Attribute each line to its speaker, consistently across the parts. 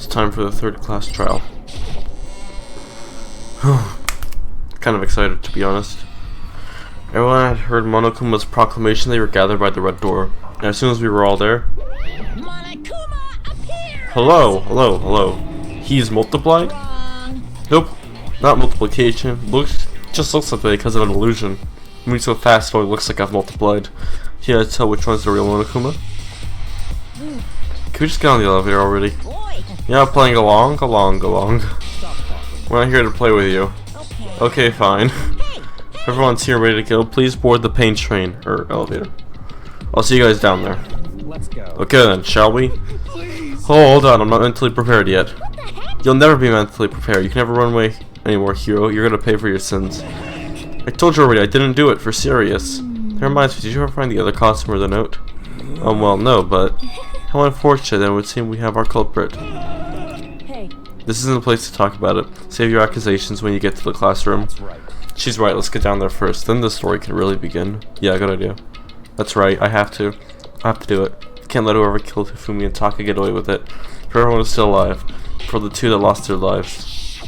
Speaker 1: It's time for the third class trial. Kind of excited, to be honest. Everyone had heard Monokuma's proclamation. They were gathered by the red door. And as soon as we were all there...
Speaker 2: Monokuma appears!
Speaker 1: Hello, hello, hello. He's multiplied?
Speaker 2: Wrong.
Speaker 1: Nope, not multiplication. Just looks like that because of an illusion. Moving so fast, it only looks like I've multiplied. You gotta tell which one's the real Monokuma. Can we just get on the elevator already?
Speaker 2: Boy.
Speaker 1: Yeah, playing along. We're not here to play with you. Okay, fine.
Speaker 2: Hey,
Speaker 1: Everyone's here ready to go. Please board the pain train, or elevator. I'll see you guys down there.
Speaker 3: Let's go.
Speaker 1: Okay then, shall we?
Speaker 3: Please.
Speaker 1: Hold on, I'm not mentally prepared yet.
Speaker 2: what the heck?
Speaker 1: You'll never be mentally prepared. You can never run away anymore, hero. You're gonna pay for your sins. I told you already, I didn't do it for serious. That reminds me, did you ever find the other costume or the note? Well, no, but how unfortunate. Then it would seem we have our culprit.
Speaker 2: Hey.
Speaker 1: This isn't the place to talk about it. Save your accusations when you get to the classroom.
Speaker 3: That's right.
Speaker 1: She's right, let's get down there first. Then the story can really begin. Yeah, good idea. That's right, I have to do it. Can't let whoever killed Hifumi and Taka get away with it. For everyone who's still alive. For the two that lost their lives.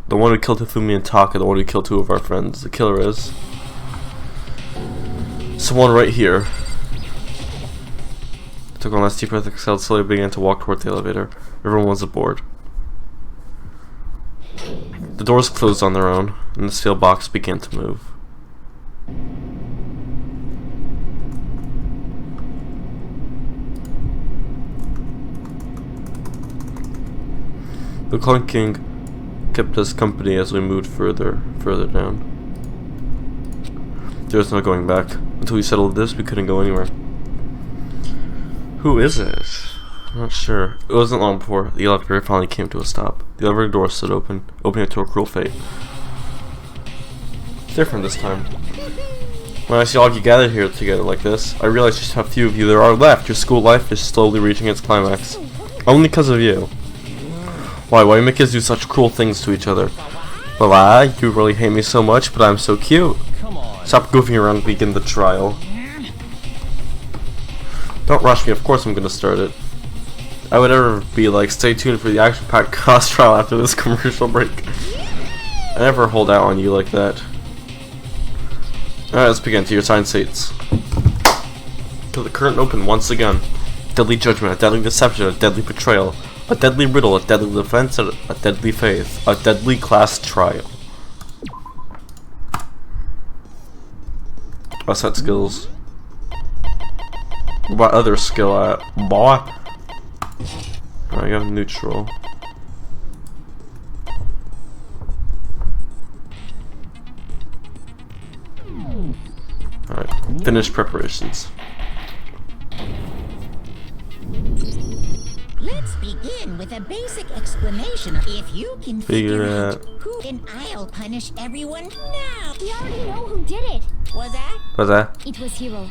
Speaker 1: The one who killed Hifumi and Taka, the one who killed two of our friends. The killer is someone right here. I took one last deep breath, exhaled, slowly began to walk toward the elevator. Everyone was aboard. The doors closed on their own, and the steel box began to move. The clunking kept us company as we moved further down. There was no going back. Until we settled this, we couldn't go anywhere. Who is it? I'm not sure. It wasn't long before the elevator finally came to a stop. The elevator door stood open, opening it to a cruel fate. It's different this time. When I see all of you gathered here together like this, I realize just how few of you there are left. Your school life is slowly reaching its climax. Only because of you. Why you make us do such cruel things to each other? Well, you really hate me so much, but I'm so cute.
Speaker 3: Come on.
Speaker 1: Stop goofing around and begin the trial. Don't rush me, of course I'm gonna start it. I would ever be like, stay tuned for the action-packed class trial after this commercial break. I never hold out on you like that. Alright, let's begin. To your assigned seats. To the curtain open once again. Deadly judgment, a deadly deception, a deadly betrayal, a deadly riddle, a deadly defense, a deadly faith, a deadly class trial. Asset skills. What other skill at? Boy? I got neutral. Alright, finish preparations.
Speaker 2: Let's begin with a basic explanation. If you can figure out who, then I'll punish everyone now.
Speaker 4: We already know who did it.
Speaker 2: Was that?
Speaker 1: What's that?
Speaker 4: It was Hiro.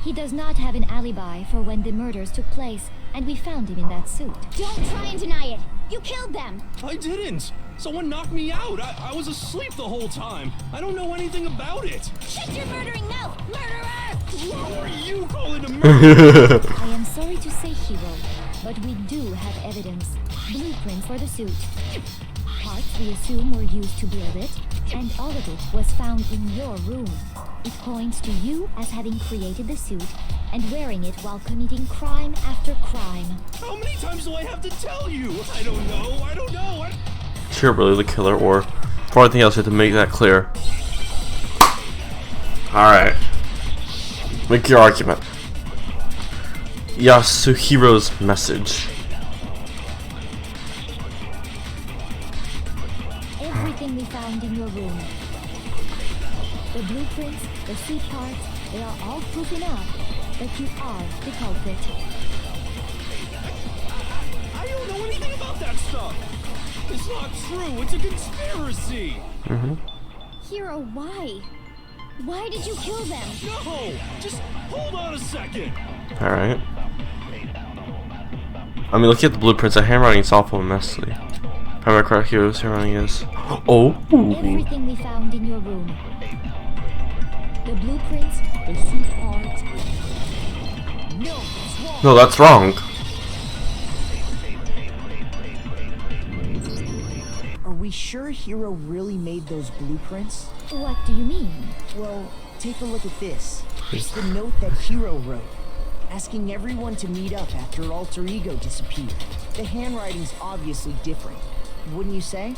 Speaker 4: He does not have an alibi for when the murders took place, and we found him in that suit. Don't try and deny it. You killed them.
Speaker 5: I didn't. Someone knocked me out. I was asleep the whole time. I don't know anything about it.
Speaker 2: Shut your murdering mouth, murderer!
Speaker 5: What are you calling a murder?
Speaker 4: I am sorry to say, Hiro, but we do have evidence. Blueprints for the suit. Parts we assume were used to build it, and all of it was found in your room. It points to you as having created the suit and wearing it while committing crime after crime.
Speaker 5: How many times do I have to tell you? I don't know.
Speaker 1: You're really the killer, or for anything else, you have to make that clear. Alright. Make your argument. Yasuhiro's message.
Speaker 4: Everything we found in your room. The blueprints, the suit parts, they are all proof enough that you are the culprit.
Speaker 5: I don't know anything about that stuff. It's not true. It's a conspiracy.
Speaker 4: Hiro, why? Why did you kill them?
Speaker 5: No, just hold on a second.
Speaker 1: Alright. I mean, looking at the blueprints, the handwriting is awful and messy. How am I correct? Hero's handwriting is. Oh!
Speaker 4: Everything we found in your room. The blueprints, the suit parts.
Speaker 2: No, it's wrong.
Speaker 1: No, that's wrong.
Speaker 3: Are we sure Hero really made those blueprints?
Speaker 4: What do you mean?
Speaker 3: Well, take a look at this. It's the note that Hero wrote, asking everyone to meet up after Alter Ego disappeared. The handwriting's obviously different, wouldn't you say?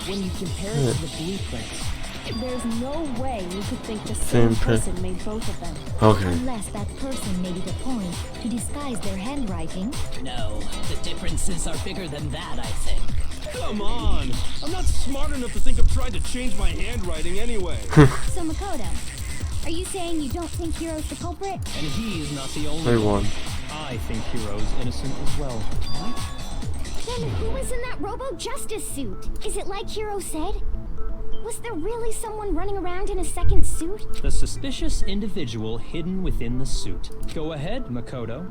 Speaker 3: When you compare it to the blueprints.
Speaker 4: There's no way you could think the same person made both of them.
Speaker 1: Okay.
Speaker 4: Unless that person made it a point to disguise their handwriting.
Speaker 6: No, the differences are bigger than that, I think.
Speaker 5: Come on! I'm not smart enough to think of trying to change my handwriting anyway.
Speaker 4: So Makoto, are you saying you don't think Hero's the culprit?
Speaker 5: And he's not the only
Speaker 1: Everyone.
Speaker 5: I think Hero's innocent as well. What?
Speaker 4: Then who was in that Robo-Justice suit? Is it like Hero said? Was there really someone running around in a second suit?
Speaker 5: The suspicious individual hidden within the suit. Go ahead, Makoto.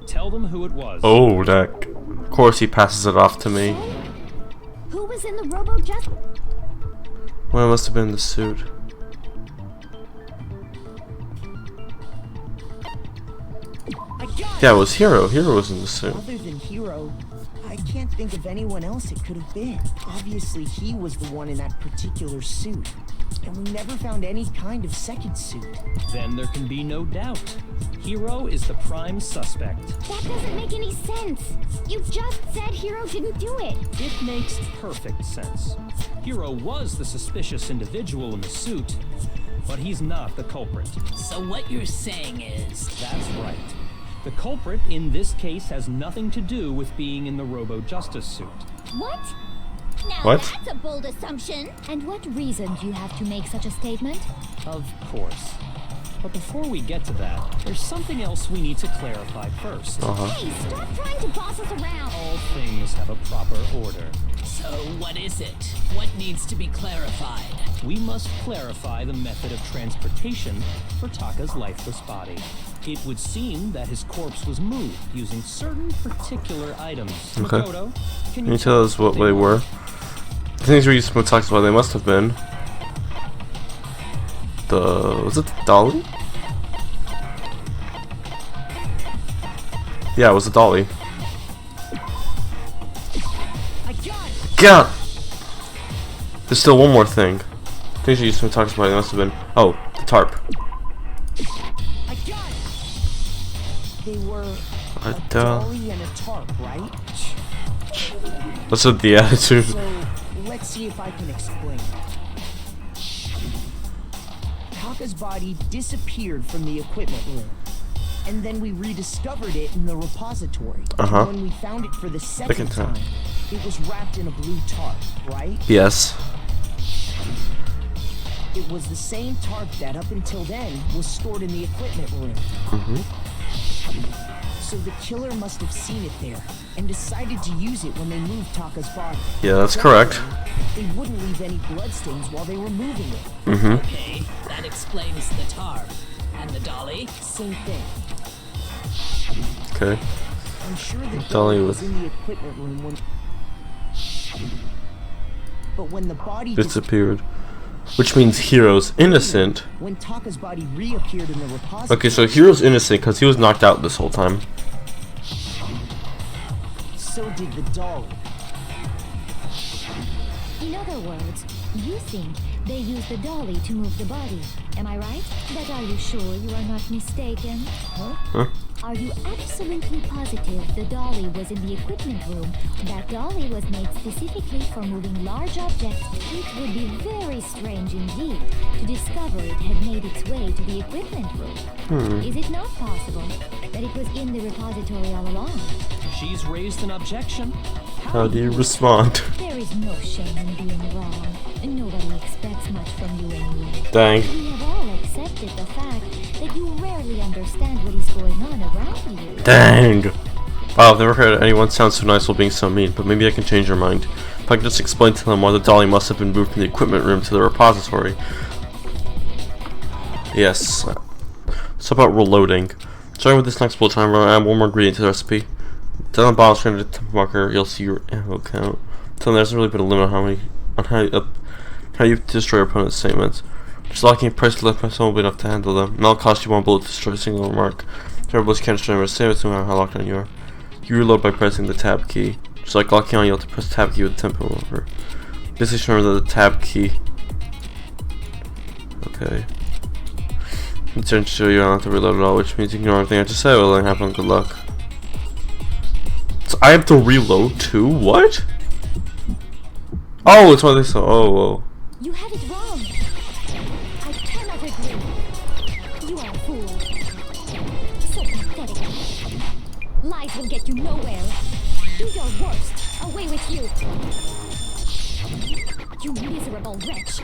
Speaker 5: Tell them who it was.
Speaker 1: Oh, that. Of course, he passes it off to me.
Speaker 4: Who was in the Robo-Justice?
Speaker 1: Well, it must have been the suit. Yeah, it was Hero. Hero was in the suit.
Speaker 3: Other than Hero, I can't think of anyone else it could have been. Obviously, he was the one in that particular suit. And we never found any kind of second suit.
Speaker 5: Then there can be no doubt. Hero is the prime suspect.
Speaker 4: That doesn't make any sense. You just said Hero didn't do it.
Speaker 5: It makes perfect sense. Hero was the suspicious individual in the suit, but he's not the culprit.
Speaker 6: So what you're saying is...
Speaker 5: That's right. The culprit in this case has nothing to do with being in the Robo-Justice suit.
Speaker 4: What?
Speaker 2: Now
Speaker 1: What?
Speaker 2: that's a bold assumption.
Speaker 4: And what reason do you have to make such a statement?
Speaker 5: Of course. But before we get to that, there's something else we need to clarify first.
Speaker 4: Hey, stop trying to boss us around.
Speaker 5: All things have a proper order.
Speaker 6: So what is it? What needs to be clarified?
Speaker 5: We must clarify the method of transportation for Taka's lifeless body. It would seem that his corpse was moved using certain particular items.
Speaker 1: Okay.
Speaker 5: Makoto,
Speaker 1: Can you tell us what they were? The things we used to talk about, they must have been the... was it the dolly? Yeah, it was a dolly. God! There's still one more thing. Things we used to talk about, they must have been... oh, the tarp.
Speaker 3: They were
Speaker 1: A
Speaker 3: a dolly and a tarp, right?
Speaker 1: That's what the attitude.
Speaker 3: So, let's see if I can explain. Taka's body disappeared from the equipment room. And then we rediscovered it in the repository.
Speaker 1: Uh-huh.
Speaker 3: And when we found it for the second time, it was wrapped in a blue tarp, right?
Speaker 1: Yes.
Speaker 3: It was the same tarp that, up until then, was stored in the equipment room. So the killer must have seen it there, and decided to use it when they moved Taka's body.
Speaker 1: Yeah, that's
Speaker 3: That
Speaker 1: correct.
Speaker 3: way, they wouldn't leave any bloodstains while they were moving it.
Speaker 6: Okay, that explains the tarp. And the dolly?
Speaker 3: Same thing.
Speaker 1: Okay.
Speaker 3: I'm sure the
Speaker 1: Dolly
Speaker 3: killer
Speaker 1: was-
Speaker 3: was in the equipment room when... But when the body
Speaker 1: Disappeared. Which means Hero's innocent.
Speaker 3: when Taka's body reappeared in the repository...
Speaker 1: Okay, so Hero's innocent because he was knocked out this whole time.
Speaker 3: So did the dolly.
Speaker 4: In other words, you think they used the dolly to move the body. Am I right? But are you sure you are not mistaken?
Speaker 1: Huh?
Speaker 4: Are you absolutely positive the dolly was in the equipment room? That dolly was made specifically for moving large objects. It would be very strange indeed to discover it had made its way to the equipment room. Is it not possible that it was in the repository all along?
Speaker 5: She's raised an objection.
Speaker 1: How do you respond?
Speaker 4: There is no shame in being wrong. Nobody expects much from you anyway.
Speaker 1: Dang.
Speaker 4: We have all accepted the fact that you rarely understand what is going on around you.
Speaker 1: Dang. Wow, I've never heard anyone sound so nice while being so mean, but maybe I can change your mind. If I can just explain to them why the dolly must have been moved from the equipment room to the repository. Yes. So about reloading. Starting with this next bullet time, we're going to add one more ingredient to the recipe. Down the bottom screen of the marker, you'll see your ammo count. So there's really been a limit on how you destroy your opponent's statements. Just locking price to left myself will be enough to handle them. And that'll cost you 1 bullet to destroy a single remark. Turbo's can't destroy a save no matter how locked on you are. You reload by pressing the tab key. Just like locking on, you have to press tab key with tempo over. This is remember the tab key. Okay. It's turn to show you I don't have to reload at all, which means you ignore everything I just said. Well, then have fun, good luck. So I have to reload too? What? Oh, it's what they saw. Oh, whoa.
Speaker 4: You have it wrong. I cannot agree. You are a fool. So pathetic. Lies will get you nowhere. Do your worst. Away with you. You miserable wretch.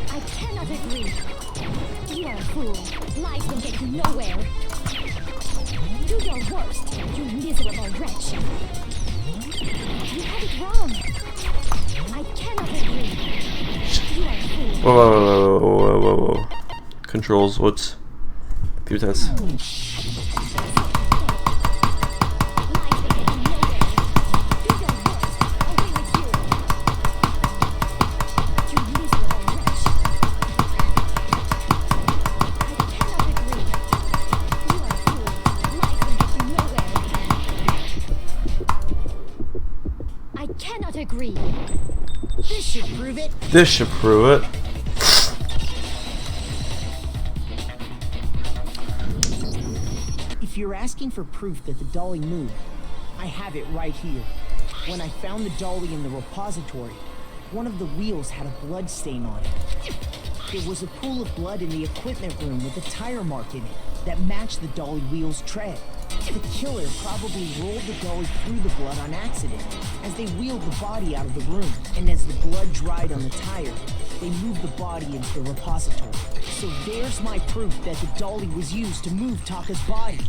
Speaker 4: I cannot agree. You are a fool. Lies will get you nowhere. Do your worst. You miserable wretch. You have it wrong. I cannot agree. You are a fool.
Speaker 1: Whoa. Controls, what's... Few tests.
Speaker 4: Agree.
Speaker 2: This should prove it.
Speaker 1: This should prove it.
Speaker 3: If you're asking for proof that the dolly moved, I have it right here. When I found the dolly in the repository, one of the wheels had a blood stain on it. There was a pool of blood in the equipment room with a tire mark in it that matched the dolly wheel's tread. The killer probably rolled the dolly through the blood on accident as they wheeled the body out of the room. And as the blood dried on the tire, they moved the body into the repository. So there's my proof that the dolly was used to move Taka's body.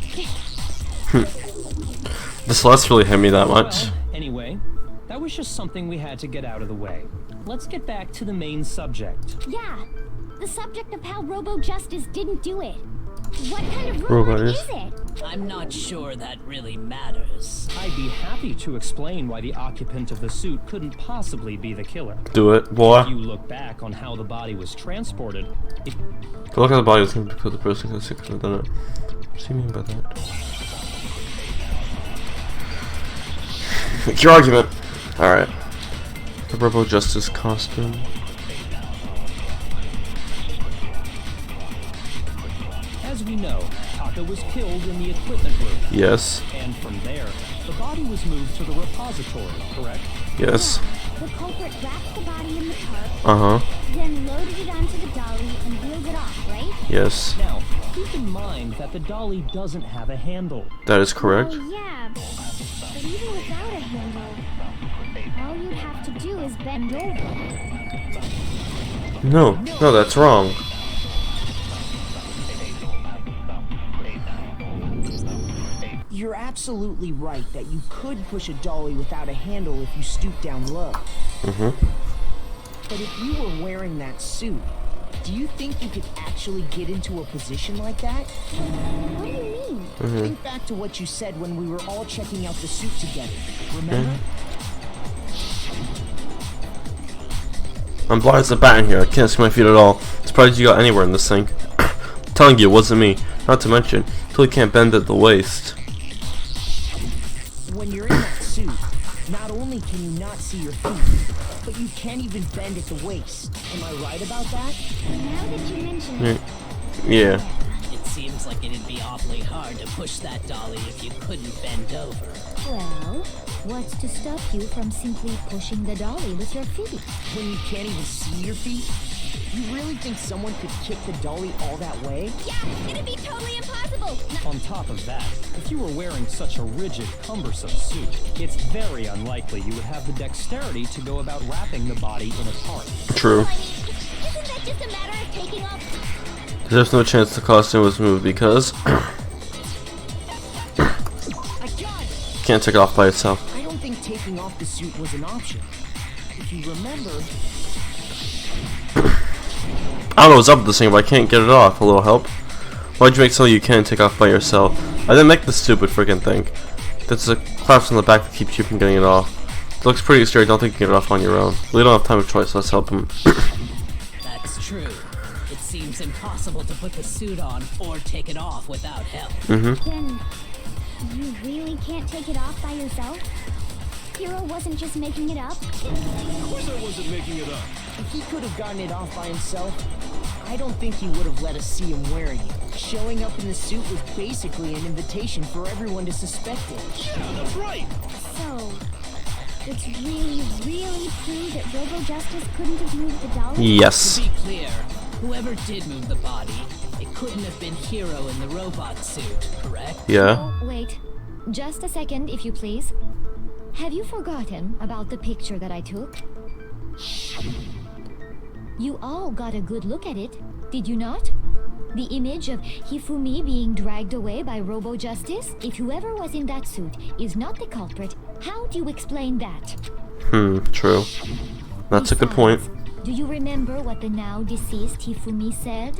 Speaker 1: This last really hit me that much.
Speaker 5: Well, anyway, that was just something we had to get out of the way. Let's get back to the main subject.
Speaker 4: Yeah, the subject of how Robo-Justice didn't do it. What kind of robot is it?
Speaker 6: I'm not sure that really matters.
Speaker 5: I'd be happy to explain why the occupant of the suit couldn't possibly be the killer.
Speaker 1: Do it, boy.
Speaker 5: If you look back on how the body was transported,
Speaker 1: Look at the body was going to be the person who could have done it. What do you mean by that? Make your argument. Alright. The Robo Justice costume.
Speaker 5: as we know, Taka was killed in the equipment room.
Speaker 1: Yes.
Speaker 5: And from there, the body was moved to the repository, correct?
Speaker 1: Yes.
Speaker 4: The culprit wrapped the body in the tarp,
Speaker 1: Uh-huh.
Speaker 4: then loaded it onto the dolly and wheeled it off, right?
Speaker 1: Yes.
Speaker 5: Now, keep in mind that the dolly doesn't have a handle.
Speaker 1: That is correct.
Speaker 4: Oh, yeah, but even without a handle, all you'd have to do is bend over.
Speaker 1: No, that's wrong.
Speaker 3: You're absolutely right that you could push a dolly without a handle if you stoop down low.
Speaker 1: Mm-hmm.
Speaker 3: But if you were wearing that suit, do you think you could actually get into a position like that?
Speaker 4: What do you mean?
Speaker 1: Mm-hmm.
Speaker 3: Think back to what you said when we were all checking out the suit together. Remember?
Speaker 1: I'm blind as a bat in here. I can't see my feet at all. Surprised you got anywhere in this thing. I'm telling you, it wasn't me. Not to mention, you totally can't bend at the waist.
Speaker 3: When you're in that suit, not only can you not see your feet, but you can't even bend at the waist. Am I right about that?
Speaker 4: Now that you mention it,
Speaker 1: Yeah.
Speaker 6: It seems like it'd be awfully hard to push that dolly if you couldn't bend over.
Speaker 4: well, what's to stop you from simply pushing the dolly with your feet?
Speaker 3: When you can't even see your feet? You really think someone could kick the dolly all that way?
Speaker 4: Yeah, it'd be totally impossible!
Speaker 5: On top of that, if you were wearing such a rigid, cumbersome suit, it's very unlikely you would have the dexterity to go about wrapping the body in a tarp.
Speaker 1: True.
Speaker 4: I mean, isn't that just a matter of taking off?
Speaker 1: There's no chance the costume was moved because can't take it off by itself.
Speaker 3: I don't think taking off the suit was an option. If you remember,
Speaker 1: I don't know what's up with this thing, but I can't get it off. A little help? Why'd you make something you can't take off by yourself? I didn't make this stupid freaking thing. There's a clasp on the back that keeps you from getting it off. It looks pretty straight. Don't think you can get it off on your own. We don't have time of choice. Let's help him.
Speaker 6: true. It seems impossible to put the suit on or take it off without help.
Speaker 4: Then you really can't take it off by yourself? Hero wasn't just making it up?
Speaker 5: Of course I wasn't making it up.
Speaker 3: If he could have gotten it off by himself, I don't think he would have let us see him wearing it. Showing up in the suit was basically an invitation for everyone to suspect it.
Speaker 5: Yeah, that's right.
Speaker 4: So, it's really, really true that Robo Justice couldn't have moved the dolly?
Speaker 1: Yes.
Speaker 6: To be clear, whoever did move the body, it couldn't have been Hero in the robot suit, correct?
Speaker 1: Yeah.
Speaker 4: Oh, wait. Just a second, if you please. Have you forgotten about the picture that I took? You all got a good look at it, did you not? The image of Hifumi being dragged away by Robo Justice? If whoever was in that suit is not the culprit, how do you explain that?
Speaker 1: True. That's a good point.
Speaker 4: Besides, do you remember what the now deceased Hifumi said?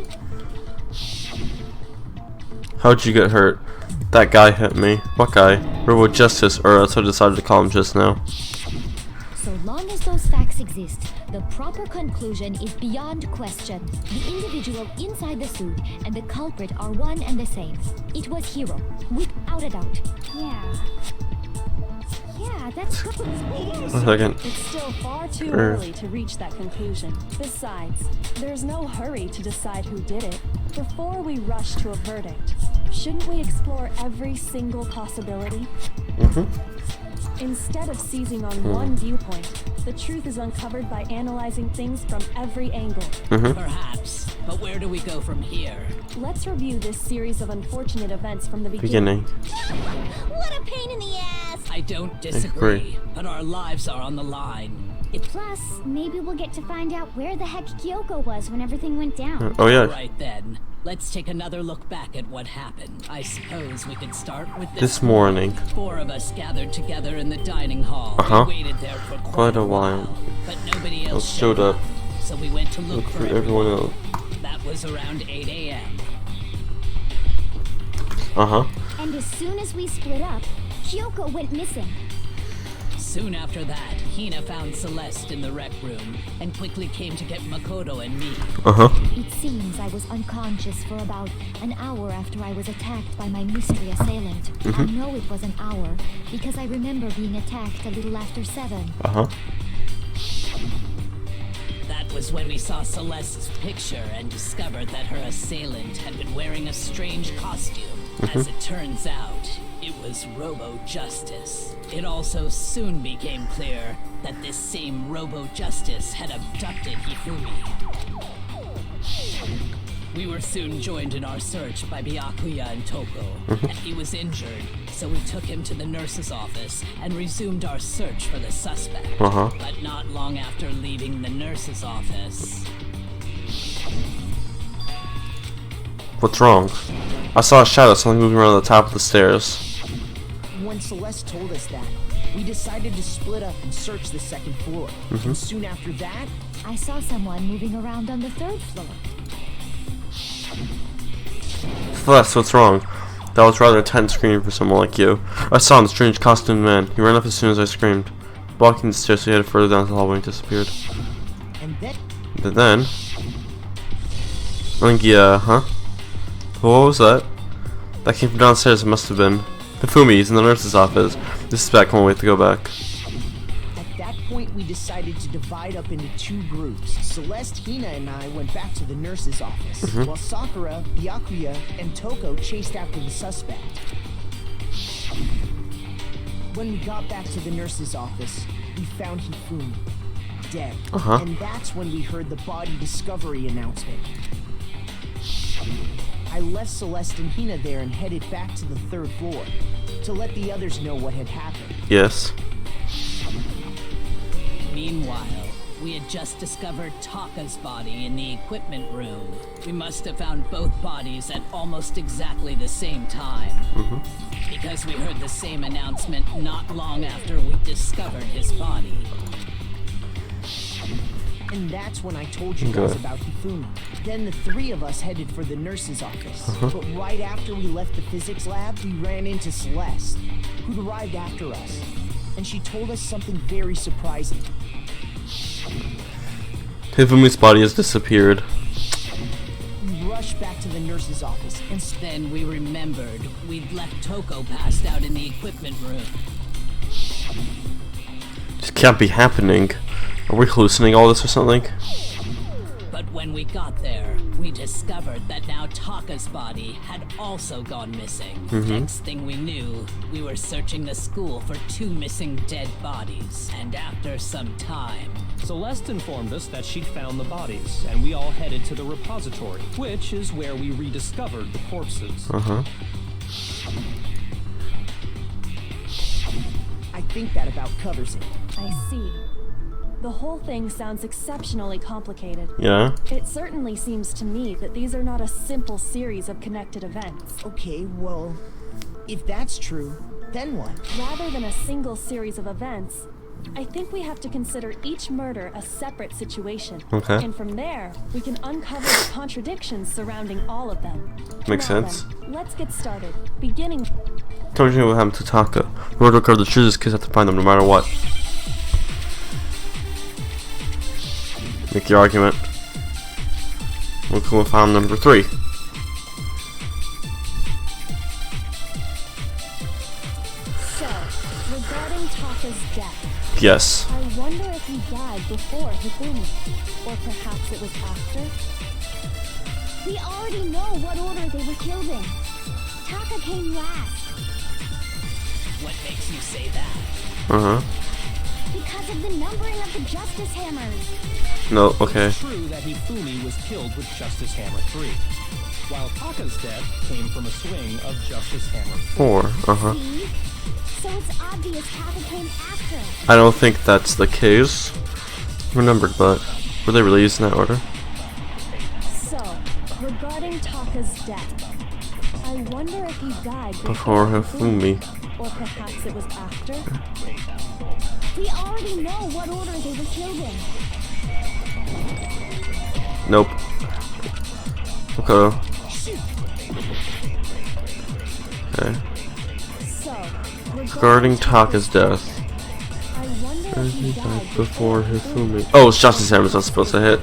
Speaker 1: How'd you get hurt? That guy hit me. What guy? Robo Justice, or else I decided to call him just now.
Speaker 4: So long as those facts exist, the proper conclusion is beyond question. The individual inside the suit and the culprit are one and the same. It was Hero, without a doubt. Yeah, that's good.
Speaker 1: One second.
Speaker 7: It's still far too early to reach that conclusion. Besides, there's no hurry to decide who did it. Before we rush to a verdict, shouldn't we explore every single possibility? Instead of seizing on one viewpoint, the truth is uncovered by analyzing things from every angle.
Speaker 6: Perhaps, but where do we go from here?
Speaker 7: Let's review this series of unfortunate events from the beginning.
Speaker 2: What a pain in the ass!
Speaker 6: I don't disagree, but our lives are on the line.
Speaker 4: Plus, maybe we'll get to find out where the heck Kyoko was when everything went down.
Speaker 1: Oh yeah.
Speaker 6: Right then, let's take another look back at what happened. I suppose we could start with
Speaker 1: This morning.
Speaker 6: 4 of us gathered together in the dining hall. We waited there for
Speaker 1: Quite a while.
Speaker 6: but nobody else
Speaker 1: Showed up.
Speaker 6: So we went to look for
Speaker 1: everyone else.
Speaker 6: That was around 8 a.m.
Speaker 4: And as soon as we split up, Kyoko went missing.
Speaker 6: Soon after that, Hina found Celeste in the rec room and quickly came to get Makoto and me.
Speaker 4: It seems I was unconscious for about an hour after I was attacked by my mystery assailant. I know it was an hour because I remember being attacked a little after 7.
Speaker 6: That was when we saw Celeste's picture and discovered that her assailant had been wearing a strange costume. As it turns out, it was Robo Justice. It also soon became clear that this same Robo Justice had abducted Hifumi. We were soon joined in our search by Byakuya and Toko. And he was injured, so we took him to the nurse's office and resumed our search for the suspect. But not long after leaving the nurse's office...
Speaker 1: What's wrong? I saw a shadow, something moving around the top of the stairs.
Speaker 3: When Celeste told us that, we decided to split up and search the second floor. And soon after that,
Speaker 4: I saw someone moving around on the 3rd floor.
Speaker 1: Celeste, what's wrong? That was rather intense screaming for someone like you. I saw him, a strange costumed man. He ran up as soon as I screamed. Walking the stairs, he headed further down the hallway and disappeared.
Speaker 3: and
Speaker 1: Then... I think what was that? That came from downstairs, it must have been. Hifumi's in the nurse's office. This is back home, we have to go back.
Speaker 3: at that point we decided to divide up into 2 groups. Celeste, Hina, and I went back to the nurse's office, while Sakura, Byakuya, and Toko chased after the suspect. When we got back to the nurse's office, we found Hifumi, dead. And that's when we heard the body discovery announcement. I left Celeste and Hina there and headed back to the 3rd floor to let the others know what had happened.
Speaker 1: Yes.
Speaker 6: Meanwhile, we had just discovered Taka's body in the equipment room. We must have found both bodies at almost exactly the same time. Because we heard the same announcement not long after we discovered his body.
Speaker 3: And that's when I told you guys about Hifumi. Then the 3 of us headed for the nurse's office. But right after we left the physics lab, we ran into Celeste, who'd arrived after us. And she told us something very surprising.
Speaker 1: Hifumi's body has disappeared.
Speaker 3: rushed back to the nurse's office and
Speaker 6: Then we remembered we'd left Toko passed out in the equipment room.
Speaker 1: This can't be happening. Are we hallucinating all this or something?
Speaker 6: But when we got there, we discovered that now Taka's body had also gone missing. Next thing we knew, we were searching the school for 2 missing dead bodies. And after some time,
Speaker 5: Celeste informed us that she'd found the bodies, and we all headed to the repository, which is where we rediscovered the corpses.
Speaker 3: I think that about covers it.
Speaker 7: I see. The whole thing sounds exceptionally complicated.
Speaker 1: Yeah.
Speaker 7: It certainly seems to me that these are not a simple series of connected events.
Speaker 3: Okay, well, if that's true, then what?
Speaker 7: Rather than a single series of events, I think we have to consider each murder a separate situation.
Speaker 1: Okay.
Speaker 7: And from there, we can uncover the contradictions surrounding all of them.
Speaker 1: Makes
Speaker 7: Now
Speaker 1: sense.
Speaker 7: then, let's get started. Beginning.
Speaker 1: Tell me what happened to Taka. In order to recover the truth, kids have to find them no matter what. Make your argument. We'll go with file number 3.
Speaker 7: So, regarding Taka's death,
Speaker 1: Yes.
Speaker 7: I wonder if he died before Hifumi, or perhaps it was after.
Speaker 4: We already know what order they were killed in. Taka came last
Speaker 6: what makes you say that?
Speaker 4: because of the numbering of the Justice Hammers.
Speaker 1: No, okay.
Speaker 5: It's true that Hifumi was killed with Justice Hammer 3, while Taka's death came from a swing of Justice Hammer 4.
Speaker 1: 4,
Speaker 4: See? So it's obvious Taka came after.
Speaker 1: I don't think that's the case. Remembered, but were they really used in that order?
Speaker 7: So, regarding Taka's death, I wonder if he died
Speaker 1: Before Hifumi.
Speaker 7: or perhaps it was after.
Speaker 4: We already know what order they were killed in.
Speaker 1: Nope. Okay. Okay.
Speaker 7: So,
Speaker 1: Regarding Taka's death.
Speaker 7: I wonder if he died
Speaker 1: Before Hifumi. Oh, it's Justice Hammers I'm supposed to hit.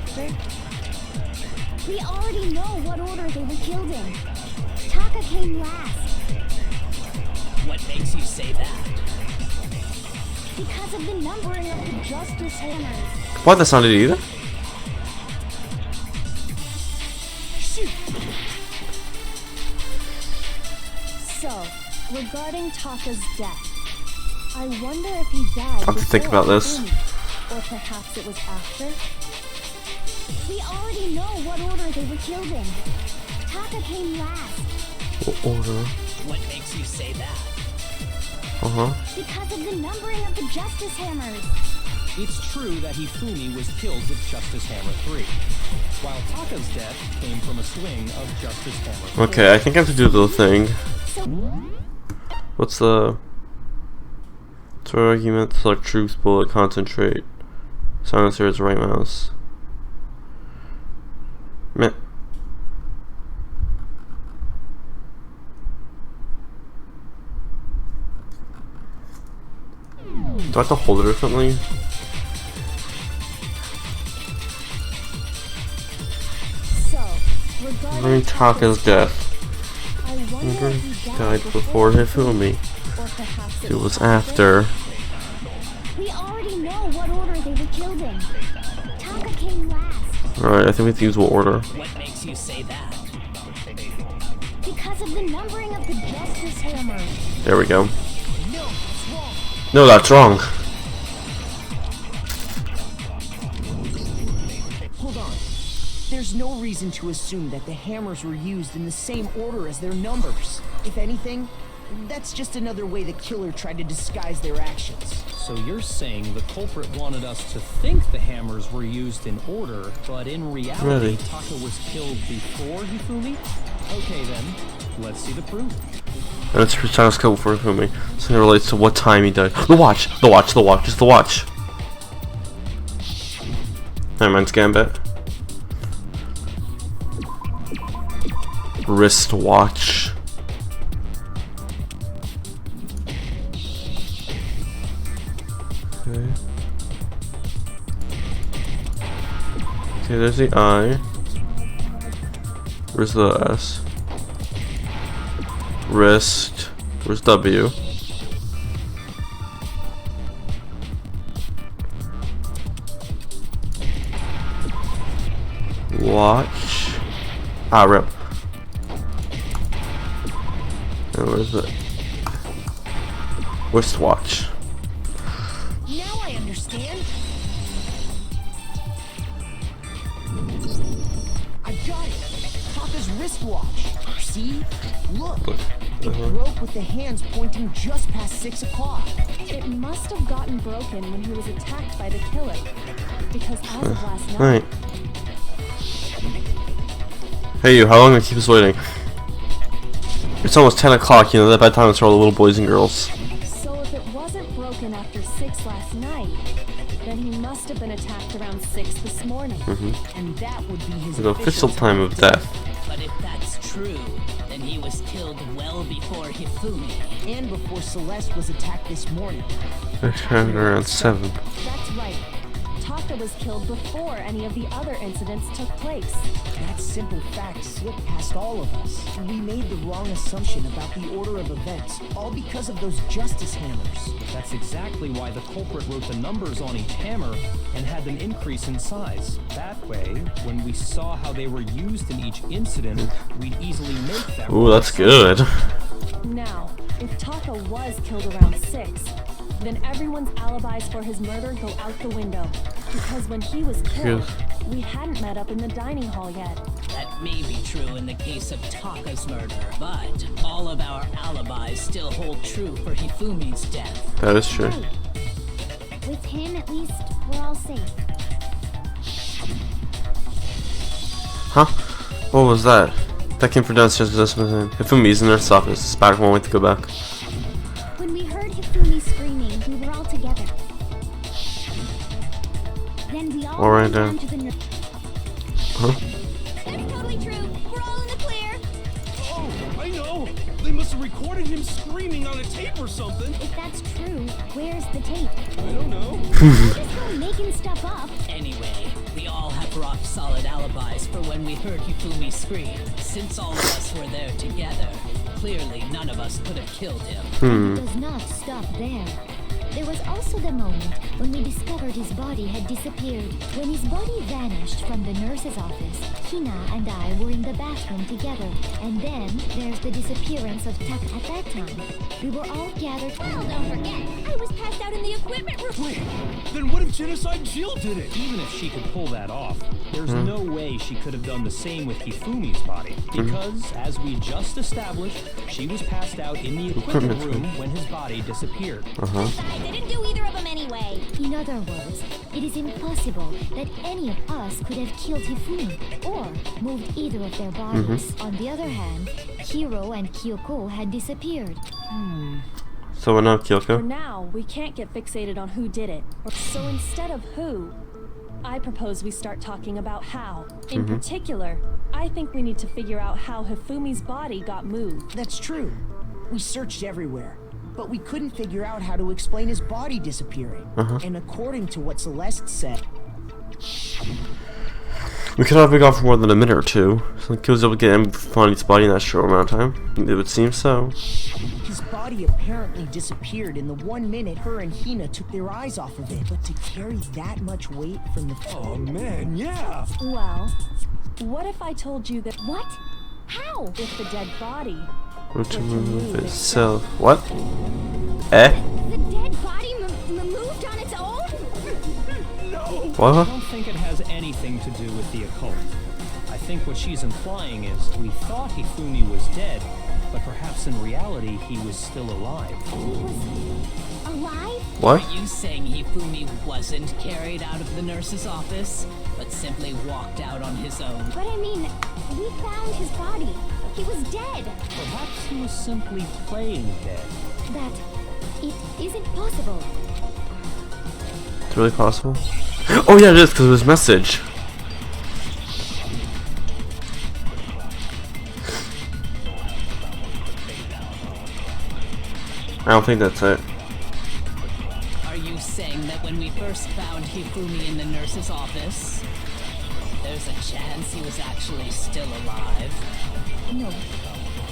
Speaker 4: We already know what order they were killed in. Taka came last
Speaker 6: What makes you say that?
Speaker 4: because of the numbering of the Justice Hammers.
Speaker 1: Why, that's not it either?
Speaker 7: So, regarding Taka's death, I wonder if he died
Speaker 1: I have to think
Speaker 7: before
Speaker 1: about this.
Speaker 7: Hifumi, or perhaps it was after.
Speaker 4: We already know what order they were killed in. Taka came last
Speaker 1: What order?
Speaker 6: What makes you say that?
Speaker 4: because of the numbering of the Justice Hammers.
Speaker 5: It's true that Hifumi was killed with Justice Hammer 3, while Taka's death came from a swing of Justice Hammer 4.
Speaker 1: Okay, I think I have to do the thing.
Speaker 4: So
Speaker 1: What's the... Throw argument, select troops, bullet, concentrate. Silencer is right mouse. Meh. Do I have to hold it or something?
Speaker 7: So, regarding
Speaker 1: Taka's death.
Speaker 7: I wonder if he
Speaker 1: Died before Hifumi.
Speaker 7: or perhaps
Speaker 1: It was after.
Speaker 4: we already know what order they were killed in. Taka came last
Speaker 1: Alright, I think we have to use what order.
Speaker 6: What makes you say that?
Speaker 4: because of the numbering of the Justice Hammers.
Speaker 1: There we go. No, that's wrong.
Speaker 3: Hold on. There's no reason to assume that the hammers were used in the same order as their numbers. If anything, that's just another way the killer tried to disguise their actions.
Speaker 5: So you're saying the culprit wanted us to think the hammers were used in order, but in reality,
Speaker 1: Really?
Speaker 5: Taka was killed before Hifumi? Okay then, let's see the proof.
Speaker 1: And it's Taka's kill before Hifumi. So it relates to what time he died. The watch! The watch! The watch! It's the watch! Never mind, Gambit. Wristwatch. Okay. Okay, there's the eye. Where's the S? Wrist. Where's W? Watch. Ah, rip. And where's the wristwatch?
Speaker 3: Now I understand. I got it. Taka's wristwatch. See? Look. It broke with the hands pointing just past 6 o'clock.
Speaker 7: It must have gotten broken when he was attacked by the killer. Because as of last night,
Speaker 1: Alright. Hey you, how long do I keep us waiting? It's almost 10 o'clock, you know, that bedtime is for all the little boys and girls.
Speaker 7: so if it wasn't broken after 6 last night, then he must have been attacked around 6 this morning.
Speaker 3: And that would be his
Speaker 1: The official time of death.
Speaker 6: But if that's true, then he was killed well before Hifumi.
Speaker 3: And before Celeste was attacked this morning.
Speaker 1: Around 7.
Speaker 7: That's right. Taka was killed before any of the other incidents took place.
Speaker 3: That simple fact slipped past all of us. We made the wrong assumption about the order of events, all because of those justice hammers.
Speaker 5: That's exactly why the culprit wrote the numbers on each hammer and had them increase in size. That way, when we saw how they were used in each incident, we'd easily make that.
Speaker 1: Ooh, that's good.
Speaker 7: Now, if Taka was killed around 6, then everyone's alibis for his murder go out the window. Because when he was killed, we hadn't met up in the dining hall yet.
Speaker 6: That may be true in the case of Taka's murder, but all of our alibis still hold true for Hifumi's death.
Speaker 1: That is true.
Speaker 4: With him, at least, we're all safe.
Speaker 1: Huh? What was that? That came from downstairs with us. Hifumi's in nurse's office. It's back, won't wait to go back.
Speaker 4: When we heard Hifumi screaming, we were all together. Then we all
Speaker 1: All right,
Speaker 4: went
Speaker 1: then.
Speaker 4: down to the nurse.
Speaker 1: Huh?
Speaker 2: That's totally true. We're all in the clear.
Speaker 8: Oh, I know! They must have recorded him screaming on a tape or something!
Speaker 4: If that's true, where's the tape?
Speaker 8: I don't know.
Speaker 4: Just go making stuff up.
Speaker 6: Anyway, we all have rock-solid alibis for when we heard Hifumi scream. Since all of us were there together, clearly none of us could have killed him.
Speaker 4: It does not stop there. There was also the moment when we discovered his body had disappeared. When his body vanished from the nurse's office, Hina and I were in the bathroom together. And then there's the disappearance of Taka at that time. We were all gathered.
Speaker 2: Well, don't forget, I was passed out in the equipment room.
Speaker 8: Wait, then what if Genocide Jill did it?
Speaker 5: Even if she could pull that off, there's no way she could have done the same with Hifumi's body. Because, as we just established, she was passed out in the equipment room when his body disappeared.
Speaker 2: Besides, I didn't do either of them anyway.
Speaker 4: In other words, it is impossible that any of us could have killed Hifumi or moved either of their bodies. On the other hand, Hiro and Kyoko had disappeared.
Speaker 1: So we're not
Speaker 7: For
Speaker 1: Kyoko?
Speaker 7: now, we can't get fixated on who did it. So instead of who, I propose we start talking about how. In particular, I think we need to figure out how Hifumi's body got moved.
Speaker 3: That's true. We searched everywhere, but we couldn't figure out how to explain his body disappearing. And according to what Celeste said,
Speaker 1: We could have been gone for more than a minute or two. So he was able to get him Fonny's body in that short amount of time. It would seem so.
Speaker 3: his body apparently disappeared in the 1 minute her and Hina took their eyes off of it. But to carry that much weight from the
Speaker 8: Oh man, yeah!
Speaker 7: Well, what if I told you that
Speaker 4: What? How?
Speaker 7: if the dead body
Speaker 1: Or to move itself. What? Eh?
Speaker 2: The dead body moved on its own?
Speaker 5: I
Speaker 1: What?
Speaker 5: don't think it has anything to do with the occult. I think what she's implying is we thought Hifumi was dead, but perhaps in reality he was still alive.
Speaker 4: Alive?
Speaker 1: What?
Speaker 6: Are you saying Hifumi wasn't carried out of the nurse's office, but simply walked out on his own?
Speaker 4: But I mean, we found his body. He was dead.
Speaker 5: Perhaps he was simply playing dead.
Speaker 4: That it isn't possible.
Speaker 1: It's really possible? Oh yeah, it is, because of his message. I don't think that's it.
Speaker 6: Are you saying that when we first found Hifumi in the nurse's office, There's a chance he was actually still alive.
Speaker 4: No,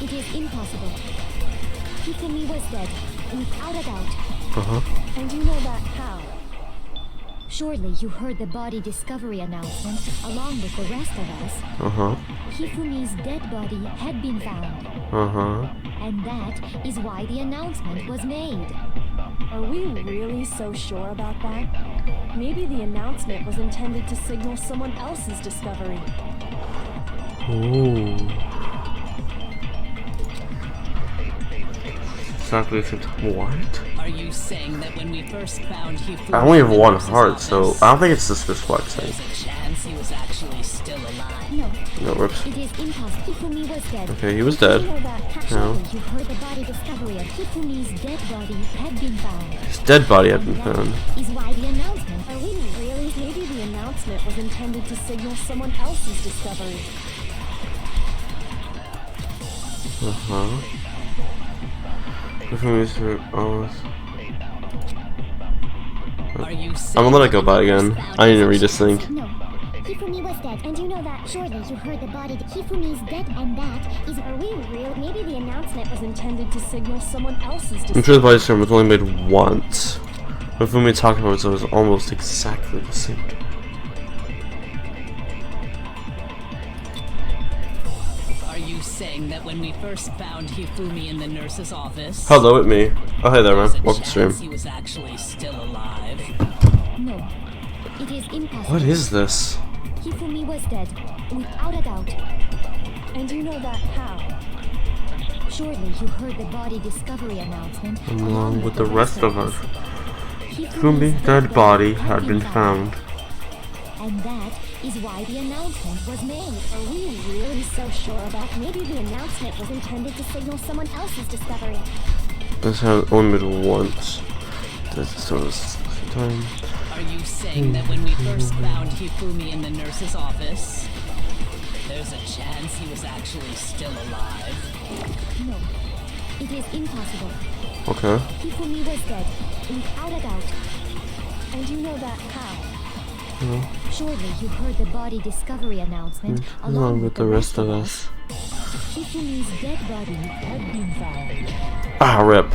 Speaker 4: it is impossible. Hifumi was dead, without a doubt.
Speaker 7: And you know that how?
Speaker 4: Surely you heard the body discovery announcement along with the rest of us. Hifumi's dead body had been found. And that is why the announcement was made.
Speaker 7: Are we really so sure about that? Maybe the announcement was intended to signal someone else's discovery.
Speaker 1: Ooh. Exactly the same time. What?
Speaker 6: Are you saying that when we first found Hifumi,
Speaker 1: I only have
Speaker 6: in the
Speaker 1: one
Speaker 6: nurse's
Speaker 1: heart, so
Speaker 6: office,
Speaker 1: I don't think it's just this flexing.
Speaker 6: there's a chance he was actually still alive?
Speaker 4: No,
Speaker 1: No, rips.
Speaker 4: it is impossible. Hifumi was dead.
Speaker 1: Okay, he was dead.
Speaker 4: You know that
Speaker 1: No.
Speaker 4: surely you heard the body discovery of Hifumi's dead body had been found.
Speaker 1: His dead body had been
Speaker 4: And that
Speaker 1: found.
Speaker 4: is why the announcement.
Speaker 7: Are we really? Maybe the announcement was intended to signal someone else's discovery.
Speaker 6: Are you saying
Speaker 1: I'm gonna let it go
Speaker 6: that
Speaker 1: by
Speaker 6: when we
Speaker 1: again.
Speaker 6: first found
Speaker 1: I need to
Speaker 6: Hifumi-
Speaker 1: read this thing.
Speaker 4: No, Hifumi was dead, and you know that. Surely you heard the body. Hifumi's dead, and that is.
Speaker 7: Are we real? Maybe the announcement was intended to signal someone else's
Speaker 1: I'm
Speaker 7: discovery.
Speaker 1: sure the body term was only made once. But when we talked about it, it was almost exactly the same.
Speaker 6: Are you saying that when we first found Hifumi in the nurse's office,
Speaker 1: Hello, it's me. Oh, hey there, man.
Speaker 6: there's a
Speaker 1: Welcome to stream.
Speaker 6: chance he was actually still alive?
Speaker 4: No, it is impossible.
Speaker 1: What is this?
Speaker 4: Hifumi was dead, without a doubt.
Speaker 7: And you know that how?
Speaker 4: Surely you heard the body discovery announcement
Speaker 1: Along with the rest of us.
Speaker 4: Hifumi's
Speaker 1: Hifumi's dead body had been found.
Speaker 4: And that is why the announcement was made.
Speaker 7: Are we really so sure about? Maybe the announcement was intended to signal someone else's discovery.
Speaker 1: This had only made once. That's sort of time.
Speaker 6: Are you saying that when we first found Hifumi in the nurse's office, there's a chance he was actually still alive?
Speaker 4: No, it is impossible.
Speaker 1: Okay.
Speaker 4: Hifumi was dead, without a doubt.
Speaker 7: And you know that how?
Speaker 4: Surely you heard the body discovery announcement
Speaker 1: Along with the rest of us.
Speaker 4: Hifumi's dead body had been found.
Speaker 1: Ah, rip.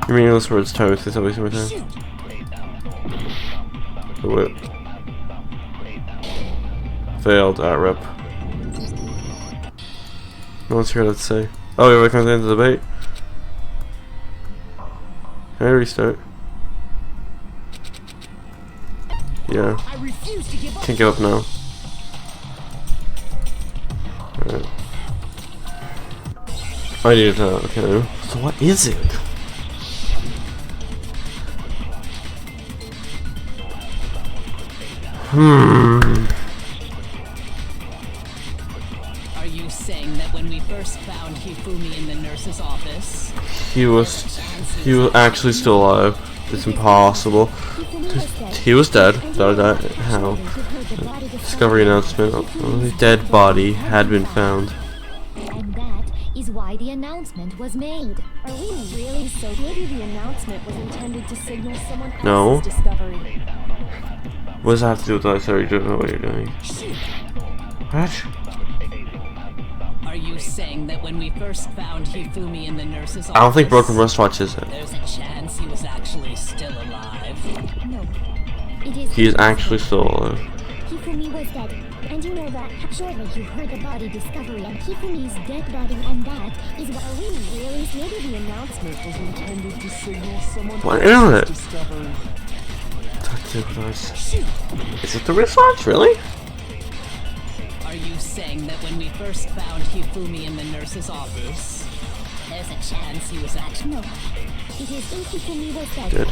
Speaker 1: You mean those words trying to say something more time? The whip. Failed. Ah, rip. No one's here to say. Oh, everybody comes into the debate. Can I restart? Yeah.
Speaker 3: I refuse to give up.
Speaker 1: Can't give up now. Alright. I need to. Okay. So what is it?
Speaker 6: Are you saying that when we first found Hifumi in the nurse's office,
Speaker 1: He was actually still alive. It's impossible. He was dead. How? Discovery announcement. Only dead body had been found.
Speaker 4: And that is why the announcement was made.
Speaker 7: Are we really so? Maybe the announcement was intended to signal someone else's
Speaker 1: No.
Speaker 7: discovery.
Speaker 1: What does that have to do with that? Sorry, you don't know what you're doing. What?
Speaker 6: are you saying that when we first found Hifumi in the nurse's office,
Speaker 1: I don't think Broken Wristwatch is it.
Speaker 6: there's a chance he was actually still alive?
Speaker 4: No, it is.
Speaker 1: He is actually still alive.
Speaker 4: Hifumi was dead, and you know that. Surely you heard the body discovery and Hifumi's dead body, and that is what.
Speaker 7: Are we really? Maybe the announcement was intended to signal someone
Speaker 1: What
Speaker 7: else's
Speaker 1: is it?
Speaker 7: discovery.
Speaker 1: Is it the wristwatch? Really?
Speaker 6: Are you saying that when we first found Hifumi in the nurse's office, there's a chance he was actually...
Speaker 4: No, it is in Hifumi was dead.
Speaker 1: Good.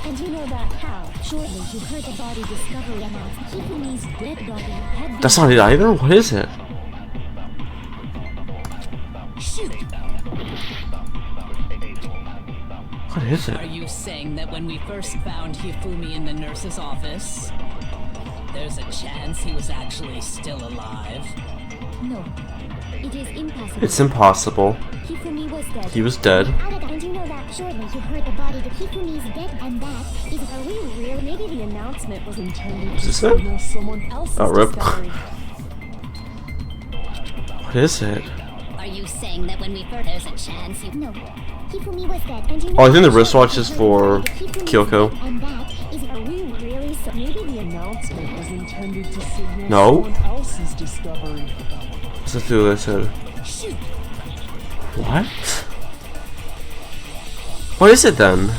Speaker 4: And you know that how? Surely you heard the body discovery announced. Hifumi's dead body had been.
Speaker 1: That's not it either? What is it? What is
Speaker 6: Are
Speaker 1: it?
Speaker 6: you saying that when we first found Hifumi in the nurse's office, there's a chance he was actually still alive?
Speaker 4: No. It is impossible.
Speaker 1: It's impossible.
Speaker 4: Hifumi was dead.
Speaker 1: He was dead.
Speaker 4: And you know that surely you heard the body that Hifumi's dead, and that is a real. Maybe the announcement was intended
Speaker 1: Is
Speaker 4: to
Speaker 1: this it?
Speaker 4: signal someone else's
Speaker 1: Oh, rip.
Speaker 4: discovery.
Speaker 1: What is it?
Speaker 6: Are you saying that when we first there's a chance you...
Speaker 4: No. Hifumi was dead, and you know
Speaker 1: Oh, I think the
Speaker 4: that
Speaker 1: wristwatch
Speaker 4: surely
Speaker 1: is
Speaker 4: you
Speaker 1: for
Speaker 4: heard the body that Hifumi's
Speaker 1: Kyoko.
Speaker 4: dead, and that is a really so.
Speaker 3: Maybe the announcement was intended to signal
Speaker 1: No.
Speaker 3: someone else's discovery.
Speaker 1: What's it do? I said. What? What is it then?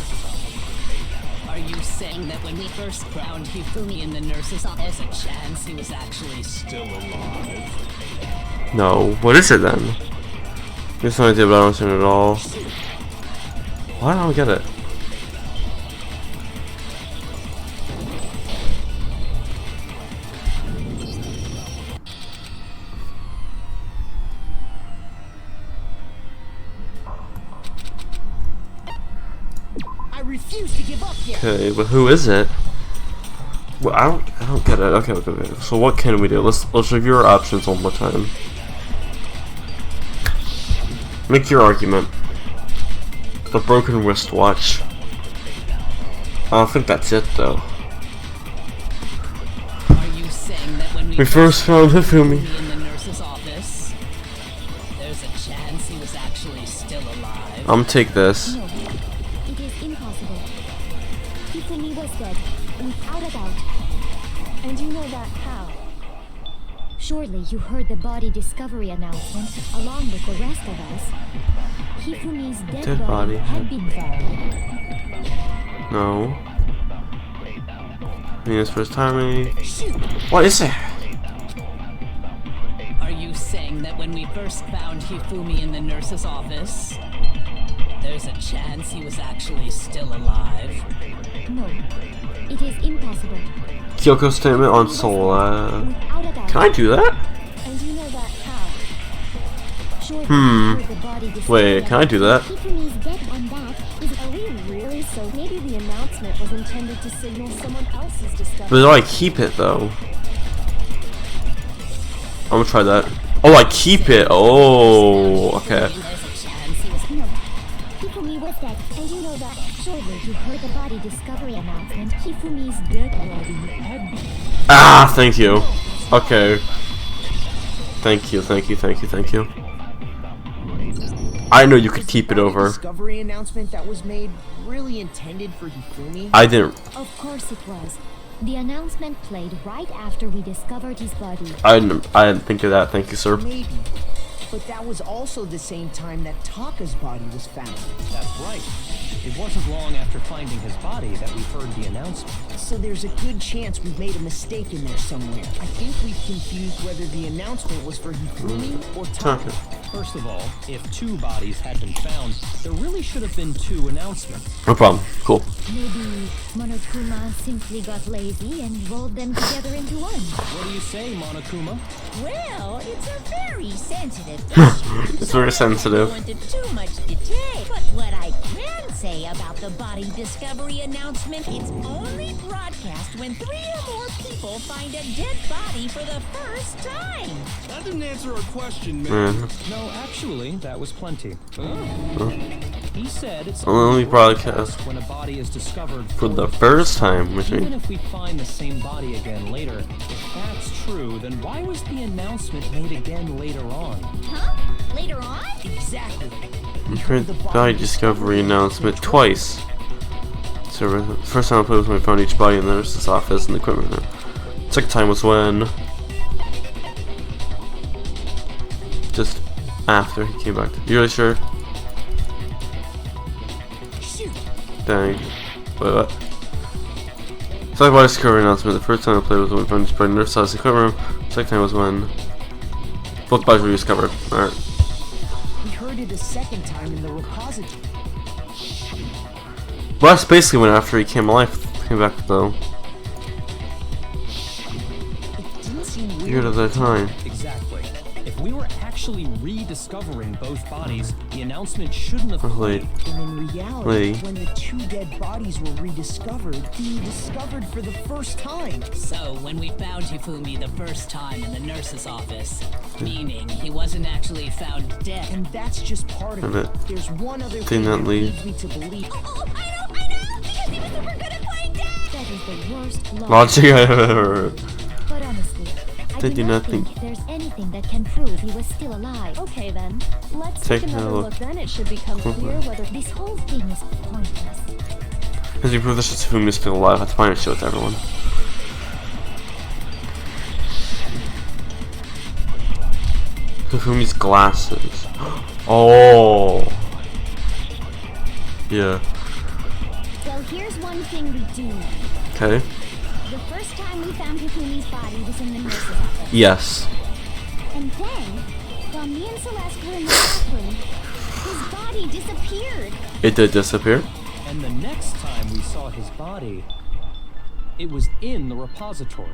Speaker 6: Are you saying that when we first found Hifumi in the nurse's office, there's a chance he was actually still alive?
Speaker 1: No. What is it then? There's no idea, but I don't understand it at all. Why don't I get it?
Speaker 3: I refuse to give up yet.
Speaker 1: Okay, but who is it? Well, I don't get it. Okay. So what can we do? Let's review our options one more time. Make your argument. The broken wristwatch. I don't think that's it though.
Speaker 6: Are you saying that when
Speaker 1: We first found Hifumi.
Speaker 6: in the nurse's office, there's a chance he was actually still alive?
Speaker 1: I'm gonna take this.
Speaker 4: No. It is impossible. Hifumi was dead, without a doubt. And you know that how? Surely you heard the body discovery announcement along with the rest of us. Hifumi's dead body had been found.
Speaker 1: No. Venus first harmony. What is it?
Speaker 6: Are you saying that when we first found Hifumi in the nurse's office, there's a chance he was actually still alive?
Speaker 4: No. It is impossible.
Speaker 1: Kyoko's statement on Soul.
Speaker 4: Without a doubt.
Speaker 1: Can I do that?
Speaker 4: And you know that how? Surely
Speaker 1: Hmm.
Speaker 4: you heard the body discovery
Speaker 1: Wait, can I do that?
Speaker 4: Hifumi's dead, and that is really so. Maybe the announcement was intended to signal someone else's
Speaker 1: But
Speaker 4: discovery.
Speaker 1: do I keep it though? I'm gonna try that. Oh, I keep it. Oh, okay.
Speaker 6: There's a chance he was...
Speaker 4: No. Hifumi was dead, and you know that. Surely you heard the body discovery announcement. Hifumi's dead body had been.
Speaker 1: Ah, thank you. Okay. Thank you. I know you could keep it
Speaker 3: The
Speaker 1: over.
Speaker 3: discovery announcement that was made really intended for Hifumi.
Speaker 1: I didn't.
Speaker 4: Of course it was. The announcement played right after we discovered his body.
Speaker 1: I didn't think of that. Thank you, sir.
Speaker 3: Maybe. But that was also the same time that Taka's body was found.
Speaker 5: That's right. It wasn't long after finding his body that we heard the announcement.
Speaker 3: So there's a good chance we've made a mistake in there somewhere. I think we've confused whether the announcement was for Hifumi or Taka.
Speaker 5: First of all, if two bodies had been found, there really should have been two announcements.
Speaker 1: No problem. Cool.
Speaker 4: Maybe Monokuma simply got lazy and rolled them together into one.
Speaker 5: What do you say, Monokuma?
Speaker 2: Well, it's a very sensitive issue.
Speaker 1: It's very
Speaker 2: So I
Speaker 1: sensitive.
Speaker 2: won't go into too much detail. But what I can say about the body discovery announcement, it's only broadcast when 3 or more people find a dead body for the first time.
Speaker 8: That didn't answer our question, man.
Speaker 1: Mhm.
Speaker 5: No, actually, that was plenty. He said it's
Speaker 1: Only broadcast
Speaker 5: when a body is discovered
Speaker 1: For the first time, which
Speaker 5: Even
Speaker 1: means
Speaker 5: if we find the same body again later, if that's true, then why was the announcement made again later on?
Speaker 2: Huh? Later on?
Speaker 3: Exactly.
Speaker 1: we heard the body discovery announcement twice. So the first time I played was when we found each body in the nurse's office and the equipment room. Second time was when just after he came back. You really sure? Dang. Wait, what? Second body discovery announcement. The first time I played was when we found each body in the nurse's office and the equipment room. Second time was when both bodies were discovered. Alright.
Speaker 3: We heard it a second time in the repository.
Speaker 1: Well, that's basically when after he came back though.
Speaker 3: It didn't seem
Speaker 1: Year
Speaker 3: weird.
Speaker 1: at a time.
Speaker 5: Exactly. If we were actually rediscovering both bodies, the announcement shouldn't have played.
Speaker 3: And in reality, when the two dead bodies were rediscovered, being discovered for the first time.
Speaker 6: So, when we found Hifumi the first time in the nurse's office, meaning he wasn't actually found dead.
Speaker 3: And that's just part of it. There's one other thing that leads me to believe.
Speaker 2: Oh, I know! Because he was super good at playing dead!
Speaker 4: That is the worst
Speaker 1: Logic I've ever heard.
Speaker 4: But honestly, I do not think there's anything that can prove he was still alive.
Speaker 7: Okay then, let's
Speaker 1: Take
Speaker 7: take another
Speaker 1: another
Speaker 7: look. Then it should become clear whether
Speaker 4: This whole thing is pointless.
Speaker 1: Because you prove this is Hifumi's still alive, that's fine to show it to everyone. Hifumi's glasses. Oh. Yeah.
Speaker 4: Well, here's one thing we do know.
Speaker 1: Okay.
Speaker 4: The first time we found Hifumi's body was in the nurse's office.
Speaker 1: Yes.
Speaker 4: And then, while me and Celeste were in the bathroom, his body disappeared.
Speaker 1: It did disappear.
Speaker 5: And the next time we saw his body, it was in the repository.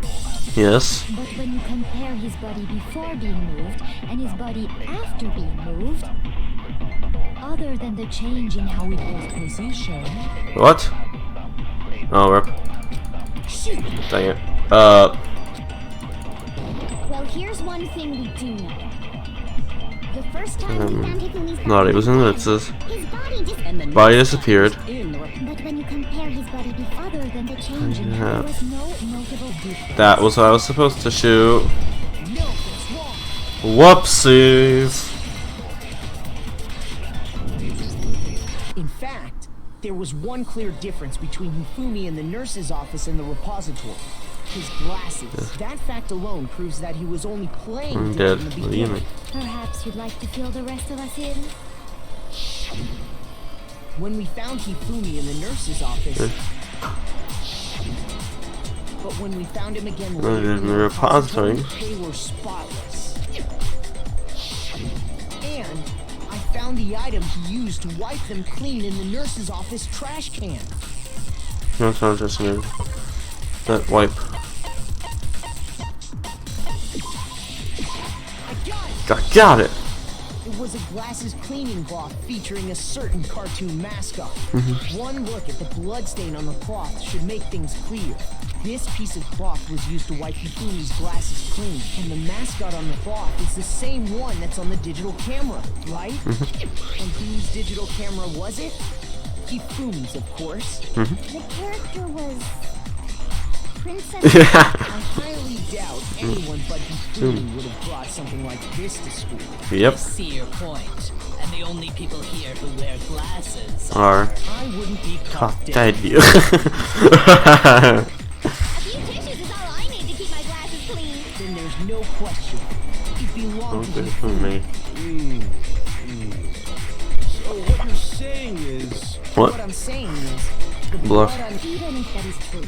Speaker 1: Yes.
Speaker 4: But when you compare his body before being moved and his body after being moved, other than the change in how it was positioned.
Speaker 1: What? Oh, rip.
Speaker 4: Shoot.
Speaker 1: Dang it.
Speaker 4: Well, here's one thing we do know. The first time we found Hifumi's
Speaker 1: No, it was in the His
Speaker 4: body
Speaker 1: body disappeared.
Speaker 4: But when you compare his body before, other than the change in there was no notable difference.
Speaker 1: That was what I was supposed to shoot. Whoopsies.
Speaker 3: In fact, there was one clear difference between Hifumi in the nurse's office and the repository. His glasses. That fact alone proves that he was only playing
Speaker 1: I'm
Speaker 3: dead
Speaker 1: dead.
Speaker 3: in the
Speaker 1: What do you
Speaker 3: beginning.
Speaker 1: mean?
Speaker 4: Perhaps you'd like to fill the rest of us in?
Speaker 3: When we found Hifumi in the nurse's office, but when we found him again later
Speaker 1: in the repository,
Speaker 3: they were spotless. And I found the item he used to wipe them clean in the nurse's office trash can.
Speaker 1: That's not just new. That wipe. I got it!
Speaker 3: It was a glasses cleaning cloth featuring a certain cartoon mascot. One look at the bloodstain on the cloth should make things clear. This piece of cloth was used to wipe Hifumi's glasses clean, and the mascot on the cloth is the same one that's on the digital camera, right? And whose digital camera was it? Hifumi's, of course.
Speaker 4: The character was... Princess...
Speaker 3: I highly doubt anyone but Hifumi would have brought something like this to school.
Speaker 1: Yep.
Speaker 6: I see your point. And the only people here who wear glasses
Speaker 1: Are.
Speaker 3: I wouldn't be
Speaker 1: God,
Speaker 3: caught
Speaker 1: dead
Speaker 3: dead.
Speaker 1: you.
Speaker 2: A few tissues is all I need to keep my glasses clean.
Speaker 3: Then there's no question. It belonged to
Speaker 1: Okay, for me.
Speaker 8: So what you're saying is...
Speaker 1: What?
Speaker 3: What I'm saying is, the
Speaker 1: Bluff.
Speaker 3: blood on
Speaker 4: Even if that is true,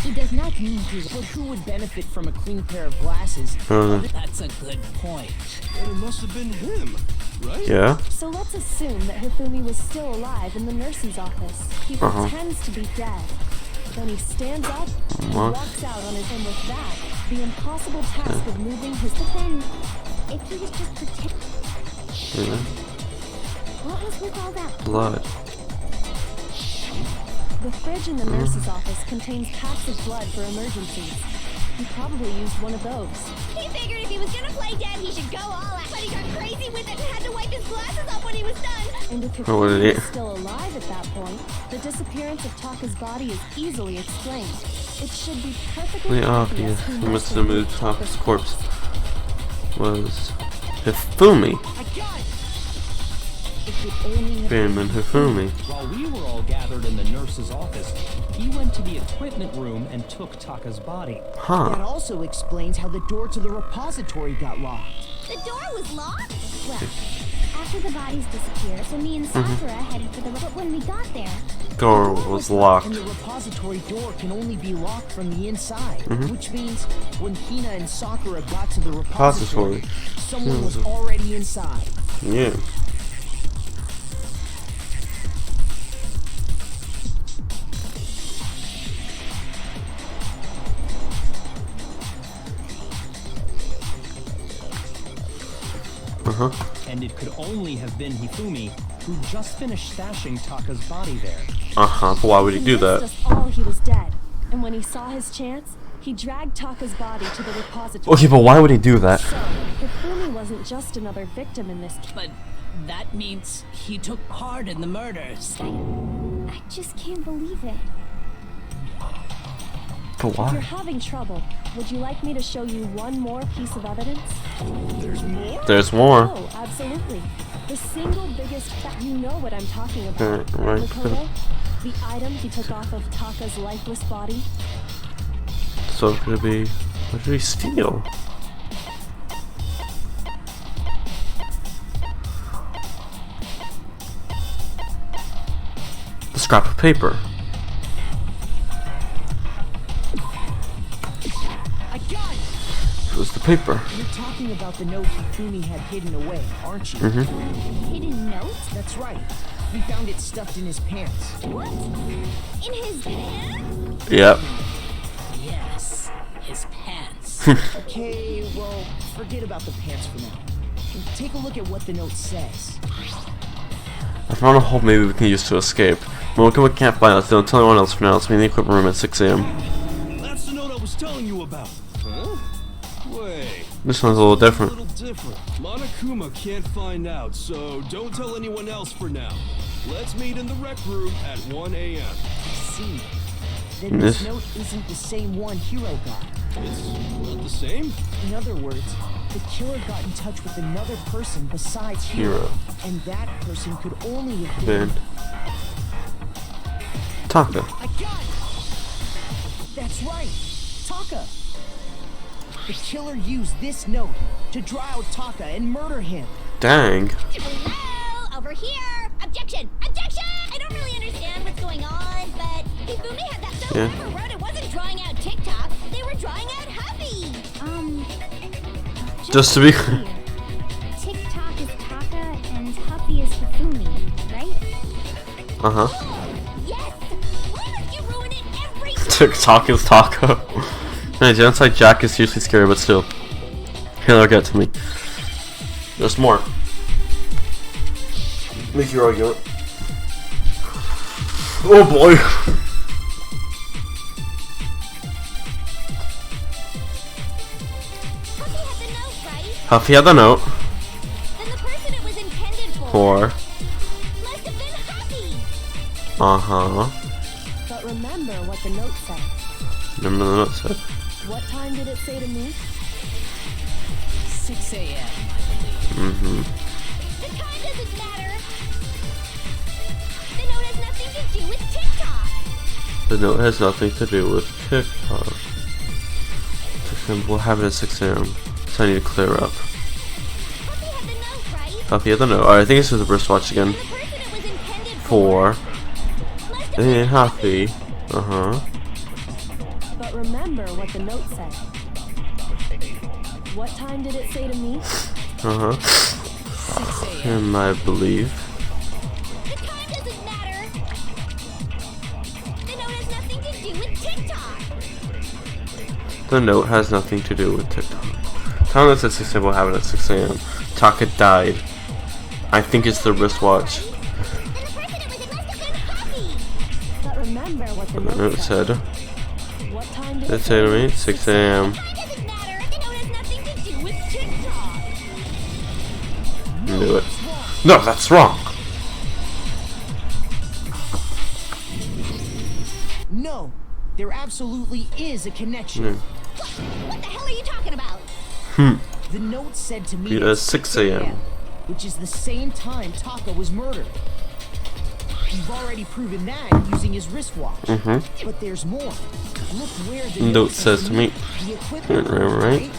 Speaker 4: it does not mean he
Speaker 3: But who would benefit from a clean pair of glasses?
Speaker 6: That's a good point.
Speaker 8: Then it must have been him, right?
Speaker 1: Yeah?
Speaker 7: So let's assume that Hifumi was still alive in the nurse's office. He pretends to be dead. Then he stands up and walks out on his own. With that, the impossible task of moving his...
Speaker 4: But then, if he was just pretending,
Speaker 1: Yeah.
Speaker 4: what was with all that
Speaker 1: Blood.
Speaker 7: The fridge in the nurse's office contains packs of blood for emergencies. He probably used one of those.
Speaker 2: He figured if he was gonna play dead, he should go all out. But he got crazy with it and had to wipe his glasses off when he was done.
Speaker 7: And if
Speaker 1: Oh, what did
Speaker 7: Hifumi
Speaker 1: he-
Speaker 7: was still alive at that point, the disappearance of Taka's body is easily explained. It should be perfectly obvious who
Speaker 1: He must have moved Taka's corpse. Was Hifumi.
Speaker 3: I got it! It could only have
Speaker 1: Bam and Hifumi.
Speaker 5: While we were all gathered in the nurse's office, he went to the equipment room and took Taka's body.
Speaker 3: That
Speaker 1: Huh.
Speaker 3: also explains how the door to the repository got locked.
Speaker 2: The door was locked?
Speaker 4: Well, after the bodies disappeared, so me and Sakura headed for the... But when we got there,
Speaker 1: Door was locked.
Speaker 3: And the repository door can only be locked from the inside. Which means when Hina and Sakura got to the repository, someone was already inside.
Speaker 1: Yeah.
Speaker 5: And it could only have been Hifumi, who just finished stashing Taka's body there.
Speaker 1: But why would he do that?
Speaker 7: Convinced us all he was dead, and when he saw his chance, he dragged Taka's body to the repository.
Speaker 1: Okay, but why would he do that?
Speaker 7: So, Hifumi wasn't just another victim in this case.
Speaker 6: But that means he took part in the murders.
Speaker 4: I just can't believe it.
Speaker 1: But
Speaker 7: If you're
Speaker 1: why?
Speaker 7: having trouble, would you like me to show you one more piece of evidence?
Speaker 8: There's more?
Speaker 1: There's more.
Speaker 7: Oh, absolutely. The single biggest fact. You know what I'm talking about.
Speaker 1: Right.
Speaker 7: Makoto? The item he took off of Taka's lifeless body.
Speaker 1: So it could be. What did he steal? The scrap of paper.
Speaker 3: I got it!
Speaker 1: It was the paper.
Speaker 3: You're talking about the note Hifumi had hidden away, aren't you?
Speaker 4: Hidden note?
Speaker 3: That's right. We found it stuffed in his pants.
Speaker 4: What? In his pants?
Speaker 1: Yep.
Speaker 6: Yes, his pants.
Speaker 3: Okay, well, forget about the pants for now. Take a look at what the note says.
Speaker 1: I found a hole maybe we can use to escape. We'll look at what can't find us. Don't tell anyone else for now. Let's meet in the equipment room at 6 a.m.
Speaker 8: That's the note I was telling you about. Huh? Wait.
Speaker 1: This one's a little different.
Speaker 8: A little different. Monokuma can't find out, so don't tell anyone else for now. Let's meet in the rec room at 1 a.m.
Speaker 3: I see. Then this
Speaker 1: This-
Speaker 3: note isn't the same one Hiro got.
Speaker 8: It's not the same?
Speaker 3: In other words, the killer got in touch with another person besides Hiro.
Speaker 1: Hiro.
Speaker 3: And that person could only have
Speaker 1: Then
Speaker 3: been...
Speaker 1: Taka.
Speaker 3: I got it! That's right! Taka! The killer used this note to draw out Taka and murder him.
Speaker 1: Dang.
Speaker 2: Hello, over here. Objection! Objection! I don't really understand what's going on, but Hifumi had that. So
Speaker 1: Yeah.
Speaker 2: whoever wrote it wasn't drawing out TikTok. They were drawing out Happy.
Speaker 1: Just to be
Speaker 4: clear. TikTok is Taka and Huffy is Hifumi, right?
Speaker 2: Yes. Why must you ruin it every time?
Speaker 1: TikTok is Taka. Man, Genocide Jack is seriously scary, but still. He'll get to me. There's more. Make your argument. Oh boy.
Speaker 2: Huffy had the note, right?
Speaker 1: Huffy had the note.
Speaker 2: Then the person it was intended for must have been Happy.
Speaker 7: But remember what the note said.
Speaker 1: Remember the note said?
Speaker 7: What time did it say to me?
Speaker 6: 6 a.m., I believe.
Speaker 2: The time doesn't matter. The note has nothing to do with TikTok.
Speaker 1: The note has nothing to do with TikTok. We'll have it at 6 a.m. So I need to clear up.
Speaker 2: Huffy had the note, right?
Speaker 1: Huffy had the note. Alright, I think this is the wristwatch again.
Speaker 2: The person it was intended
Speaker 1: For
Speaker 2: must have been
Speaker 1: Huffy.
Speaker 7: But remember what the note said. What time did it say to me?
Speaker 6: 6 a.m.
Speaker 1: Him, I believe.
Speaker 2: The time doesn't matter. The note has nothing to do with TikTok.
Speaker 1: The note has nothing to do with TikTok. Time that's at 6 a.m. will have it at 6 a.m. Taka died. I think it's the wristwatch.
Speaker 2: And the person it was in must have been Happy.
Speaker 7: But remember what the
Speaker 1: The
Speaker 7: note
Speaker 1: note
Speaker 7: said.
Speaker 1: said.
Speaker 7: What time did
Speaker 1: It
Speaker 7: it
Speaker 1: said to me 6 a.m.
Speaker 2: The time doesn't matter. The note has nothing to do with TikTok.
Speaker 1: Knew it. No, that's wrong.
Speaker 3: No, there absolutely is a connection.
Speaker 2: What the hell are you talking about?
Speaker 3: The note said to me
Speaker 1: It is 6 a.m.
Speaker 3: which is the same time Taka was murdered. You've already proven that using his wristwatch. But there's more. Look where the
Speaker 1: Note says to me.
Speaker 3: The equipment
Speaker 1: Right,
Speaker 3: room,
Speaker 1: right.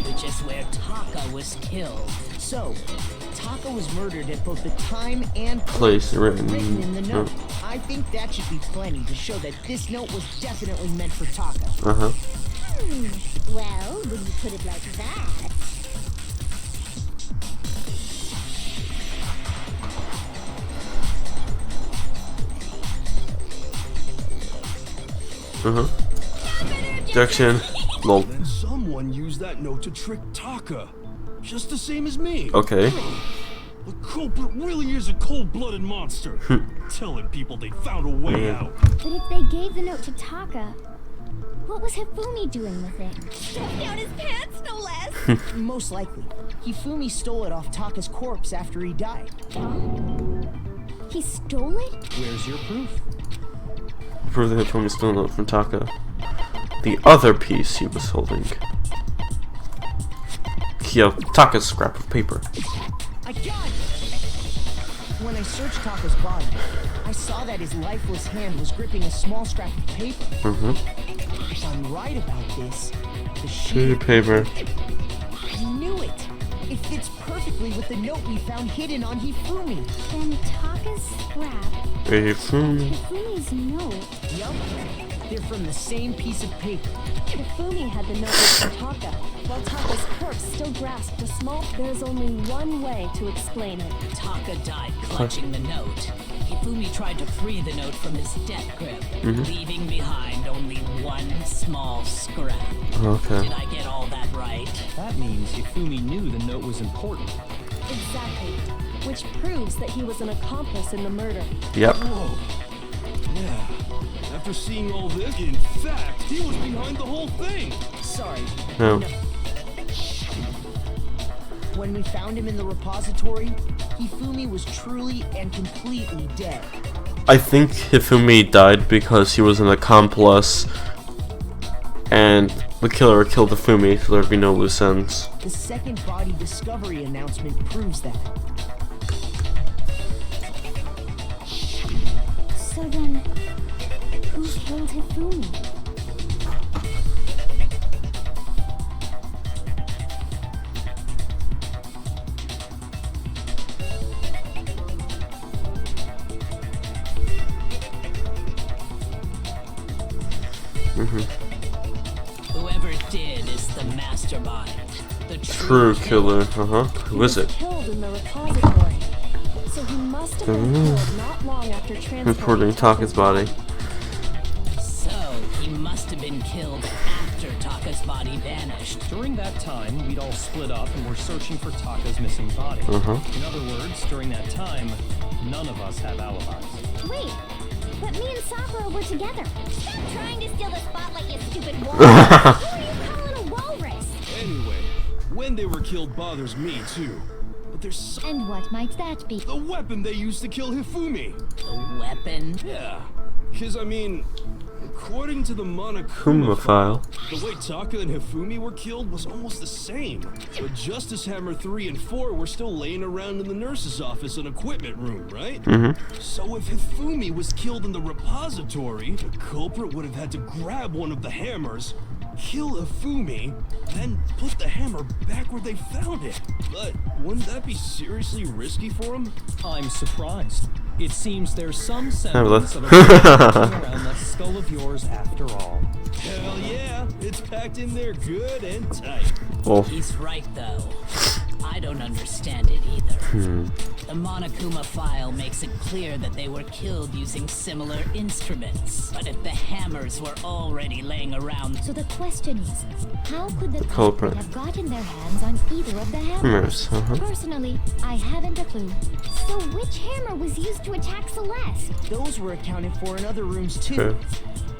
Speaker 6: Which is where Taka was killed.
Speaker 3: So, Taka was murdered at both the time and
Speaker 1: Place written.
Speaker 3: written in the note. I think that should be plenty to show that this note was definitely meant for Taka.
Speaker 4: Well, when you put it like that.
Speaker 1: Objection. Lol.
Speaker 8: Then someone used that note to trick Taka. just the same as me.
Speaker 1: Okay.
Speaker 8: The culprit really is a cold-blooded monster. Telling people they found a way out.
Speaker 4: But if they gave the note to Taka, what was Hifumi doing with it?
Speaker 2: Stuffed down his pants, no less.
Speaker 3: Most likely. Hifumi stole it off Taka's corpse after he died.
Speaker 4: He stole it?
Speaker 5: Where's your proof?
Speaker 1: Prove that Hifumi stole it from Taka. The other piece he was holding. Taka's scrap of paper.
Speaker 3: I got it! When I searched Taka's body, I saw that his lifeless hand was gripping a small scrap of paper. If I'm right about this, the sheet
Speaker 1: of paper.
Speaker 3: I knew it! It fits perfectly with the note we found hidden on Hifumi.
Speaker 4: Then Taka's scrap. Hifumi's note.
Speaker 3: Yup. They're from the same piece of paper.
Speaker 7: Hifumi had the note with Taka, while Taka's corpse still grasped a small... There's only one way to explain it.
Speaker 6: Taka died clutching the note. Hifumi tried to free the note from his death grip, leaving behind only one small scrap.
Speaker 1: Okay.
Speaker 6: Did I get all that right?
Speaker 5: That means Hifumi knew the note was important.
Speaker 7: Exactly. Which proves that he was an accomplice in the murder.
Speaker 1: Yep.
Speaker 8: Whoa. Yeah. After seeing all this, in fact, he was behind the whole thing.
Speaker 3: Sorry.
Speaker 1: No.
Speaker 3: When we found him in the repository, Hifumi was truly and completely dead.
Speaker 1: I think Hifumi died because he was an accomplice and the killer killed Hifumi, so there'd be no loose ends.
Speaker 3: The second body discovery announcement proves that.
Speaker 4: So then, who killed Hifumi?
Speaker 6: Whoever did is the mastermind. The
Speaker 1: True killer. Who is it?
Speaker 7: Killed in the repository. So he must have been killed not long after
Speaker 1: Reporting
Speaker 7: transporting
Speaker 1: Taka's body.
Speaker 6: So he must have been killed after Taka's body vanished.
Speaker 5: During that time, we'd all split up and were searching for Taka's missing body. In other words, during that time, none of us have alibis.
Speaker 4: Wait, but me and Sakura were together.
Speaker 2: Stop trying to steal the spotlight, you stupid
Speaker 4: Who are you calling a walrus?
Speaker 8: Anyway, when they were killed bothers me too. But there's
Speaker 4: And what might that be?
Speaker 8: the weapon they used to kill Hifumi.
Speaker 6: The weapon?
Speaker 8: Yeah. Because, I mean, according to the Monokuma
Speaker 1: Kuma file.
Speaker 8: the way Taka and Hifumi were killed was almost the same. But Justice Hammer 3 and 4 were still laying around in the nurse's office and equipment room, right? So if Hifumi was killed in the repository, the culprit would have had to grab one of the hammers, kill Hifumi, then put the hammer back where they found it. But wouldn't that be seriously risky for him?
Speaker 5: I'm surprised. It seems there's some
Speaker 1: let's-
Speaker 5: semblance of a around that skull of yours after all.
Speaker 8: Hell yeah, it's packed in there good and tight.
Speaker 1: Oh.
Speaker 6: He's right, though. I don't understand it either. The Monokuma file makes it clear that they were killed using similar instruments. But if the hammers were already laying around,
Speaker 4: So the question is, how could the
Speaker 1: culprit.
Speaker 4: culprit have gotten their hands on either of the hammers?
Speaker 1: Hammers,
Speaker 4: Personally, I haven't a clue. So which hammer was used to attack Celeste?
Speaker 3: Those were accounted for in other rooms too.
Speaker 1: Okay.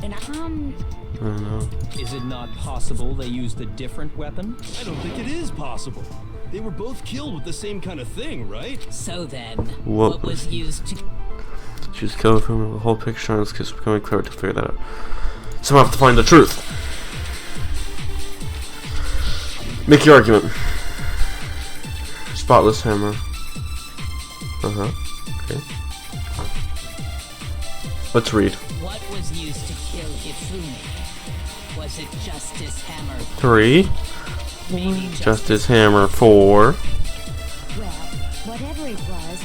Speaker 3: And
Speaker 1: I don't know.
Speaker 5: Is it not possible they used a different weapon?
Speaker 8: I don't think it is possible. They were both killed with the same kind of thing, right?
Speaker 6: so then,
Speaker 1: What
Speaker 6: what was
Speaker 1: was-
Speaker 6: used to
Speaker 1: She was killed from the whole picture on this case. It's becoming clear to figure that out. So I have to find the truth. Make your argument. Spotless hammer. Okay. Let's read.
Speaker 6: what was used to kill Hifumi? Was it Justice Hammer
Speaker 1: 3.
Speaker 6: Maybe
Speaker 1: Justice Hammer 4.
Speaker 4: Well, whatever it was,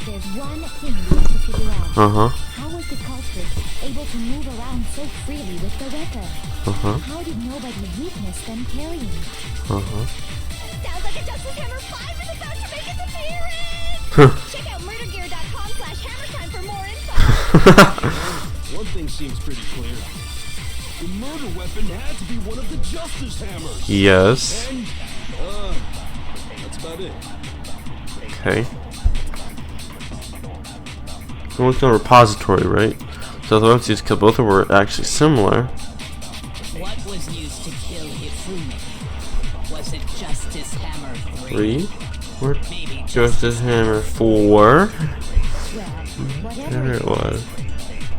Speaker 4: there's one thing we have to figure out. How was the culprit able to move around so freely with the weapon? How did nobody witness them carrying it?
Speaker 2: Sounds like a Justice Hammer 5 is about to make its appearance! Check out murdergear.com/hammertime for more info!
Speaker 8: One thing seems pretty clear. The murder weapon had to be one of the Justice Hammers.
Speaker 1: Yes.
Speaker 8: And, That's about it.
Speaker 1: Okay. We went to a repository, right? So the ones used to kill both of them were actually similar.
Speaker 6: What was used to kill Hifumi? Was it Justice Hammer 3?
Speaker 1: 3? Or
Speaker 6: Maybe
Speaker 1: Justice Hammer 4?
Speaker 4: Well,
Speaker 1: There
Speaker 4: whatever
Speaker 1: it was.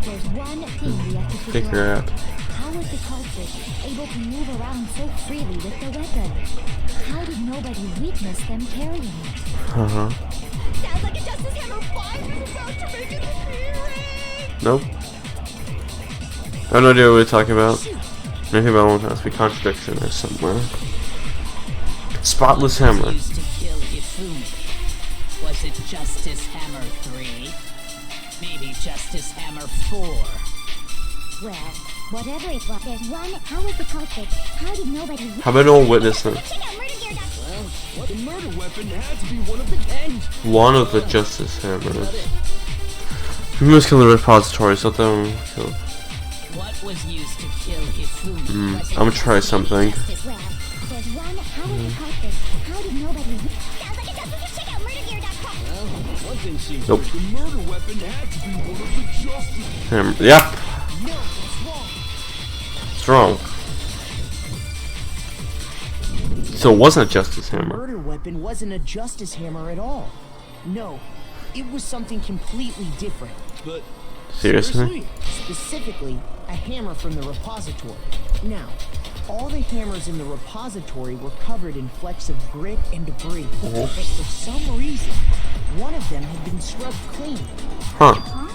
Speaker 4: there's one thing we have to
Speaker 1: Figure out.
Speaker 4: How was the culprit able to move around so freely with the weapon? How did nobody witness them carrying it?
Speaker 1: Uh-huh.
Speaker 2: Sounds like a Justice Hammer 5 is about to make an appearance!
Speaker 1: Nope. I have no idea what we're talking about. Maybe about one has to be contradiction or somewhere. Spotless Hammer.
Speaker 6: Used to kill Hifumi? Was it Justice Hammer 3? Maybe Justice Hammer 4?
Speaker 4: Well, whatever it was, there's one. How was the culprit? How did nobody witness?
Speaker 1: How about no one witnessed them?
Speaker 8: Well, what the murder weapon had to be one of the gangs.
Speaker 1: One of the Justice Hammers. We must kill the repository, so them kill.
Speaker 6: What was used to kill Hifumi?
Speaker 1: I'm gonna try something.
Speaker 4: Well, there's one. How was the culprit? How did nobody witness?
Speaker 2: Sounds like a Justice. Check out murdergear.com.
Speaker 8: Well, one thing seems
Speaker 1: Nope.
Speaker 8: like the murder weapon had to be one of the Justice.
Speaker 1: Hammer. Yep.
Speaker 3: No, it's wrong.
Speaker 1: It's wrong. So it wasn't a Justice
Speaker 3: The
Speaker 1: Hammer.
Speaker 3: murder weapon wasn't a Justice Hammer at all. No, it was something completely different.
Speaker 8: But
Speaker 1: Seriously?
Speaker 3: Specifically, a hammer from the repository. Now, all the hammers in the repository were covered in flecks of grit and debris. But for some reason, one of them had been scrubbed clean.
Speaker 1: Huh.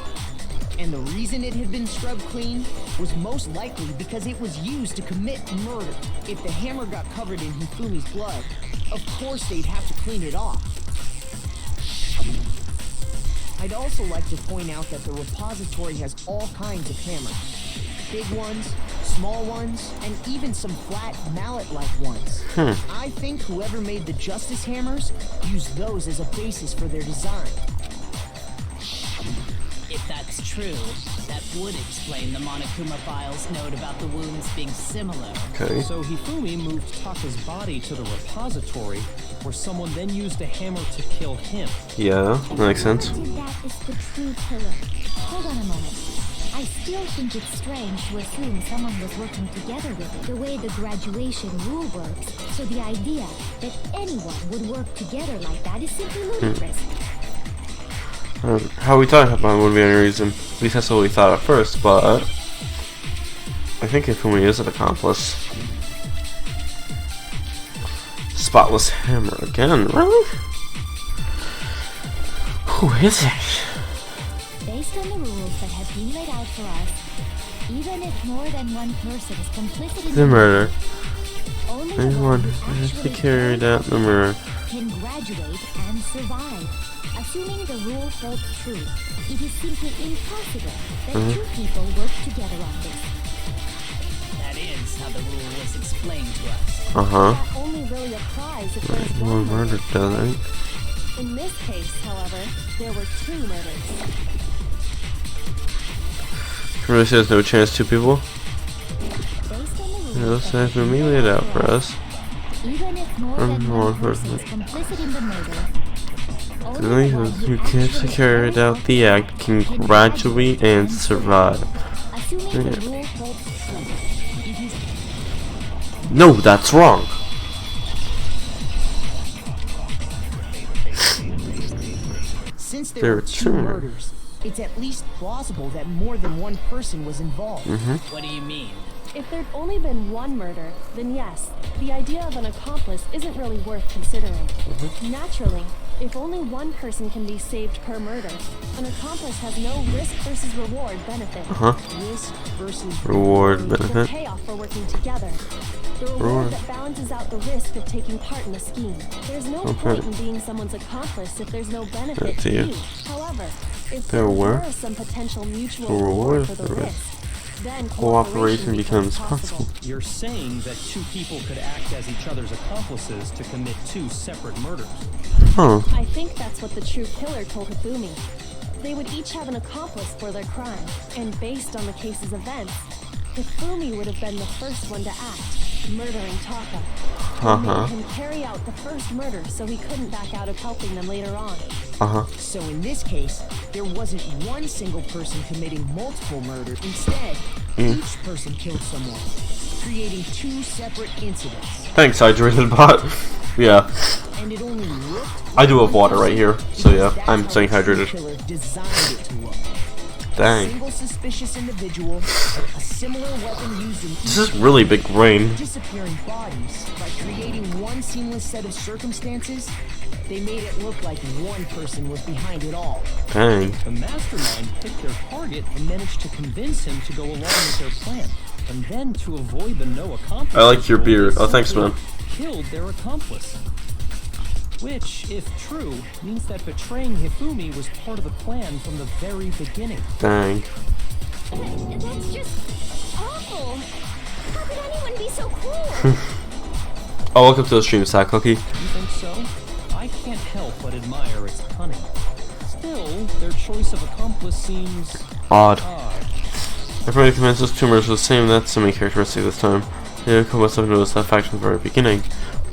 Speaker 3: And the reason it had been scrubbed clean was most likely because it was used to commit murder. If the hammer got covered in Hifumi's blood, of course they'd have to clean it off. I'd also like to point out that the repository has all kinds of hammers. Big ones, small ones, and even some flat mallet-like ones. I think whoever made the Justice Hammers used those as a basis for their design.
Speaker 6: If that's true, that would explain the Monokuma Files note about the wounds being similar.
Speaker 1: Okay.
Speaker 5: So Hifumi moved Taka's body to the repository, where someone then used a hammer to kill him.
Speaker 1: Yeah, that makes sense.
Speaker 4: That is the true killer. Hold on a moment. I still think it's strange to assume someone was working together with it, the way the graduation rule works. So the idea that anyone would work together like that is simply ludicrous.
Speaker 1: How we thought it wouldn't be any reason. At least that's what we thought at first, but I think Hifumi is an accomplice. Spotless Hammer again, really? Who is it?
Speaker 4: Based on the rules that have been laid out for us, even if more than one person is complicit in
Speaker 1: The murder.
Speaker 4: only
Speaker 1: Anyone
Speaker 4: who
Speaker 1: who has
Speaker 4: actually
Speaker 1: carried out the murder.
Speaker 4: can graduate and survive. Assuming the rule holds true, it is simply impossible that two people work together on this.
Speaker 6: That is how the rule was explained to us.
Speaker 1: Uh-huh.
Speaker 7: That only really applies if there's
Speaker 1: One
Speaker 7: one
Speaker 1: murder
Speaker 7: murder.
Speaker 1: doesn't.
Speaker 7: In this case, however, there were 2 murders.
Speaker 1: Really says no chance, 2 people.
Speaker 4: Based on the rules
Speaker 1: Yeah, let's
Speaker 4: that
Speaker 1: have
Speaker 4: have been
Speaker 1: me
Speaker 4: laid
Speaker 1: laid
Speaker 4: out
Speaker 1: out for us.
Speaker 4: even if more than
Speaker 1: More
Speaker 4: one person is
Speaker 1: person.
Speaker 4: complicit in the murder,
Speaker 1: The
Speaker 4: only
Speaker 1: one
Speaker 4: one
Speaker 1: who
Speaker 4: who
Speaker 1: actually
Speaker 4: actually
Speaker 1: carried out the act can graduate and survive.
Speaker 4: Assuming the
Speaker 1: Yeah.
Speaker 4: rule holds true, it is
Speaker 1: No, that's wrong.
Speaker 3: Since
Speaker 1: There
Speaker 3: there
Speaker 1: are
Speaker 3: were 2
Speaker 1: 2
Speaker 3: murders, it's at least plausible that more than one person was involved.
Speaker 6: What do you mean?
Speaker 7: If there'd only been one murder, then yes, the idea of an accomplice isn't really worth considering. Naturally, if only one person can be saved per murder, an accomplice has no risk versus reward benefit.
Speaker 3: Risk versus
Speaker 1: Reward
Speaker 7: The
Speaker 1: benefit.
Speaker 7: payoff for working together. The reward that balances out the risk of taking part in a scheme. There's no point in being someone's accomplice if there's no benefit
Speaker 1: That's
Speaker 7: to
Speaker 1: you.
Speaker 7: you. However, if
Speaker 1: There
Speaker 7: there
Speaker 1: were
Speaker 7: were some potential mutual
Speaker 1: a reward
Speaker 7: reward for the
Speaker 1: for it.
Speaker 7: risk, then
Speaker 1: Cooperation becomes possible.
Speaker 5: You're saying that 2 people could act as each other's accomplices to commit 2 separate murders.
Speaker 1: Huh.
Speaker 7: I think that's what the true killer told Hifumi. They would each have an accomplice for their crime, and based on the case's events, Hifumi would have been the first one to act. murdering Taka. Made him carry out the first murder so he couldn't back out of helping them later on.
Speaker 3: So in this case, there wasn't one single person committing multiple murders. Instead, each person killed someone, creating two separate incidents.
Speaker 1: Thanks, hydrated bot. Yeah.
Speaker 3: And it only looked
Speaker 1: I do have water right here, so yeah, I'm staying hydrated.
Speaker 3: killer designed it to look. A
Speaker 1: Dang.
Speaker 3: single suspicious individual, a similar weapon used in
Speaker 1: This is really big brain.
Speaker 3: disappearing bodies. By creating one seamless set of circumstances, they made it look like one person was behind it all.
Speaker 1: Dang.
Speaker 5: The mastermind picked their target and managed to convince him to go along with their plan. And then to avoid the no accomplice,
Speaker 1: I like your beard. Oh, thanks, man.
Speaker 5: Killed their accomplice. Which, if true, means that betraying Hifumi was part of the plan from the very beginning.
Speaker 1: Dang.
Speaker 4: That's just awful. How could anyone be so cruel?
Speaker 1: Oh, welcome to the stream, Sack Cookie.
Speaker 5: You think so? I can't help but admire its cunning. Still, their choice of accomplice seems
Speaker 1: Odd.
Speaker 5: odd.
Speaker 1: Everybody convinced those tumors were the same. That's the main characteristic this time. Yeah, I must have noticed that fact from the very beginning.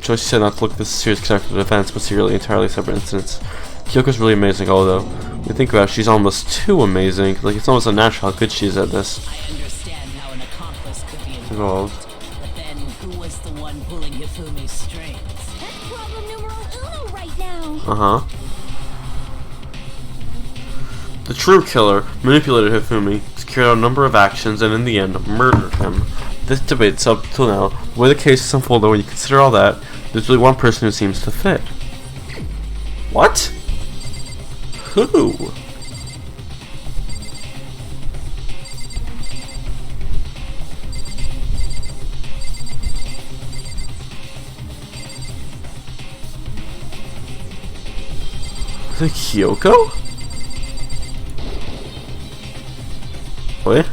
Speaker 1: Choice said not to look at this serious connected events, but secretly entirely separate incidents. Kyoko's really amazing, although when you think about it, she's almost too amazing. Like, it's almost unnatural how good she is at this.
Speaker 6: I understand how an accomplice could be
Speaker 1: Involved.
Speaker 6: involved. But then, who was the one pulling Hifumi's strings?
Speaker 4: That's problem numero uno right now.
Speaker 1: The true killer manipulated Hifumi, carried out a number of actions, and in the end, murdered him. This debate's up till now. The way the case is unfolded, when you consider all that, there's really one person who seems to fit. What? Who? Is it Kyoko? Wait?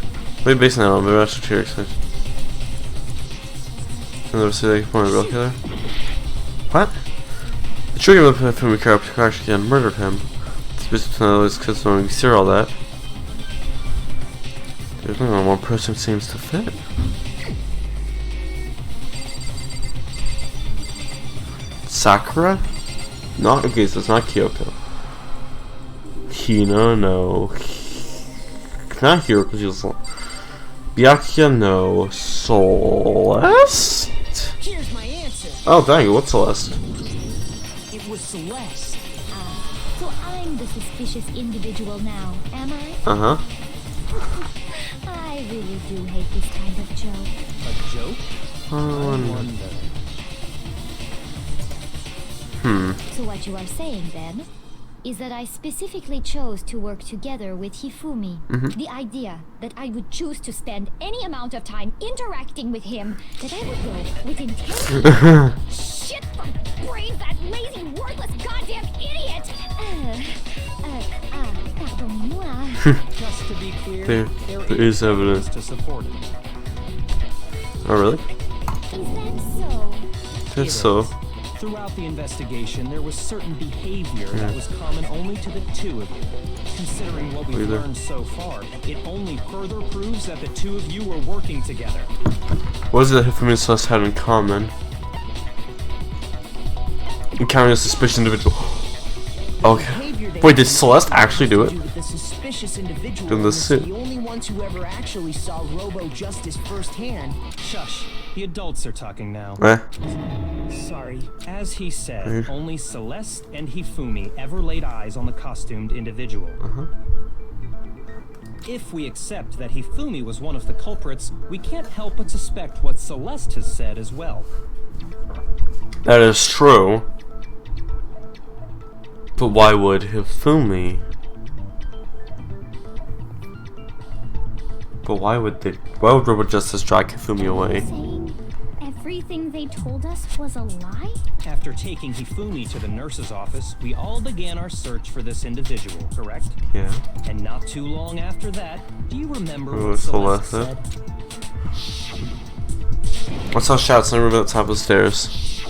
Speaker 1: Wait, based on that on, maybe I should cheer excited. I'll never say they can point a real killer. What? The trigger of the film character actually again murdered him. It's basically because when we consider all that, there's only one person who seems to fit. Sakura? Not okay, so it's not Kyoko. Hina, no. Not here because you're Byakuya, no. Celeste?
Speaker 3: Here's my answer.
Speaker 1: Oh, dang, what's Celeste?
Speaker 3: It was Celeste.
Speaker 4: So I'm the suspicious individual now, am I? I really do hate this kind of joke.
Speaker 5: A joke?
Speaker 4: So what you are saying then is that I specifically chose to work together with Hifumi. The idea that I would choose to spend any amount of time interacting with him, that I would go with intention. Shit for brains, that lazy, worthless, goddamn idiot! Pardon-moi.
Speaker 5: Just to be clear,
Speaker 1: There is evidence
Speaker 5: to support it.
Speaker 1: Oh, really?
Speaker 4: Is that so?
Speaker 1: That's so.
Speaker 5: Throughout the investigation, there was certain behavior that was common only to the two of you. Considering what we've learned so far, it only further proves that the two of you were working together.
Speaker 1: What is it that Hifumi and Celeste had in common? Encountering a suspicious individual. Okay. Wait, did Celeste actually do it?
Speaker 3: The suspicious individual
Speaker 1: In the
Speaker 3: was
Speaker 1: suit.
Speaker 3: the only ones who ever actually saw Robo Justice firsthand.
Speaker 5: Shush. The adults are talking now.
Speaker 3: Sorry.
Speaker 5: As he said, only Celeste and Hifumi ever laid eyes on the costumed individual. If we accept that Hifumi was one of the culprits, we can't help but suspect what Celeste has said as well.
Speaker 1: That is true. But why would Hifumi? But why would Robo Justice drag Hifumi away?
Speaker 4: Saying everything they told us was a lie?
Speaker 5: After taking Hifumi to the nurse's office, we all began our search for this individual, correct?
Speaker 1: Yeah.
Speaker 5: And not too long after that, do you remember
Speaker 1: Oh,
Speaker 5: what Celeste
Speaker 1: Celeste.
Speaker 5: said?
Speaker 1: I saw shouts in the room at the top of the stairs.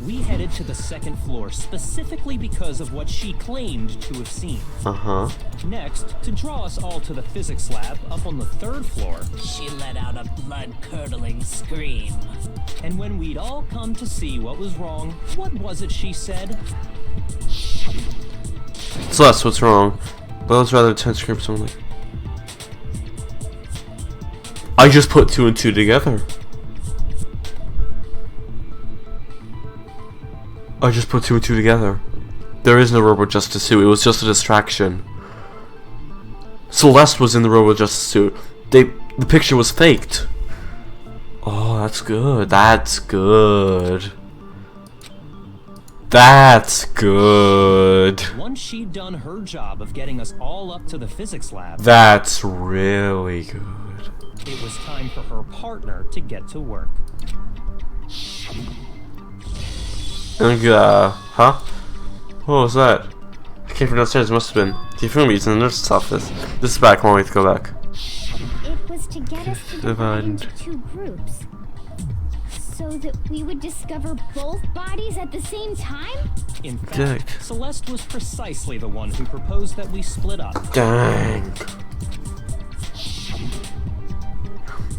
Speaker 5: We headed headed to the second floor specifically because of what she claimed to have seen. Next, to draw us all to the physics lab up on the third floor,
Speaker 6: She let out a blood-curdling scream.
Speaker 5: and when we'd all come to see what was wrong, what was it she said?
Speaker 1: Celeste, what's wrong? Those rather intense scripts only. I just put 2 and 2 together. I just put 2 and 2 together. There is no Robo Justice suit. It was just a distraction. Celeste was in the Robo Justice suit. The picture was faked. Oh, that's good. That's good. That's good.
Speaker 5: Once she'd done her job of getting us all up to the physics lab,
Speaker 1: That's really good.
Speaker 5: it was time for her partner to get to work.
Speaker 1: And, huh? What was that? I came from downstairs, it must have been. Tifumi's in the nurse's office. This is back, long way to go back.
Speaker 4: It was to get us to divide into 2 groups. So that we would discover both bodies at the same time?
Speaker 5: In fact,
Speaker 1: Dick.
Speaker 5: Celeste was precisely the one who proposed that we split up.
Speaker 1: Dang.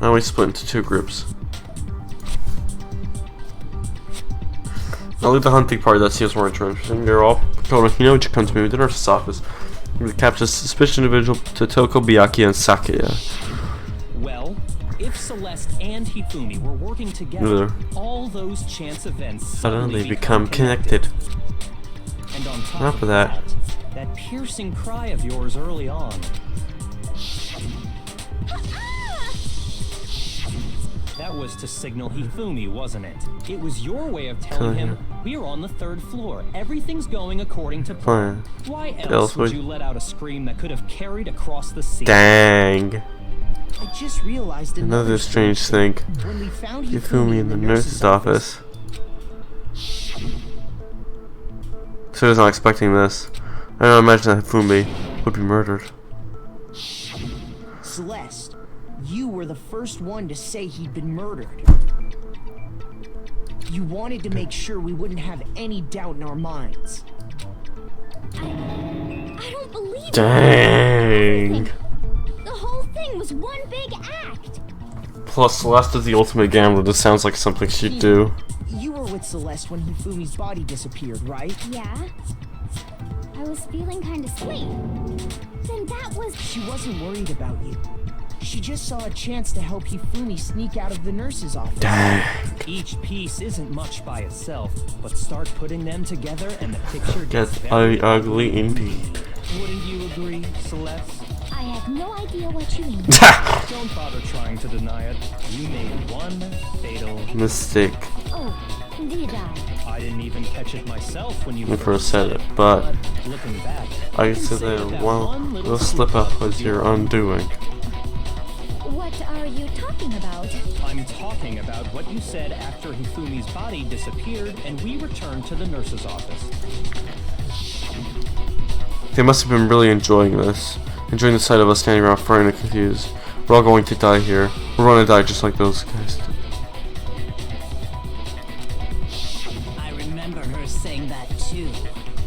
Speaker 1: Now we split into 2 groups. I'll leave the hunting part that seems more interesting. They're all told you know what you come to me with the nurse's office. We capture suspicious individual Totoko, Byakuya, and Sakaya.
Speaker 5: Well, if Celeste and Hifumi were working together, all those chance events
Speaker 1: Suddenly become connected.
Speaker 5: And on top
Speaker 1: Enough
Speaker 5: of
Speaker 1: of that.
Speaker 5: that piercing cry of yours early on. That was to signal Hifumi, wasn't it? It was your way of telling him, we're on the 3rd floor. Everything's going according to plan. Why else would you let out a scream that could have carried across the sea?
Speaker 1: Dang.
Speaker 3: I just realized
Speaker 1: Another strange thing.
Speaker 3: When we found
Speaker 1: Hifumi in the nurse's office. So I was not expecting this. I don't imagine that Hifumi would be murdered.
Speaker 3: Celeste, you were the first one to say he'd been murdered. You wanted to make sure we wouldn't have any doubt in our minds.
Speaker 4: I don't believe it.
Speaker 1: Dang.
Speaker 4: The whole thing was one big act.
Speaker 1: Plus, Celeste is the ultimate gambler. This sounds like something she'd do.
Speaker 3: You were with Celeste when Hifumi's body disappeared, right?
Speaker 4: Yeah. I was feeling kind of sleep. Then that was...
Speaker 3: She wasn't worried about you. She just saw a chance to help Hifumi sneak out of the nurse's office.
Speaker 1: Dang.
Speaker 5: Each piece isn't much by itself, but start putting them together and the picture gets
Speaker 1: Gets
Speaker 5: very
Speaker 1: ugly indeed.
Speaker 5: Wouldn't you agree, Celeste?
Speaker 4: I have no idea what you mean.
Speaker 5: Don't bother trying to deny it. You made one fatal
Speaker 1: Mistake.
Speaker 4: Oh, did I?
Speaker 5: I didn't even catch it myself when you
Speaker 1: When first said it, but
Speaker 5: looking back,
Speaker 1: I
Speaker 5: can
Speaker 1: said
Speaker 5: say
Speaker 1: that
Speaker 5: that
Speaker 1: one
Speaker 5: one
Speaker 1: little slip up was your undoing.
Speaker 4: What are you talking about?
Speaker 5: I'm talking about what you said after Hifumi's body disappeared and we returned to the nurse's office.
Speaker 1: They must have been really enjoying this. Enjoying the sight of us standing around frightened and confused. We're all going to die here. We're going to die just like those guys did.
Speaker 6: I remember her saying that too,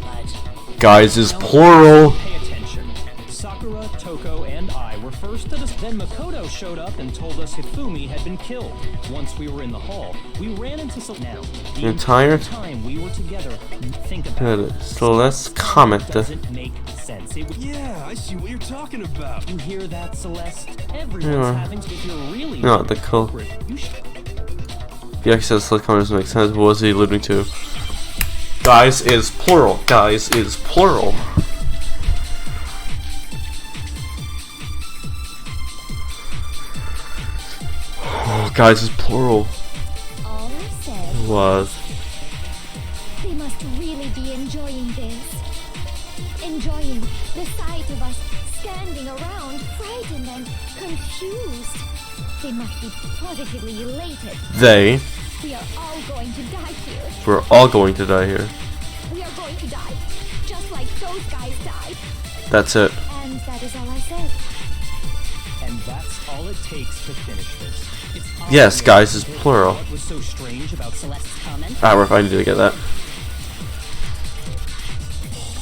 Speaker 6: but
Speaker 1: Guys is plural.
Speaker 5: Pay attention. Sakura, Toko, and I were first to then Makoto showed up and told us Hifumi had been killed. Once we were in the hall, we ran into now. The
Speaker 1: Entire
Speaker 5: time we were together. Think about
Speaker 1: Good. So let's comment.
Speaker 5: Doesn't make sense.
Speaker 8: Yeah, I see what you're talking about.
Speaker 5: You hear that, Celeste? Everyone's
Speaker 1: Yeah.
Speaker 5: having to. If you're really
Speaker 1: No, the cool.
Speaker 5: you should.
Speaker 1: The access to the comment doesn't make sense. What was he alluding to? Guys is plural. Guys is plural. Oh, guys is plural.
Speaker 4: All I said,
Speaker 1: Was.
Speaker 4: they must really be enjoying this. Enjoying the sight of us standing around, frightened and confused. They must be positively elated.
Speaker 1: They.
Speaker 4: We are all going to die here.
Speaker 1: We're all going to die here.
Speaker 4: We are going to die, just like those guys died.
Speaker 1: That's it.
Speaker 4: And that is all I said.
Speaker 5: And that's all it takes to finish this. It's
Speaker 1: Yes,
Speaker 5: obvious
Speaker 1: guys is plural.
Speaker 5: What was so strange about
Speaker 6: Celeste's comment?
Speaker 1: Ah, we're fine to get that.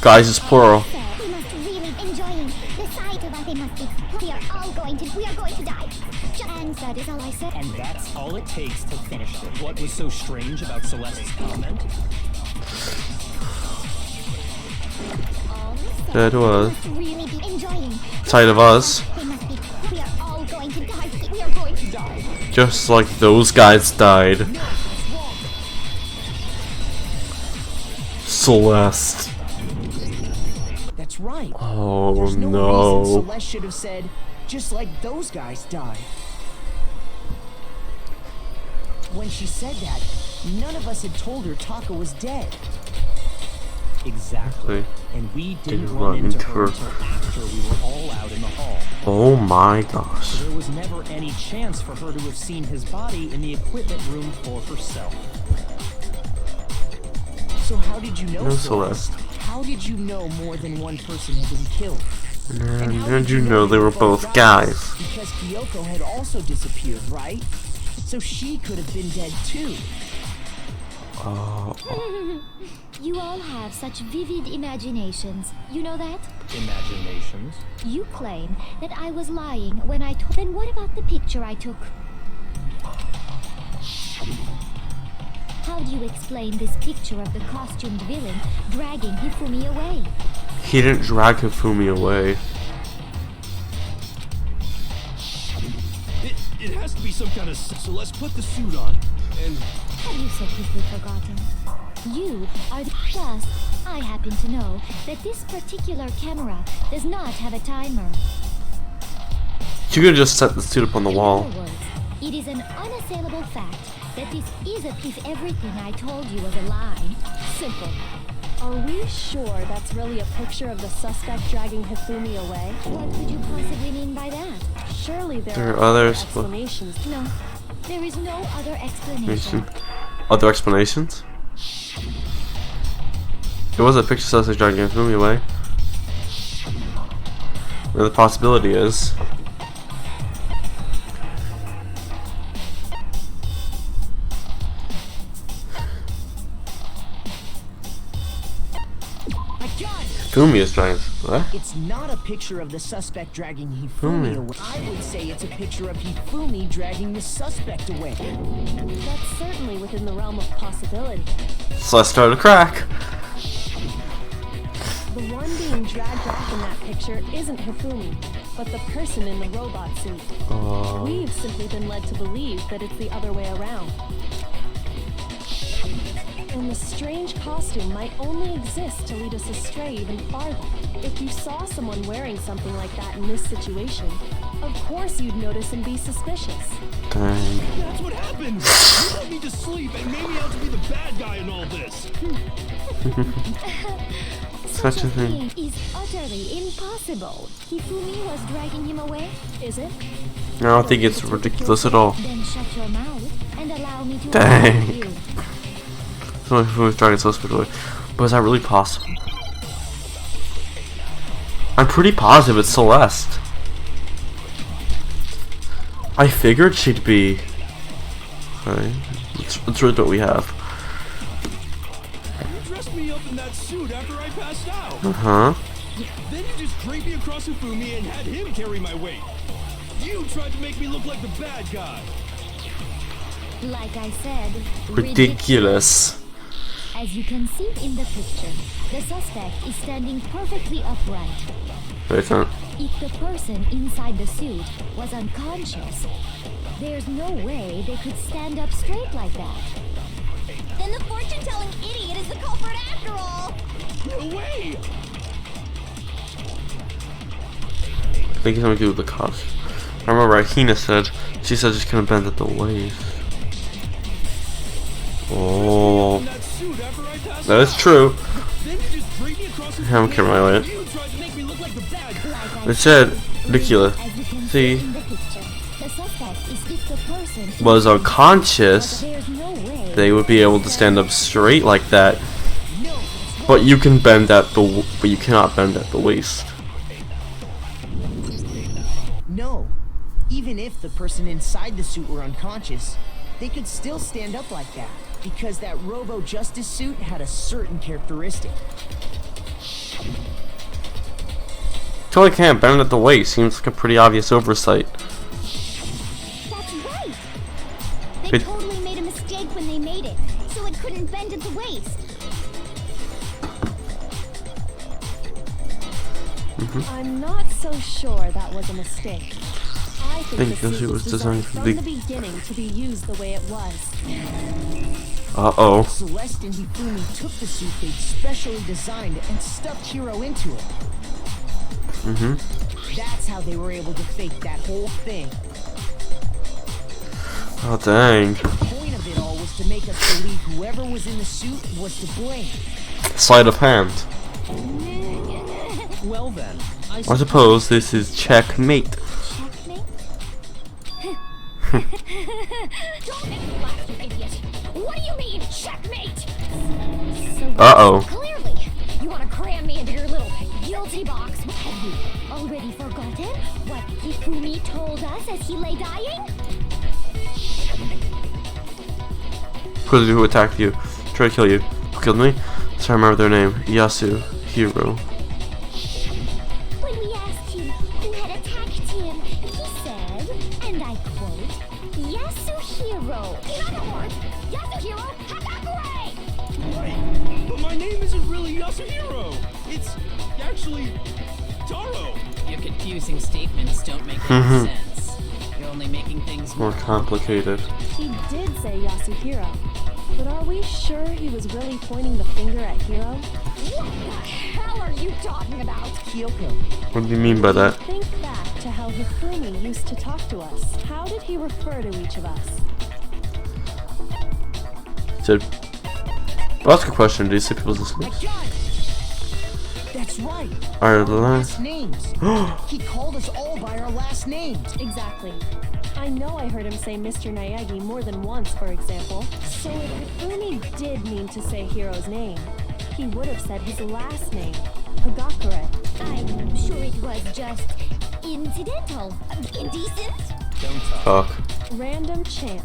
Speaker 1: Guys is plural.
Speaker 4: They must really enjoying the sight of what they must be. We are going to die. And that is all I said.
Speaker 5: And that's all it takes to finish it. What was so strange about Celeste's comment?
Speaker 1: That was
Speaker 4: Must really be enjoying.
Speaker 1: sight of us.
Speaker 4: They must be. We are all going to die. We are going to die.
Speaker 1: Just like those guys died. Celeste.
Speaker 3: That's right.
Speaker 1: Oh
Speaker 3: There's no
Speaker 1: no.
Speaker 3: reason Celeste should have said, just like those guys died. When she said that, none of us had told her Taka was dead.
Speaker 5: Exactly. And we didn't
Speaker 1: Didn't
Speaker 5: run into
Speaker 1: her.
Speaker 5: her until after we were all out in the hall.
Speaker 1: Oh my gosh.
Speaker 5: There was never any chance for her to have seen his body in the equipment room for herself.
Speaker 3: So how did you know,
Speaker 1: No,
Speaker 3: Celeste?
Speaker 1: Celeste.
Speaker 3: How did you know more than one person had been killed?
Speaker 1: And
Speaker 3: how
Speaker 1: did you know they were both guys?
Speaker 3: Because Kyoko had also disappeared, right? So she could have been dead too.
Speaker 4: You all have such vivid imaginations. You know that?
Speaker 5: Imaginations.
Speaker 4: You claim that I was lying when I told. Then what about the picture I took? How do you explain this picture of the costumed villain dragging Hifumi away?
Speaker 1: He didn't drag Hifumi away.
Speaker 8: It has to be some kind of... So let's put the suit on. And...
Speaker 4: Have you simply forgotten? You are the... Plus, I happen to know that this particular camera does not have a timer.
Speaker 1: You could just set the suit up on the
Speaker 4: In
Speaker 1: wall.
Speaker 4: other words, it is an unassailable fact that this isn't if everything I told you was a lie.
Speaker 7: Simple. Are we sure that's really a picture of the suspect dragging Hifumi away?
Speaker 4: What could you possibly mean by that?
Speaker 7: Surely there
Speaker 1: There
Speaker 7: are
Speaker 1: are
Speaker 7: other
Speaker 1: others, but-
Speaker 7: explanations.
Speaker 4: No, there is no other explanation.
Speaker 1: Other explanations? It was a picture suspect dragging Hifumi away. Where the possibility is. Hifumi is dragging. What?
Speaker 3: It's not a picture of the suspect dragging Hifumi away. I would say it's a picture of Hifumi dragging the suspect away.
Speaker 7: That's certainly within the realm of possibility.
Speaker 1: So let's start a crack.
Speaker 7: The one being dragged off in that picture isn't Hifumi, but the person in the robot suit. We've simply been led to believe that it's the other way around. And the strange costume might only exist to lead us astray even farther. If you saw someone wearing something like that in this situation, of course you'd notice and be suspicious.
Speaker 1: Dang.
Speaker 8: That's what happened! You let me to sleep and made me out to be the bad guy in all this!
Speaker 1: Such a thing.
Speaker 4: Is utterly impossible. Hifumi was dragging him away?
Speaker 7: Is it?
Speaker 1: I don't think it's ridiculous at all.
Speaker 4: Then shut your mouth and allow me to
Speaker 1: Dang.
Speaker 4: answer you.
Speaker 1: So Hifumi's dragging suspect away. But is that really possible? I'm pretty positive it's Celeste. I figured she'd be. Okay, let's read what we have.
Speaker 8: You dressed me up in that suit after I passed out!
Speaker 1: Uh-huh.
Speaker 8: Then you just draped me across Hifumi and had him carry my weight! You tried to make me look like the bad guy!
Speaker 4: Like I said,
Speaker 1: Ridiculous.
Speaker 4: As you can see in the picture, the suspect is standing perfectly upright.
Speaker 1: Wait a minute.
Speaker 4: If the person inside the suit was unconscious, there's no way they could stand up straight like that.
Speaker 2: Then the fortune-telling idiot is the culprit after all.
Speaker 8: No way!
Speaker 1: I think it's something to do with the cost. I remember Hina said, she said just couldn't bend at the waist. Oh,
Speaker 8: In that suit after I passed
Speaker 1: that is
Speaker 8: out.
Speaker 1: true.
Speaker 8: Then you just draped me across
Speaker 1: I don't care my weight.
Speaker 8: You tried to make me look like the bad guy!
Speaker 4: Like I
Speaker 1: It said
Speaker 4: said,
Speaker 1: ridiculous.
Speaker 4: as you can
Speaker 1: See?
Speaker 4: in the picture, the suspect is if the person
Speaker 1: Was
Speaker 4: but
Speaker 1: unconscious,
Speaker 4: there's no way
Speaker 1: they would be able to stand up straight like that. But you can bend at the, but you cannot bend at the waist.
Speaker 3: No. Even if the person inside the suit were unconscious, they could still stand up like that, because that Robo Justice suit had a certain characteristic.
Speaker 1: Totally can't bend at the waist. Seems like a pretty obvious oversight.
Speaker 4: That's right. They totally made a mistake when they made it, so it couldn't bend at the waist.
Speaker 7: I'm not so sure that was a mistake. I think the suit was designed from the beginning to be used the way it was.
Speaker 1: Uh-oh.
Speaker 3: Celeste and Hifumi took the suit they'd specially designed and stuffed Hiro into it. That's how they were able to fake that whole thing.
Speaker 1: Oh, dang.
Speaker 3: The point of it all was to make us believe whoever was in the suit was to blame.
Speaker 1: Sleight of hand.
Speaker 5: Well then,
Speaker 1: I suppose this is checkmate.
Speaker 4: Checkmate? Don't make me laugh, you idiot. What do you mean, checkmate? So
Speaker 1: Uh-oh.
Speaker 4: clearly, you want to cram me into your little guilty box. Have you already forgotten what Hifumi told us as he lay dying?
Speaker 1: Who attacked you? Tried to kill you. Who killed me? So I remember their name. Yasu. Hiro.
Speaker 4: When we asked him who had attacked him, he said, and I quote, Yasuhiro. In other words, Yasuhiro Hagakure!
Speaker 8: Wait, but my name isn't really Yasuhiro. It's actually Taro.
Speaker 6: Your confusing statements don't make any sense. You're only making things
Speaker 1: More complicated.
Speaker 7: He did say Yasuhiro, but are we sure he was really pointing the finger at Hiro?
Speaker 4: What the hell are you talking about?
Speaker 3: Kyoko.
Speaker 1: What do you mean by that?
Speaker 7: Think back to how Hifumi used to talk to us. How did he refer to each of us?
Speaker 1: Did... Well, that's a good question. Do you see people's
Speaker 3: I
Speaker 1: listeners?
Speaker 3: got it. That's right.
Speaker 1: Our
Speaker 3: Last
Speaker 1: last...
Speaker 3: names. He called us all by our last names.
Speaker 7: Exactly. I know I heard him say Mr. Naegi more than once, for example. So if Hifumi did mean to say Hiro's name, he would have said his last name, Hagakure.
Speaker 4: I'm sure it was just incidental. Indecent?
Speaker 5: don't talk.
Speaker 1: Fuck.
Speaker 7: Random chance.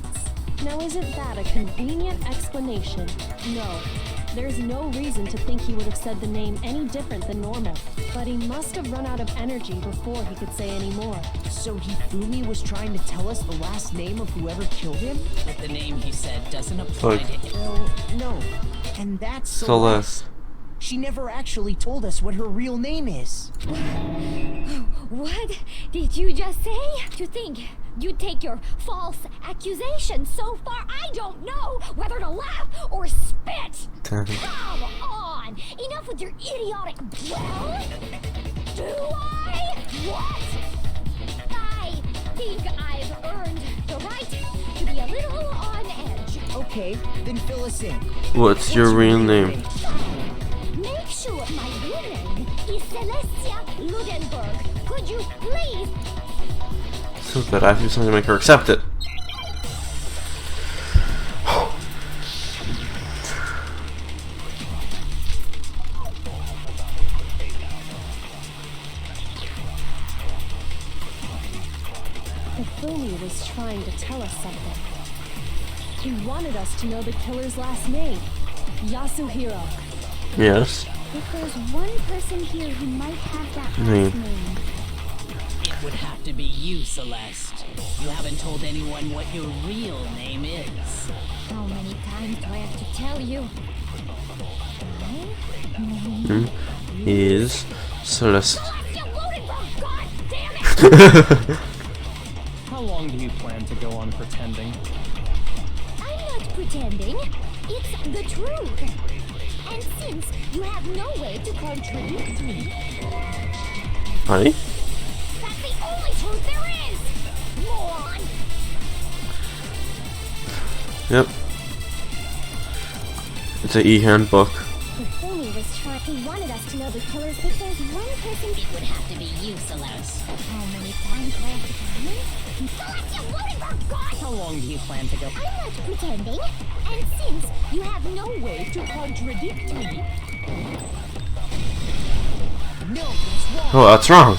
Speaker 7: Now isn't that a convenient explanation? No. There's no reason to think he would have said the name any different than normal. But he must have run out of energy before he could say any more.
Speaker 3: So Hifumi was trying to tell us the last name of whoever killed him?
Speaker 6: But the name he said doesn't apply
Speaker 1: Fuck.
Speaker 6: to
Speaker 3: Well, no. And that's
Speaker 1: Celeste.
Speaker 3: She never actually told us what her real name is.
Speaker 4: What did you just say? To think you'd take your false accusation so far, I don't know whether to laugh or spit. Come on! Enough with your idiotic well? Do I? What? I think I've earned the right to be a little on edge.
Speaker 3: Okay, then fill us in.
Speaker 1: What's your real name?
Speaker 4: Make sure my real name is Celestia Ludenberg. Could you please?
Speaker 1: So that I have to do something to make her accept it.
Speaker 7: Hifumi was trying to tell us something. He wanted us to know the killer's last name, Yasuhiro.
Speaker 1: Yes.
Speaker 4: If there's one person here who might have that
Speaker 1: Name.
Speaker 4: last name,
Speaker 6: It would have to be you, Celeste. You haven't told anyone what your real name is.
Speaker 4: how many times do I have to tell you?
Speaker 1: Is Celeste.
Speaker 4: You Ludenberg, God damn it!
Speaker 5: How long do you plan to go on pretending?
Speaker 4: I'm not pretending. It's the truth. And since you have no way to contradict me,
Speaker 1: Honey?
Speaker 4: that's the only truth there is! Moron!
Speaker 1: Yep. It's a e-handbook.
Speaker 4: Hifumi was trying. He wanted us to know the killers. If there's one person,
Speaker 6: It would have to be you, Celeste.
Speaker 4: how many times do I have to tell you? Celestia Ludenberg, God!
Speaker 6: How long do you plan to go?
Speaker 4: I'm not pretending. And since you have no way to contradict me,
Speaker 3: No, that's wrong.
Speaker 1: Oh, that's wrong.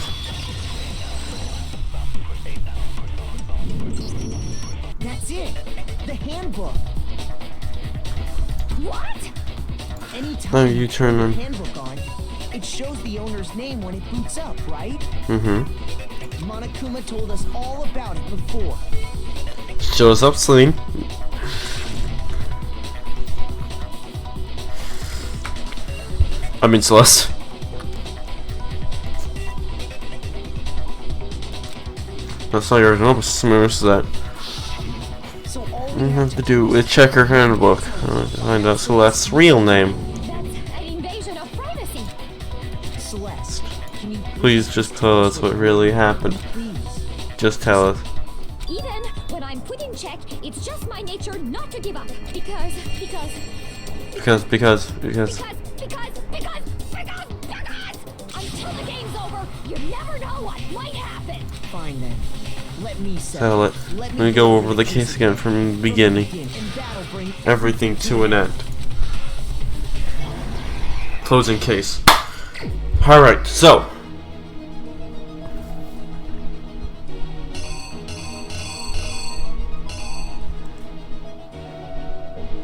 Speaker 3: That's it. The handbook.
Speaker 4: what?
Speaker 3: Anytime
Speaker 1: No, you turn
Speaker 3: the
Speaker 1: on.
Speaker 3: handbook on, It shows the owner's name when it boots up, right?
Speaker 1: Mm-hmm.
Speaker 3: Monokuma told us all about it before.
Speaker 1: Shows up Celine. I mean Celeste. That's all your original smears that.
Speaker 3: So all
Speaker 1: We have to do is check her handbook to find out Celeste's real name.
Speaker 4: That's an invasion of privacy.
Speaker 3: Celeste, can you
Speaker 1: Please just tell us what really happened.
Speaker 3: please?
Speaker 1: Just tell us.
Speaker 4: Even when I'm put in check, it's just my nature not to give up. Because until the game's over, you never know what might happen.
Speaker 3: Fine then. Let me
Speaker 1: Tell it. Let me go over the case again from the beginning.
Speaker 3: and that'll bring
Speaker 1: Everything to an end. Closing case. Alright, so.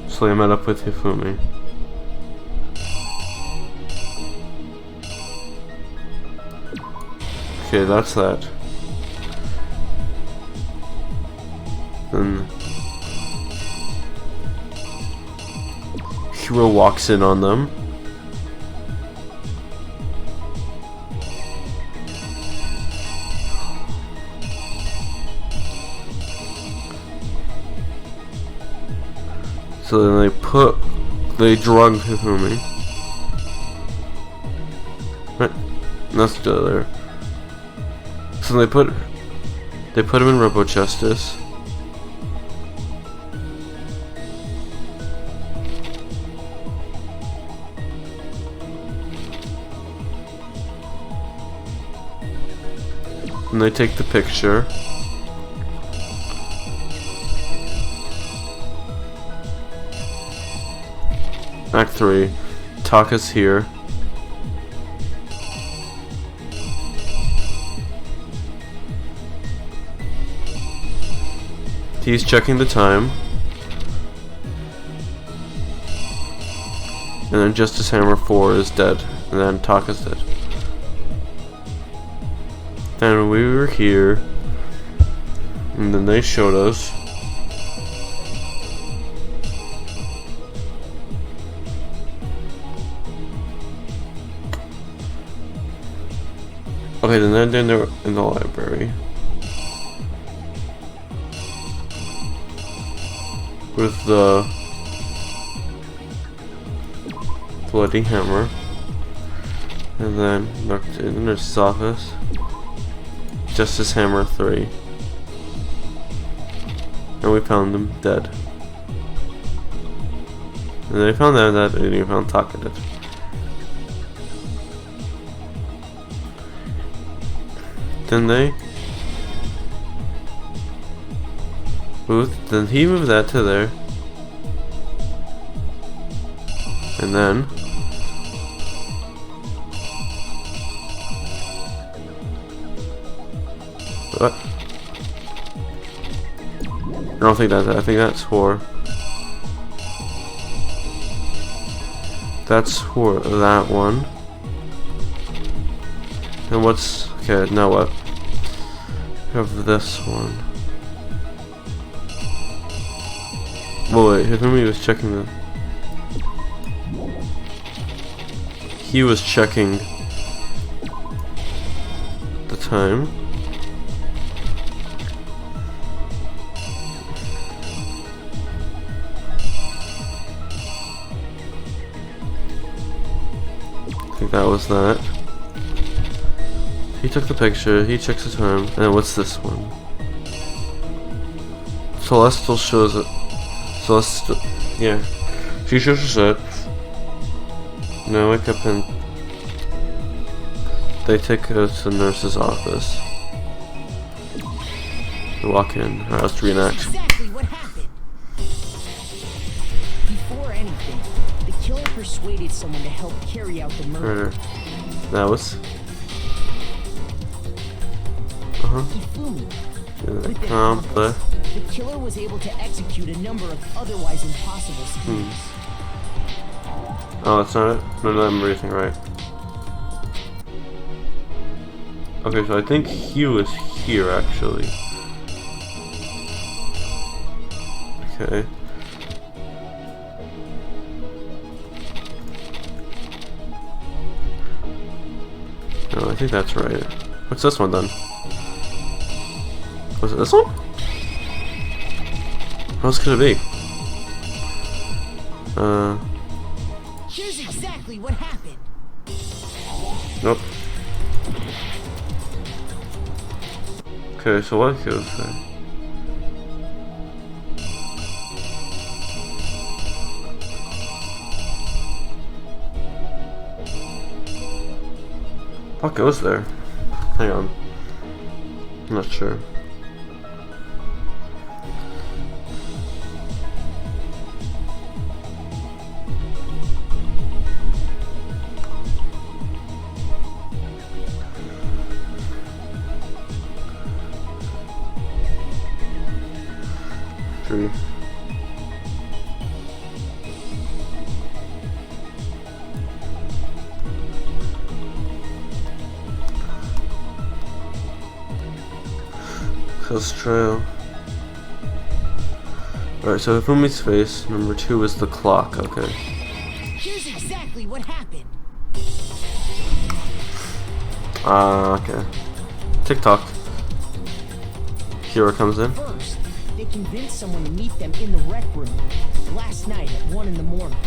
Speaker 1: So I met up with Hifumi. Okay, that's that. Then Hiro walks in on them. So then they drug Hifumi. Right? That's the other. So they put him in Robo Justice. And they take the picture. Act 3. Taka's here. He's checking the time. And then Justice Hammer 4 is dead. And then Taka's dead. Then we were here. And then they showed us. Okay, then they're in the library. With the bloody hammer. And then knocked in the nurse's office. Justice Hammer 3. And we found him dead. And they found that dead, and we found Taka dead. Then they then he moved that to there. And then what? I don't think that's it. I think that's for that one. And what's okay, now what? We have this one. Oh wait, Hifumi was checking the... He was checking the time. I think that was that. He took the picture, he checks the time, and then what's this one? Celestial shows it. Celestial, yeah. She shows us it. Now wake up and they take her to the nurse's office. They walk in, or else to reenact.
Speaker 3: Exactly what happened. Before anything, the killer persuaded someone to help carry out the murder.
Speaker 1: That was
Speaker 3: Hifumi. With their accomplice, the killer was able to execute a number of otherwise impossible schemes.
Speaker 1: Oh, that's not it? No, I'm everything right. Okay, so I think he was here actually. Okay. No, I think that's right. What's this one then? Was it this one? What else could it be?
Speaker 3: Here's exactly what happened.
Speaker 1: Nope. Okay, so what could it say? What goes there? Hang on. I'm not sure. Tree. Trail. Alright, so Hifumi's face. Number 2 is the clock. Okay.
Speaker 3: Here's exactly what happened.
Speaker 1: Okay. TikTok. Hero comes in.
Speaker 3: First, they convinced someone to meet them in the rec room last night at 1 in the morning.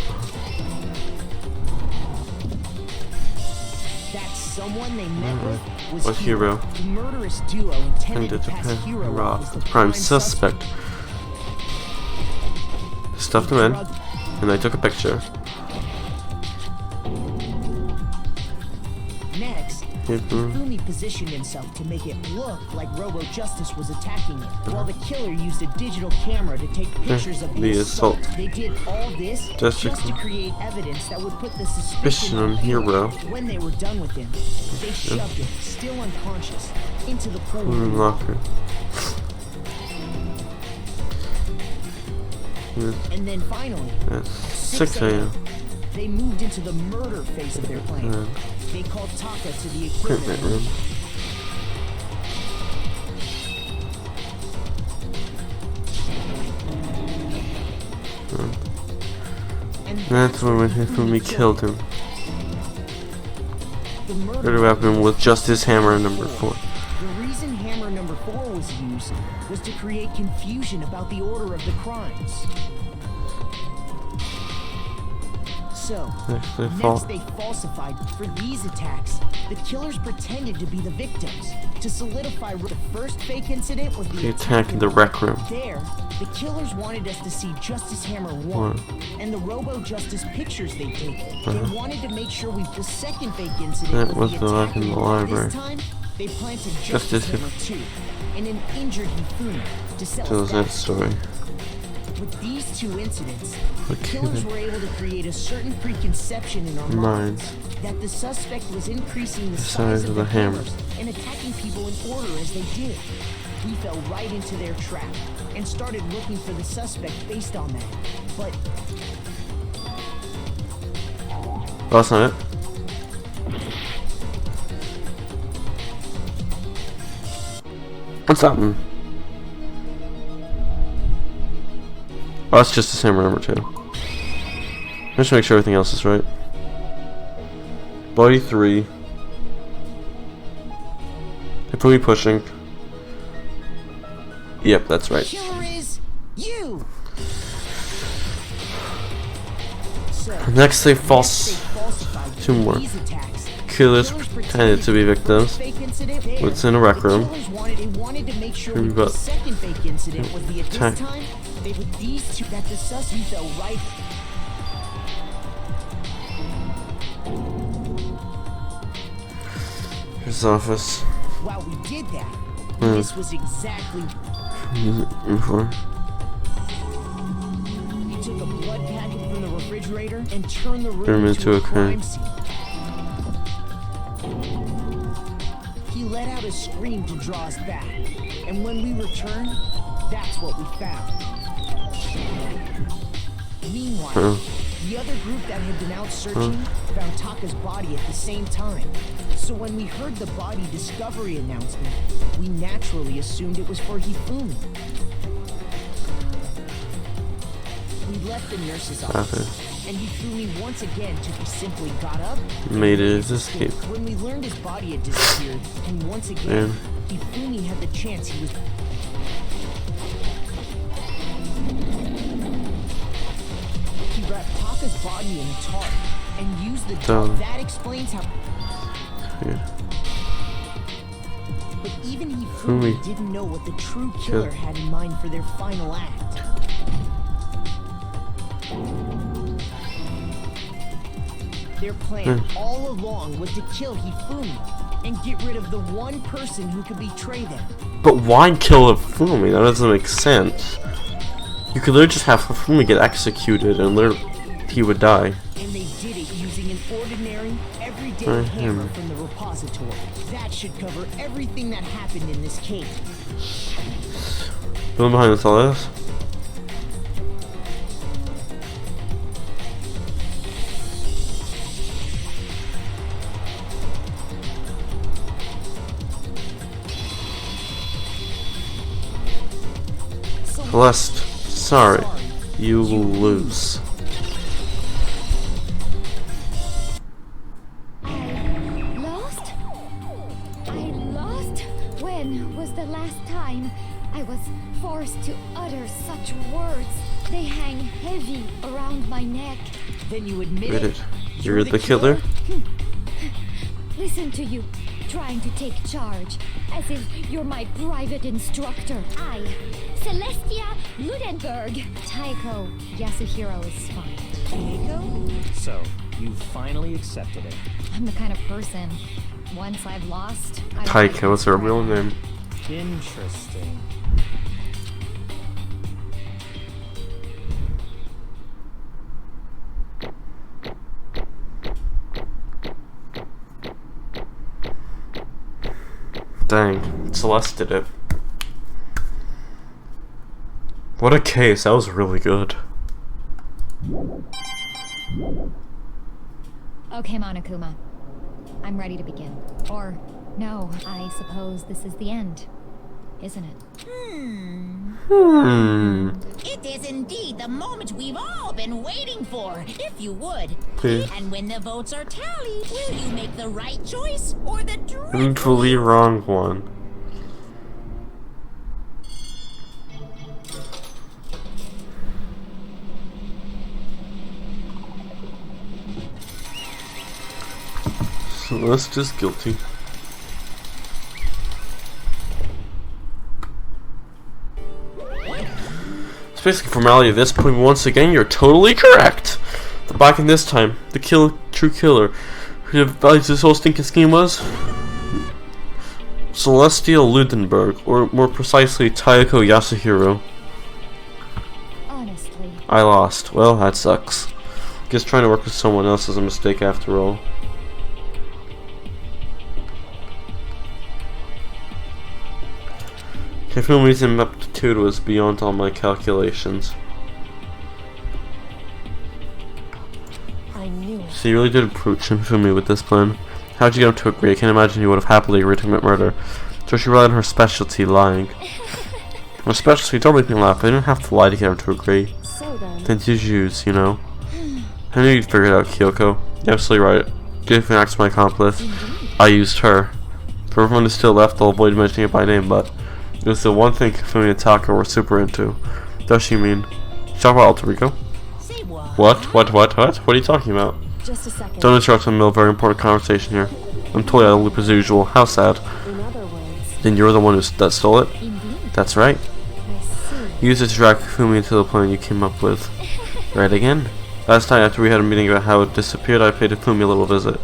Speaker 3: That someone they met with was
Speaker 1: Hero.
Speaker 3: The murderous duo intended to pass
Speaker 1: Rob,
Speaker 3: Hero as
Speaker 1: the prime suspect. They stuffed him in, and they took a picture.
Speaker 3: Next, Hifumi positioned himself to make it look like Robo Justice was attacking him, while the killer used a digital camera to take pictures of the assault. They did all this just to create evidence that would put the suspicion on Hero. When they were done with him, they shoved him, still unconscious, into the pool room
Speaker 1: locker.
Speaker 3: And then finally,
Speaker 1: at 6 a.m.
Speaker 3: they moved into the murder phase of their plan. They called Taka to the equipment room. And
Speaker 1: that's when Hifumi killed him. The murder weapon with just his hammer number 4.
Speaker 3: The reason hammer number 4 was used was to create confusion about the order of the crimes. So, next they falsified. For these attacks, the killers pretended to be the victims. To solidify the first fake incident was the
Speaker 1: attack in the rec room.
Speaker 3: There, the killers wanted us to see Justice Hammer 1 and the Robo Justice pictures they'd taken. They wanted to make sure the second fake incident was the attack in the library. This time, they planted Justice Hammer 2 and an injured Hifumi to sell us that
Speaker 1: story.
Speaker 3: With these 2 incidents, the killers were able to create a certain preconception in our minds that the suspect was increasing the size of the hammers and attacking people in order as they did. We fell right into their trap and started looking for the suspect based on that. But
Speaker 1: that's not it. What's that one? Oh, that's just the same number 2. Just to make sure everything else is right. Body 3. Hifumi pushing. Yep, that's right.
Speaker 3: Killer is you. So,
Speaker 1: next they false 2 more. Killers pretended to be victims. What's in a rec room? We've got attack.
Speaker 3: With these 2 that the suspect fell right.
Speaker 1: His office.
Speaker 3: While we did that, this was exactly.
Speaker 1: Before.
Speaker 3: He took a blood packet from the refrigerator and turned the room
Speaker 1: into a crime
Speaker 3: scene. He let out a scream to draw us back, and when we returned, that's what we found. Meanwhile, The other group that had been out searching found Taka's body at the same time. So when we heard the body discovery announcement, we naturally assumed it was for Hifumi. We left the nurse's office, and Hifumi once again just simply got up,
Speaker 1: made his escape.
Speaker 3: When we learned his body had disappeared, and once again, Hifumi had the chance he was... He wrapped Taka's body in a tarp, and used the tarp. That explains how... But even Hifumi didn't know what the true killer had in mind for their final act. Their plan all along was to kill Hifumi and get rid of the one person who could betray them.
Speaker 1: But why kill Hifumi? That doesn't make sense. You could literally just have Hifumi get executed and literally he would die.
Speaker 3: And they did it using an ordinary, everyday hammer from the repository. That should cover everything that happened in this case.
Speaker 1: The one behind this all this? Celeste, sorry, you will lose.
Speaker 4: Lost? I lost? When was the last time I was forced to utter such words? They hang heavy around my neck.
Speaker 3: Then you admit it.
Speaker 1: You're the killer?
Speaker 4: Listen to you, trying to take charge, as if you're my private instructor. I, Celestia Ludenberg. Taiko Yasuhiro is fine.
Speaker 3: Taiko?
Speaker 5: So, you finally accepted it.
Speaker 4: I'm the kind of person, once I've lost, I don't
Speaker 1: Taiko, what's her real name?
Speaker 5: Interesting.
Speaker 1: Dang, Celeste did it. What a case, that was really good.
Speaker 4: Okay, Monokuma. I'm ready to begin. Or, no, I suppose this is the end, isn't it?
Speaker 2: It is indeed the moment we've all been waiting for, if you would.
Speaker 1: Please.
Speaker 2: And when the votes are tallied, will you make the right choice or the
Speaker 1: Painfully wrong one. Celeste is guilty. It's basically formality at this point. Once again, you're totally correct. But back in this time, the true killer, who devised this whole stinking scheme was Celestia Ludenberg, or more precisely, Taiko Yasuhiro.
Speaker 4: Honestly.
Speaker 1: I lost. Well, that sucks. Guess trying to work with someone else is a mistake after all. Hifumi's ineptitude was beyond all my calculations.
Speaker 7: I knew it.
Speaker 1: So you really did approach Hifumi with this plan. How'd you get him to agree? I can't imagine you would have happily agreed to commit murder. So she relied on her specialty, lying. Her specialty, don't make me laugh. I didn't have to lie to get him to agree.
Speaker 7: So then.
Speaker 1: Then use, you know. I knew you'd figure it out, Kyoko. You're absolutely right. Give an axe to my accomplice. I used her. For everyone who's still left, I'll avoid mentioning it by name, but it was the one thing Hifumi and Taka were super into. Does she mean? Talk about alter ego?
Speaker 2: Say what?
Speaker 1: What? What are you talking about?
Speaker 7: Just a second.
Speaker 1: Don't interrupt in the middle of a very important conversation here. I'm totally out of the loop as usual. How sad.
Speaker 7: In other words,
Speaker 1: Then you're the one that stole it?
Speaker 4: Indeed.
Speaker 1: That's right.
Speaker 7: I see.
Speaker 1: You used it to drag Hifumi into the plan you came up with. Right again? Last night after we had a meeting about how it disappeared, I paid Hifumi a little visit.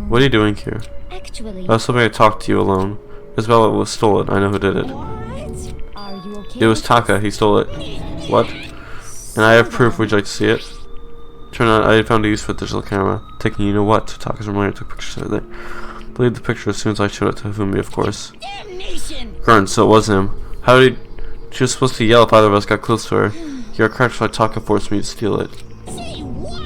Speaker 1: What are you doing here?
Speaker 4: Actually,
Speaker 1: I was hoping I'd talk to you alone. Isabella was stole it. I know who did it.
Speaker 4: are you okay?
Speaker 1: It was Taka. He stole it. What? And I have proof. Would you like to see it? Turned out I had found a use for the digital camera. Taking you know what. Taka's reminder took pictures of it. Believed the picture as soon as I showed it to Hifumi, of course.
Speaker 2: Damnation!
Speaker 1: Grunt, so it was him. How did she was supposed to yell if either of us got close to her? Your crunchfied Taka forced me to steal it.
Speaker 2: Say what?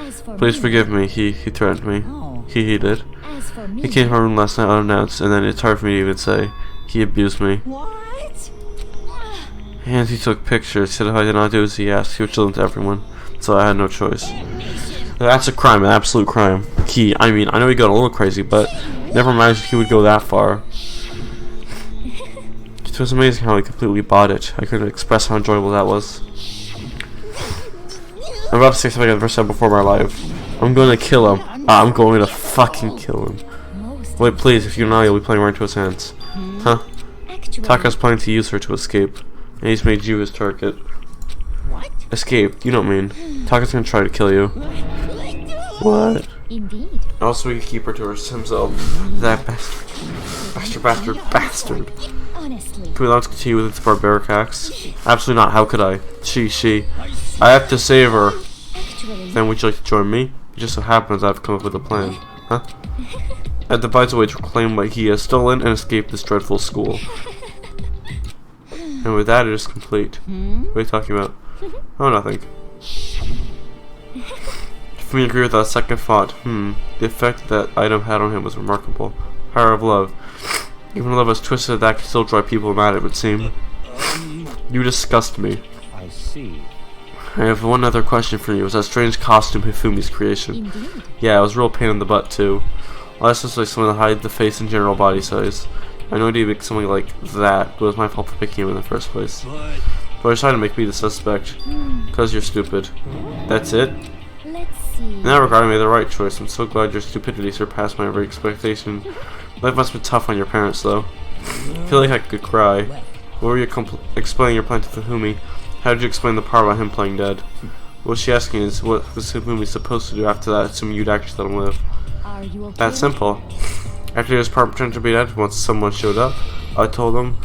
Speaker 4: As for
Speaker 1: Please
Speaker 4: me,
Speaker 1: forgive me. He threatened me.
Speaker 2: Oh.
Speaker 1: He did.
Speaker 4: as for me,
Speaker 1: He came to my room last night unannounced, and then it's hard for me to even say. He abused me.
Speaker 2: What?
Speaker 1: And he took pictures. He said if I did not do as he asked, he would show them to everyone. So I had no choice. That's a crime, an absolute crime. I mean, I know he got a little crazy, but never mind if he would go that far. It was amazing how he completely bought it. I couldn't express how enjoyable that was. I'm about to say something I've never said before in my life. I'm going to kill him. I'm going to fucking kill him.
Speaker 4: most
Speaker 1: Wait, please, if you know, you'll be playing right into his hands. Huh?
Speaker 4: actually,
Speaker 1: Taka's planning to use her to escape. And he's made you his target.
Speaker 2: What?
Speaker 1: Escape? You don't mean. Taka's gonna try to kill you. What?
Speaker 4: indeed.
Speaker 1: Also, he can keep her to himself. That bastard.
Speaker 4: Honestly,
Speaker 1: Can we allow him to continue with its barbaric acts? Absolutely not. How could I? She. I have to save her.
Speaker 4: actually,
Speaker 1: Then would you like to join me? It just so happens I've come up with a plan. Huh? At the bites away to reclaim what he has stolen and escape this dreadful school. And with that, it is complete. What are you talking about? Oh, nothing. If we agree with that second thought, the effect that item had on him was remarkable. Power of love. Even love as twisted that can still drive people mad, it would seem. You disgust me.
Speaker 5: I see.
Speaker 1: I have one other question for you. Was that strange costume Hifumi's creation?
Speaker 4: indeed.
Speaker 1: Yeah, it was a real pain in the butt, too. Well, that's just like something to hide the face and general body size. I know he'd make something like that, but it was my fault for picking him in the first place. But you're trying to make me the suspect. Because you're stupid. That's it?
Speaker 4: Let's see.
Speaker 1: In that regard, I made the right choice. I'm so glad your stupidity surpassed my every expectation. Life must have been tough on your parents, though. I feel like I could cry. What were you explaining your plan to Hifumi? How did you explain the part about him playing dead? What she's asking is, what was Hifumi supposed to do after that, assuming you'd actually let him live?
Speaker 4: Are you okay?
Speaker 1: That's simple. After his part pretended to be dead, once someone showed up, I told him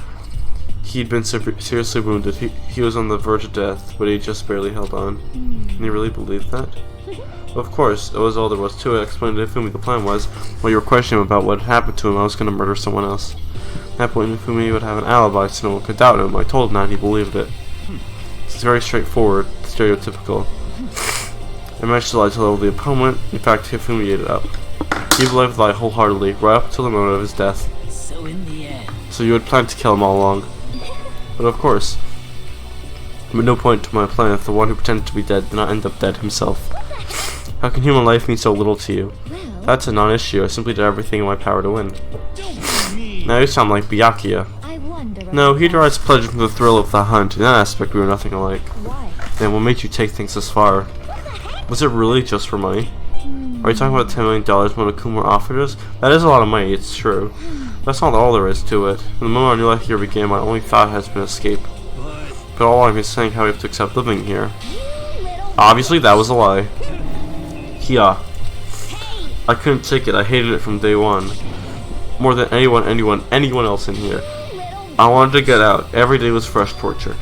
Speaker 1: he'd been seriously wounded. He was on the verge of death, but he just barely held on. And he really believed that? Of course, it was all there was to it. I explained to Hifumi the plan was, while you were questioning him about what had happened to him, I was going to murder someone else. At that point, Hifumi would have an alibi so no one could doubt him. I told him that, and he believed it. It's very straightforward, stereotypical. I managed to lie to level the opponent. In fact, Hifumi ate it up. He believed the lie wholeheartedly, right up till the moment of his death.
Speaker 6: So in the end,
Speaker 1: So you had planned to kill him all along. But of course. But no point to my plan if the one who pretended to be dead did not end up dead himself. How can human life mean so little to you?
Speaker 4: Well,
Speaker 1: That's a non-issue. I simply did everything in my power to win.
Speaker 8: Don't be mean.
Speaker 1: Now you sound like Byakuya.
Speaker 4: I wonder.
Speaker 1: No,
Speaker 4: about
Speaker 1: he
Speaker 4: that.
Speaker 1: derives pleasure from the thrill of the hunt. In that aspect, we were nothing alike.
Speaker 4: Why?
Speaker 1: Then what made you take things this far? Was it really just for money? Are you talking about $10 million Monokuma offered us? That is a lot of money, it's true. That's not all there is to it. From the moment I knew life here began, my only thought has been escape. But all I'm is saying how we have to accept living here. Obviously, that was a lie. Yeah. I couldn't take it. I hated it from day one. More than anyone else in here. I wanted to get out. Every day was fresh torture.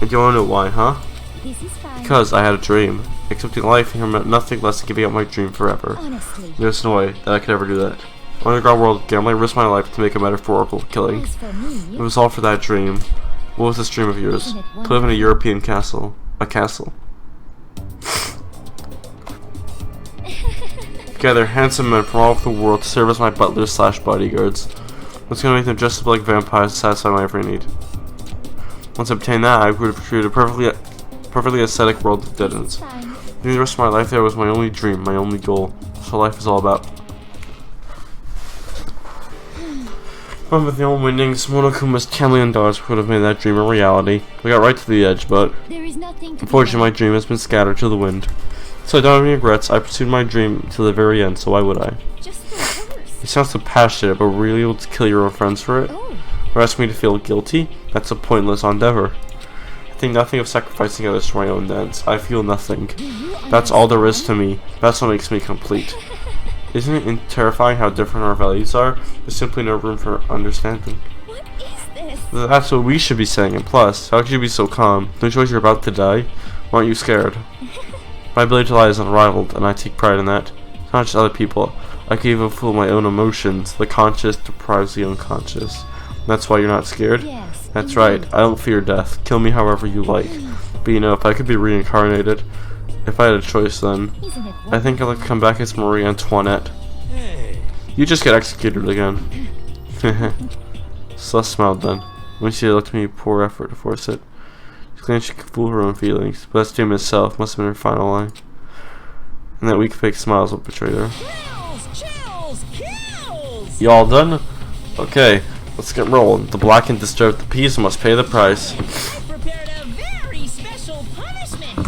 Speaker 1: And do you want to know why, huh?
Speaker 4: This is fine.
Speaker 1: Because I had a dream. Accepting life here meant nothing less than giving up my dream forever.
Speaker 4: Honestly,
Speaker 1: There's no way that I could ever do that. Underground world gambling, risked my life to make a metaphorical killing.
Speaker 4: as for me,
Speaker 1: It was all for that dream. What was this dream of yours?
Speaker 4: Isn't it
Speaker 1: To live in a European castle. A castle. Gather handsome men from all over the world to serve as my butlers / bodyguards. What's gonna make them dress up like vampires to satisfy my every need? Once I obtained that, I would have created a perfectly aesthetic world of dead ends.
Speaker 4: fine.
Speaker 1: Living the rest of my life there was my only dream, my only goal. That's what life is all about. But with the old winnings, Monokuma's $10 million would have made that dream a reality. We got right to the edge, but
Speaker 4: There is nothing to
Speaker 1: unfortunately my dream has been scattered to the wind. So I don't have any regrets. I pursued my dream to the very end, so why would I?
Speaker 4: Just the horse.
Speaker 1: You sound so passionate, but were you really able to kill your own friends for it?
Speaker 4: Oh,
Speaker 1: Or ask me to feel guilty? That's a pointless endeavor. I think nothing of sacrificing others for my own ends. I feel nothing. That's all there is to me. That's what makes me complete. Isn't it terrifying how different our values are? There's simply no room for understanding.
Speaker 4: what is this?
Speaker 1: That's what we should be saying, and plus, how could you be so calm? Don't you realize you're about to die? Why aren't you scared? My ability to lie is unrivaled, and I take pride in that. It's not just other people. I can even fool my own emotions. The conscious deprives the unconscious. That's why you're not scared?
Speaker 4: Yes.
Speaker 1: That's
Speaker 4: indeed.
Speaker 1: right. I don't fear death. Kill me however you like. But you know, if I could be reincarnated, if I had a choice then,
Speaker 4: Isn't it
Speaker 1: I think I'd like to come back as Marie Antoinette.
Speaker 8: Hey.
Speaker 1: You just get executed again. Celeste smiled then. When she looked at me, poor effort to force it. She claimed she could fool her own feelings, but that statement itself must have been her final line. And that weak fake smiles will betray her.
Speaker 2: Chills, kills!
Speaker 1: You all done? Okay, let's get rolling. The black and disturbed the peas must pay the price.
Speaker 2: I prepared a very special punishment.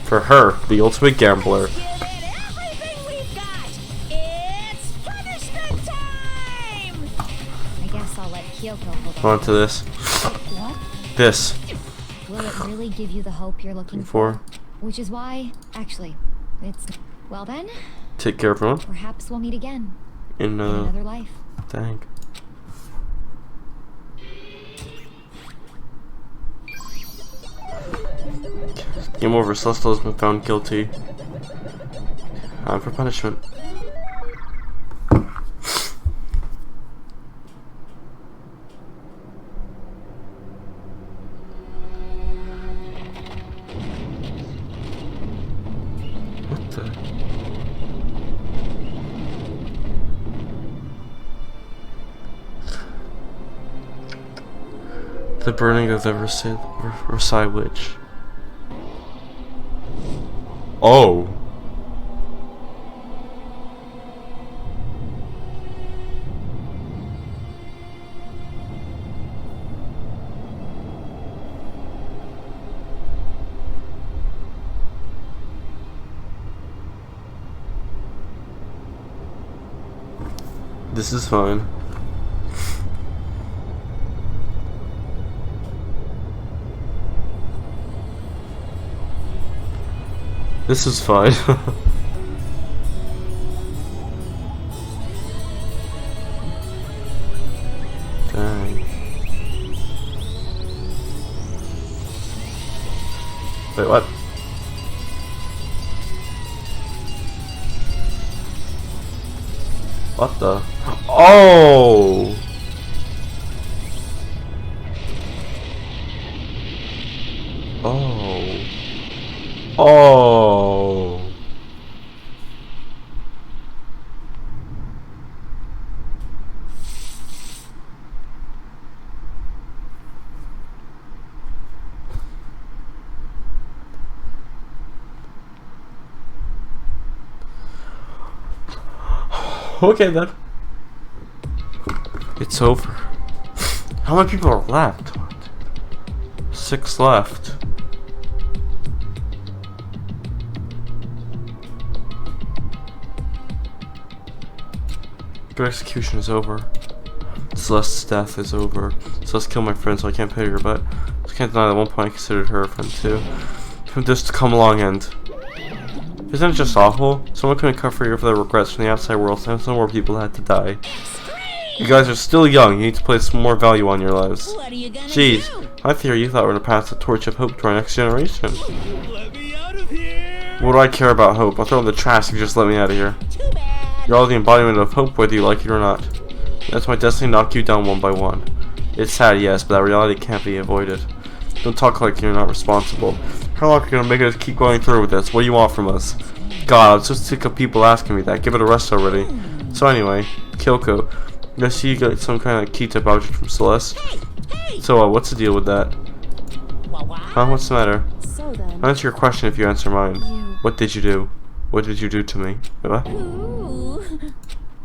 Speaker 1: For her, the ultimate gambler.
Speaker 2: Give it everything we've got. It's punishment time!
Speaker 4: I guess I'll let Kyoko hold on.
Speaker 1: On to this.
Speaker 4: What?
Speaker 1: This.
Speaker 4: Will it really give you the hope you're looking
Speaker 1: For.
Speaker 4: Which is why, actually, it's... Well then,
Speaker 1: Take care, everyone.
Speaker 4: perhaps we'll meet again.
Speaker 1: In
Speaker 4: In another life.
Speaker 1: dang. Game over. Celeste has been found guilty. Time for punishment. What the? The burning of the Versailles Witch. Oh. This is fine. This is fine. Dang. Wait, what? What the? Oh! Oh. Oh. Okay then. It's over. How many people are left? 6 left. Your execution is over. Celeste's death is over. Celeste killed my friend, so I can't pity her, but I can't deny that at one point I considered her a friend too. For this to come along and... Isn't it just awful? Someone couldn't cover you for their regrets from the outside world, and some more people had to die. You guys are still young, you need to place more value on your lives.
Speaker 2: What are you gonna
Speaker 1: Jeez,
Speaker 2: do?
Speaker 1: I theory you thought we were gonna pass the torch of hope to our next generation.
Speaker 8: Let me out of here!
Speaker 1: What do I care about hope? I'll throw it in the trash if you just let me out of here.
Speaker 2: Too bad.
Speaker 1: You're all the embodiment of hope, whether you like it or not. That's my destiny to knock you down one by one. It's sad, yes, but that reality can't be avoided. Don't talk like you're not responsible. How long are you gonna make us keep going through with this? What do you want from us? God, I'm so sick of people asking me that. Give it a rest already. So anyway, Kyoko, I see you got some kind of key tip object from Celeste.
Speaker 2: Hey!
Speaker 1: So what's the deal with that?
Speaker 2: What?
Speaker 1: Huh? What's the matter?
Speaker 7: So then,
Speaker 1: I'll answer your question if you answer mine.
Speaker 7: you...
Speaker 1: What did you do? What did you do to me? What?
Speaker 2: Ooh.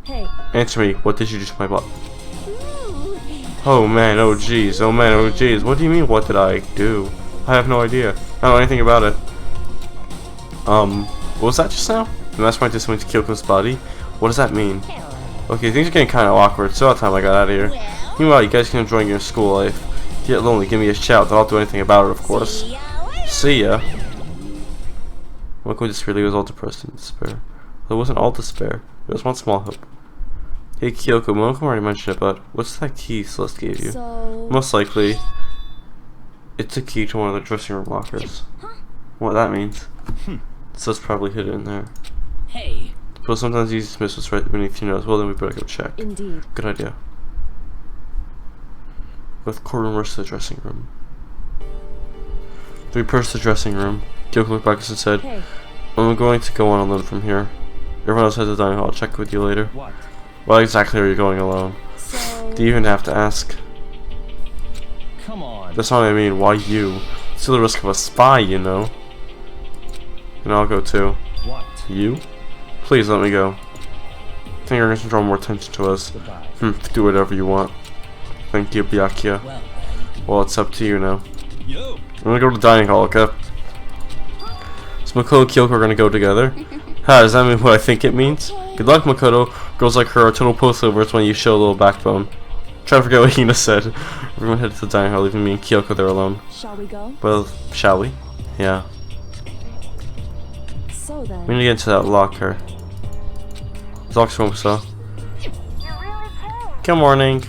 Speaker 7: Hey,
Speaker 1: Answer me. What did you do to my butt?
Speaker 2: Ooh.
Speaker 1: Oh man, oh jeez, oh man, oh jeez. What do you mean, what did I do? I have no idea. I don't know anything about it. What was that just now? The mastermind just went to Kyoko's body? What does that mean? Okay, things are getting kind of awkward, so about time I got out of here.
Speaker 2: Well,
Speaker 1: Meanwhile, you guys can enjoy your school life. If you get lonely, give me a shout, then I'll do anything about it, of course.
Speaker 2: see ya later.
Speaker 1: See ya. Look, this really was all depressed and despair. Well, it wasn't all despair. It was one small hope. Hey Kyoko, Monoko already mentioned it, but what's that key Celeste gave you?
Speaker 7: so...
Speaker 1: Most likely, it's a key to one of the dressing room lockers. What that means? Celeste probably hid it in there.
Speaker 6: Hey,
Speaker 1: But sometimes you just miss what's right beneath your nose. Well, then we better go check.
Speaker 7: Indeed.
Speaker 1: Good idea. With courtroom rest to the dressing room. We approached the dressing room. Kyoko looked back and said,
Speaker 7: Hey,
Speaker 1: I'm going to go on alone from here. Everyone else has the dining hall. I'll check with you later.
Speaker 5: What?
Speaker 1: Why exactly are you going alone?
Speaker 7: so...
Speaker 1: Do you even have to ask?
Speaker 5: Come on.
Speaker 1: That's not what I mean. Why you? It's the risk of a spy, you know. And I'll go too.
Speaker 5: What?
Speaker 1: You? Please let me go. I think you're going to draw more attention to us.
Speaker 5: Goodbye.
Speaker 1: Do whatever you want. Thank you, Byakuya.
Speaker 6: Well,
Speaker 1: Well, it's up to you now.
Speaker 8: Yo,
Speaker 1: I'm gonna go to the dining hall, okay? So Makoto and Kyoko are gonna go together. Ha, does that mean what I think it means? Good luck, Makoto. Girls like her are total pushovers when you show a little backbone. Try to forget what Hina said. Everyone headed to the dining hall, leaving me and Kyoko there alone.
Speaker 7: Shall we go?
Speaker 1: Well, shall we? Yeah.
Speaker 7: So then...
Speaker 1: We need to get into that locker. Lock's room, so. Good morning.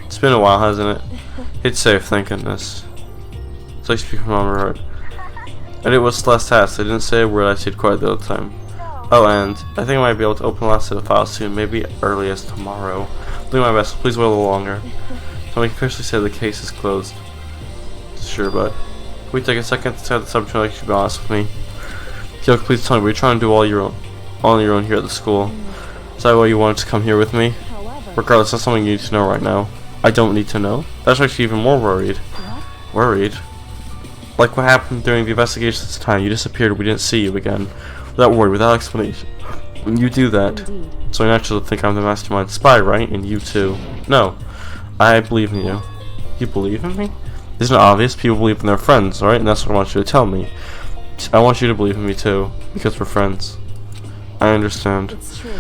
Speaker 1: It's been a while, hasn't it? It's safe, thank goodness. It's like speaking from my heart. And it was Celeste's task. I didn't say a word I said quite the other time. Oh, and I think I might be able to open the last of the files soon, maybe early as tomorrow. I'll do my best. Please wait a little longer. So we can officially say the case is closed. Sure, but can we take a second to set the subject like you should be honest with me? Kyoko, please tell me, were you trying to do all on your own here at the school? Is that why you wanted to come here with me?
Speaker 7: However...
Speaker 1: Regardless, that's something you need to know right now. I don't need to know. That's actually even more worried.
Speaker 7: What?
Speaker 1: Worried? Like what happened during the investigation this time. You disappeared, we didn't see you again. Without word, without explanation. When you do that,
Speaker 7: Indeed.
Speaker 1: so I naturally think I'm the mastermind spy, right? And you too. No. I believe in you. You believe in me? Isn't it obvious? People believe in their friends, right? And that's what I want you to tell me. I want you to believe in me too. Because we're friends. I understand.
Speaker 7: It's true.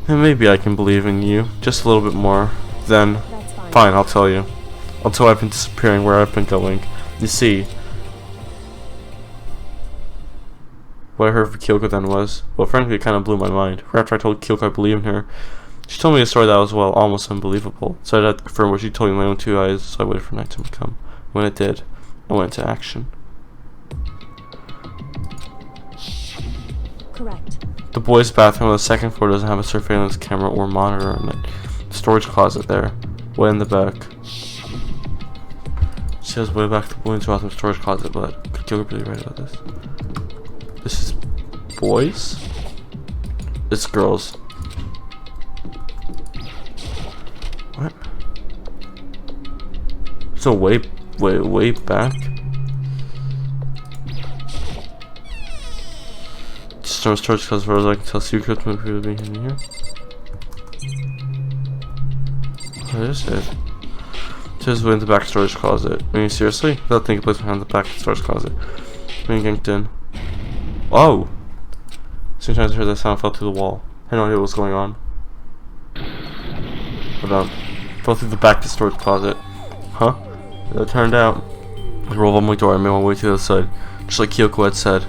Speaker 1: And maybe I can believe in you. Just a little bit more. Then...
Speaker 7: That's fine.
Speaker 1: Fine, I'll tell you. Until I've been disappearing where I've been going. You see, what I heard from Kyoko then was, well, frankly, it kind of blew my mind. After I told Kyoko I believed in her, she told me a story that was, well, almost unbelievable. So I had to confirm what she told me with my own two eyes, so I waited for nighttime to come. When it did, I went into action.
Speaker 7: Correct.
Speaker 1: The boys' bathroom on the second floor doesn't have a surveillance camera or monitor in it. The storage closet there. Way in the back. She has way back to the boys' bathroom storage closet, but could Kyoko really right about this? This is boys? It's girls. What? So way back? Storage closet as far as I can tell, secrets might be in here. What is it? Just went in the back storage closet. I mean, seriously? That thing placed behind the back storage closet. Being yanked in. Oh! Sometimes I heard that sound fell through the wall. I had no idea what was going on. Hold on. Fell through the back of the storage closet. Huh? It turned out. I rolled on my door and made my way to the other side. Just like Kyoko had said.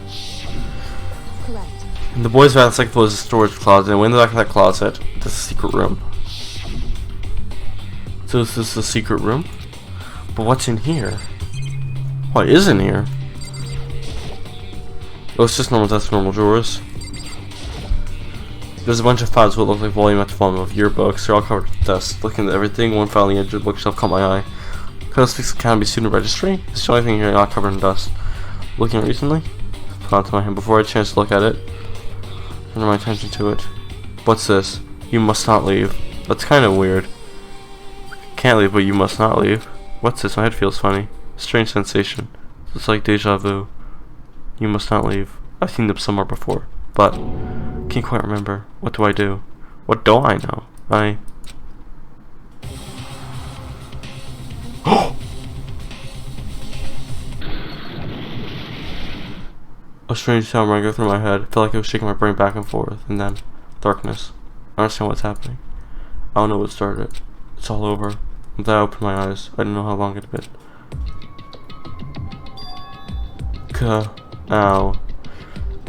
Speaker 7: Correct.
Speaker 1: And the boys' bathroom second floor is a storage closet, and we went in the back of that closet. That's a secret room. So is this the secret room? But what's in here? What is in here? Oh, it's just normal desk, normal drawers. There's a bunch of files what look like volume after volume of yearbooks. They're all covered with dust. Looking at everything, one file on the edge of the bookshelf caught my eye. Cause speaks of Academy student registry. It's the only thing here not covered in dust. Looking recently, put onto my hand before I had a chance to look at it. Turn my attention to it. What's this? You must not leave. That's kind of weird. Can't leave, but you must not leave. What's this? My head feels funny. Strange sensation. It's like deja vu. You must not leave. I've seen them somewhere before, but can't quite remember. What do I do? What do I know? A strange sound rang through my head. It felt like it was shaking my brain back and forth, and then darkness. I don't understand what's happening. I don't know what started it. It's all over. And then I opened my eyes. I didn't know how long it had been. Ow.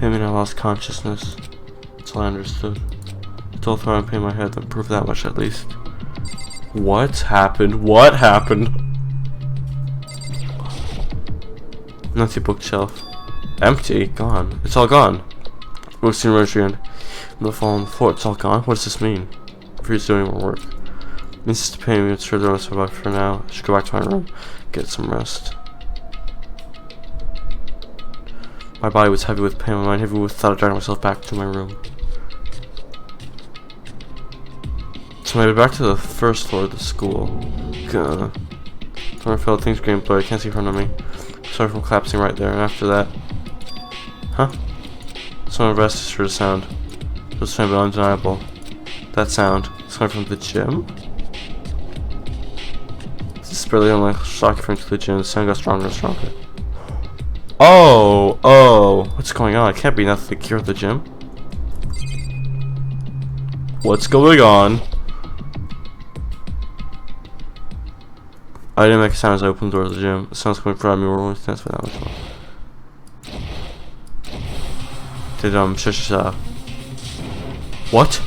Speaker 1: I mean, I lost consciousness. That's all I understood. I told her I'd pay my head, then prove that much at least. What happened? What happened? An empty bookshelf. Empty? Gone. It's all gone. We've seen registry and the fall on the floor. It's all gone? What does this mean? Free's doing more work. It means to pay me. It's sure to survive for now. I should go back to my room. Get some rest. My body was heavy with pain, my mind heavy with thought of dragging myself back to my room. So maybe back to the first floor of the school. I felt things getting blurry, I can't see in front of me. Sorry from collapsing right there, and after that... Huh? Someone registered a sound. It was faint but undeniable. That sound. It's coming from the gym? This is barely unlike shock from to the gym. The sound got stronger and stronger. Oh! What's going on? It can't be nothing here at the gym. What's going on? I didn't make a sound as I opened the door of the gym. The sounds coming from me were only stands for that much more. Did shush up. What?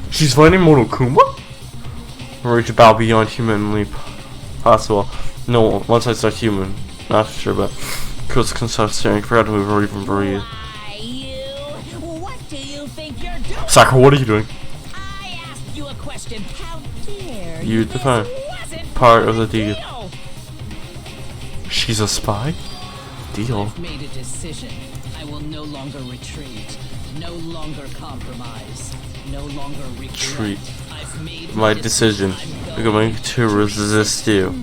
Speaker 1: She's fighting Monokuma? Reach a bow beyond humanly possible. No, once I start human. Not sure, but Chris can start staring, forgot to move or even breathe.
Speaker 2: Why, you? What do you think you're doing?
Speaker 1: Sakura, what are you doing?
Speaker 2: I asked you a question. How dare
Speaker 1: You
Speaker 2: This
Speaker 1: define
Speaker 2: wasn't
Speaker 1: part of the deal.
Speaker 2: deal.
Speaker 1: She's a spy? Deal.
Speaker 6: I've made a decision. I will no longer retreat, no longer compromise, no longer regret.
Speaker 1: Retreat.
Speaker 6: I've made
Speaker 1: My decision.
Speaker 6: I'm
Speaker 1: We're going to resist you.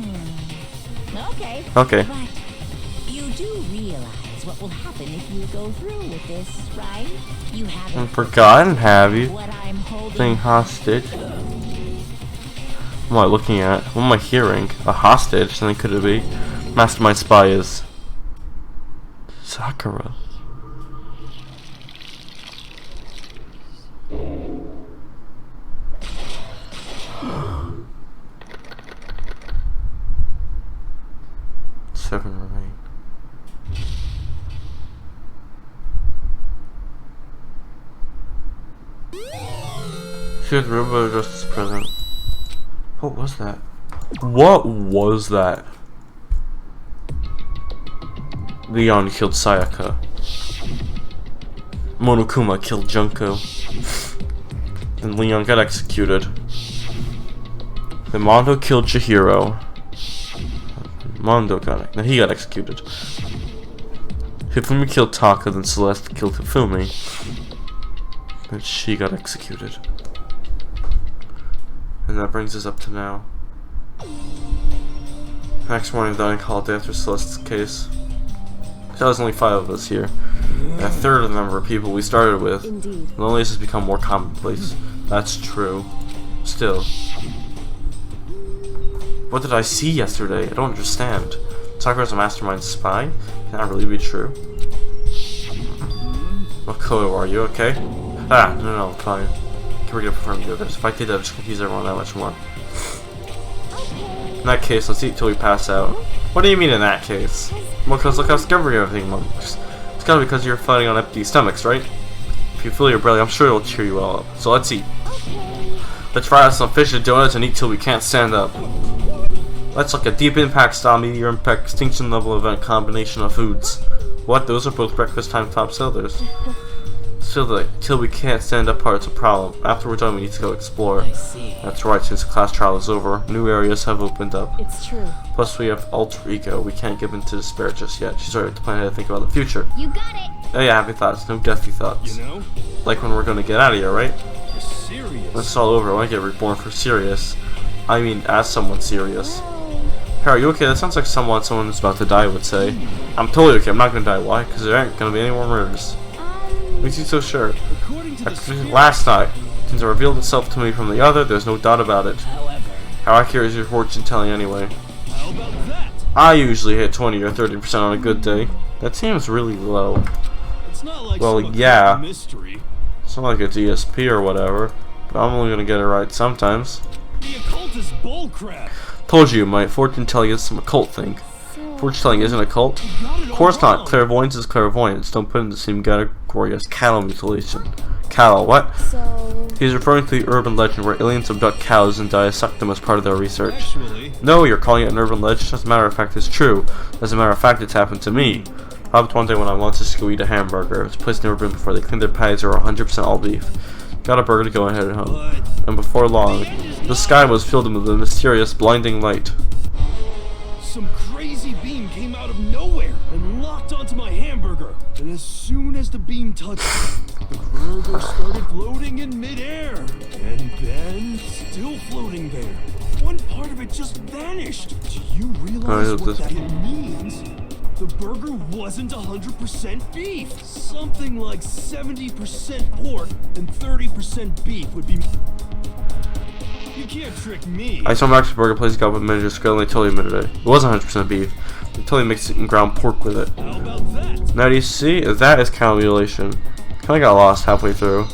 Speaker 2: Okay.
Speaker 1: Okay.
Speaker 2: But you do realize what will happen if you go through with this, right? You haven't
Speaker 1: Forgotten, have you?
Speaker 2: what I'm holding.
Speaker 1: Being hostage. What am I looking at? What am I hearing? A hostage? Then could it be? Mastermind spy is Sakura. Seven remain. See if the robot justice present. What was that? What was that? Leon killed Sayaka. Monokuma killed Junko. And Leon got executed. Then Mondo killed Chihiro. Then he got executed. Hifumi killed Taka, then Celeste killed Hifumi. Then she got executed. And that brings us up to now. Next morning, the dining hall day after Celeste's case. There was only 5 of us here. And a third of the number of people we started with.
Speaker 7: Indeed.
Speaker 1: Loneliness has become more commonplace. That's true. Still. What did I see yesterday? I don't understand. Sakura's a mastermind spy? Can that really be true? What color are you, okay? Ah, no, fine. Can we get from the others? If I did that, I'd just confuse everyone that much more. In that case, let's eat till we pass out. What do you mean in that case? Well, because look how scary everything looks. It's gotta be because you're fighting on empty stomachs, right? If you fill your belly, I'm sure it'll cheer you all up. So let's eat. Let's fry out some fish and donuts and eat till we can't stand up. That's like a deep impact style meteor impact extinction level event combination of foods. What? Those are both breakfast time top sellers. Still, till we can't stand up part's a problem. After we're done, we need to go explore.
Speaker 6: I see.
Speaker 1: That's right, since the class trial is over, new areas have opened up.
Speaker 7: It's true.
Speaker 1: Plus, we have alter ego. We can't give into despair just yet. She's already planning to think about the future.
Speaker 2: You got it.
Speaker 1: Oh yeah, happy thoughts, no deathy thoughts.
Speaker 8: You know?
Speaker 1: Like when we're gonna get out of here, right?
Speaker 8: You're serious.
Speaker 1: When it's all over, I want to get reborn for serious. I mean, as someone serious. Hey, are you okay? That sounds like someone who's about to die would say. I'm totally okay. I'm not gonna die. Why? Because there ain't gonna be any more murders. Makes you so sure.
Speaker 8: According to the
Speaker 1: Actually, last night, since it revealed itself to me from the other, there's no doubt about it.
Speaker 6: However,
Speaker 1: How accurate is your fortune telling anyway?
Speaker 8: how about that?
Speaker 1: I usually hit 20 or 30% on a good day. That seems really low.
Speaker 8: It's not like
Speaker 1: Well,
Speaker 8: some
Speaker 1: yeah.
Speaker 8: occult mystery.
Speaker 1: It's not like a DSP or whatever, but I'm only gonna get it right sometimes.
Speaker 8: The occult is bullcrap.
Speaker 1: Told you, my fortune telling is some occult thing. Fortune telling isn't a cult? Of course not. Clairvoyance is clairvoyance. Don't put it in the same category as cattle mutilation. Cattle, what?
Speaker 7: So,
Speaker 1: He's referring to the urban legend where aliens abduct cows and dissect them as part of their research.
Speaker 8: Actually,
Speaker 1: No, you're calling it an urban legend. As a matter of fact, it's true. As a matter of fact, it's happened to me. Happened one day when I wanted to go eat a hamburger. It's a place never been before. They clean their patties are 100% all beef. Got a burger to go and headed home.
Speaker 8: but
Speaker 1: And before long, the sky was filled with a mysterious, blinding light.
Speaker 8: some crazy beam came out soon as the beam touched it, the burger started floating in midair. And then, still floating there, one part of it just vanished. Do you realize what that means? The burger wasn't 100% beef. Something like 70% pork and 30% beef would be... You can't trick me.
Speaker 1: I saw Max's Burger place got with manager skill and they totally admitted it. It wasn't 100% beef. They totally mixed it in ground pork with it.
Speaker 8: How about that?
Speaker 1: Now do you see? That is cow mutilation. Kinda got lost halfway through.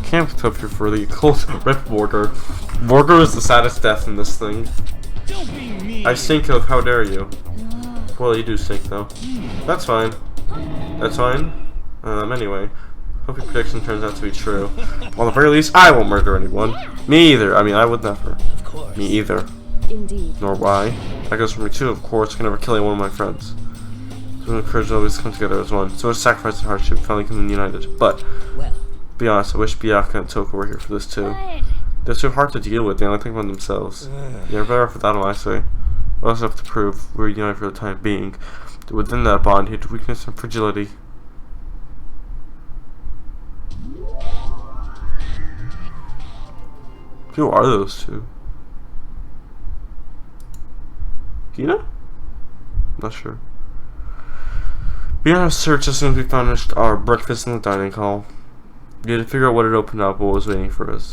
Speaker 1: Can't accept you for the cold rip burger. Burger is the saddest death in this thing.
Speaker 8: Don't be mean.
Speaker 1: I stink of how dare you. Well, you do stink though. That's fine. That's fine. Anyway. Hope your prediction turns out to be true. Well, at the very least, I won't murder anyone. Me either. I mean, I would never.
Speaker 6: Of course.
Speaker 1: Me either.
Speaker 7: Indeed.
Speaker 1: Nor why. That goes for me too, of course. I can never kill any one of my friends. So the courage always come together as one. So much sacrifice and hardship finally come united. But,
Speaker 6: Well,
Speaker 1: be honest, I wish Bianca and Toka were here for this too. They're so hard to deal with, they only think about themselves. You're better off without them, I say. We also have to prove we're united for the time being. Within that bond, hid weakness and fragility. Who are those two? Gina? Not sure. Be on a search as soon as we finished our breakfast in the dining hall. We had to figure out what had opened up, what was waiting for us.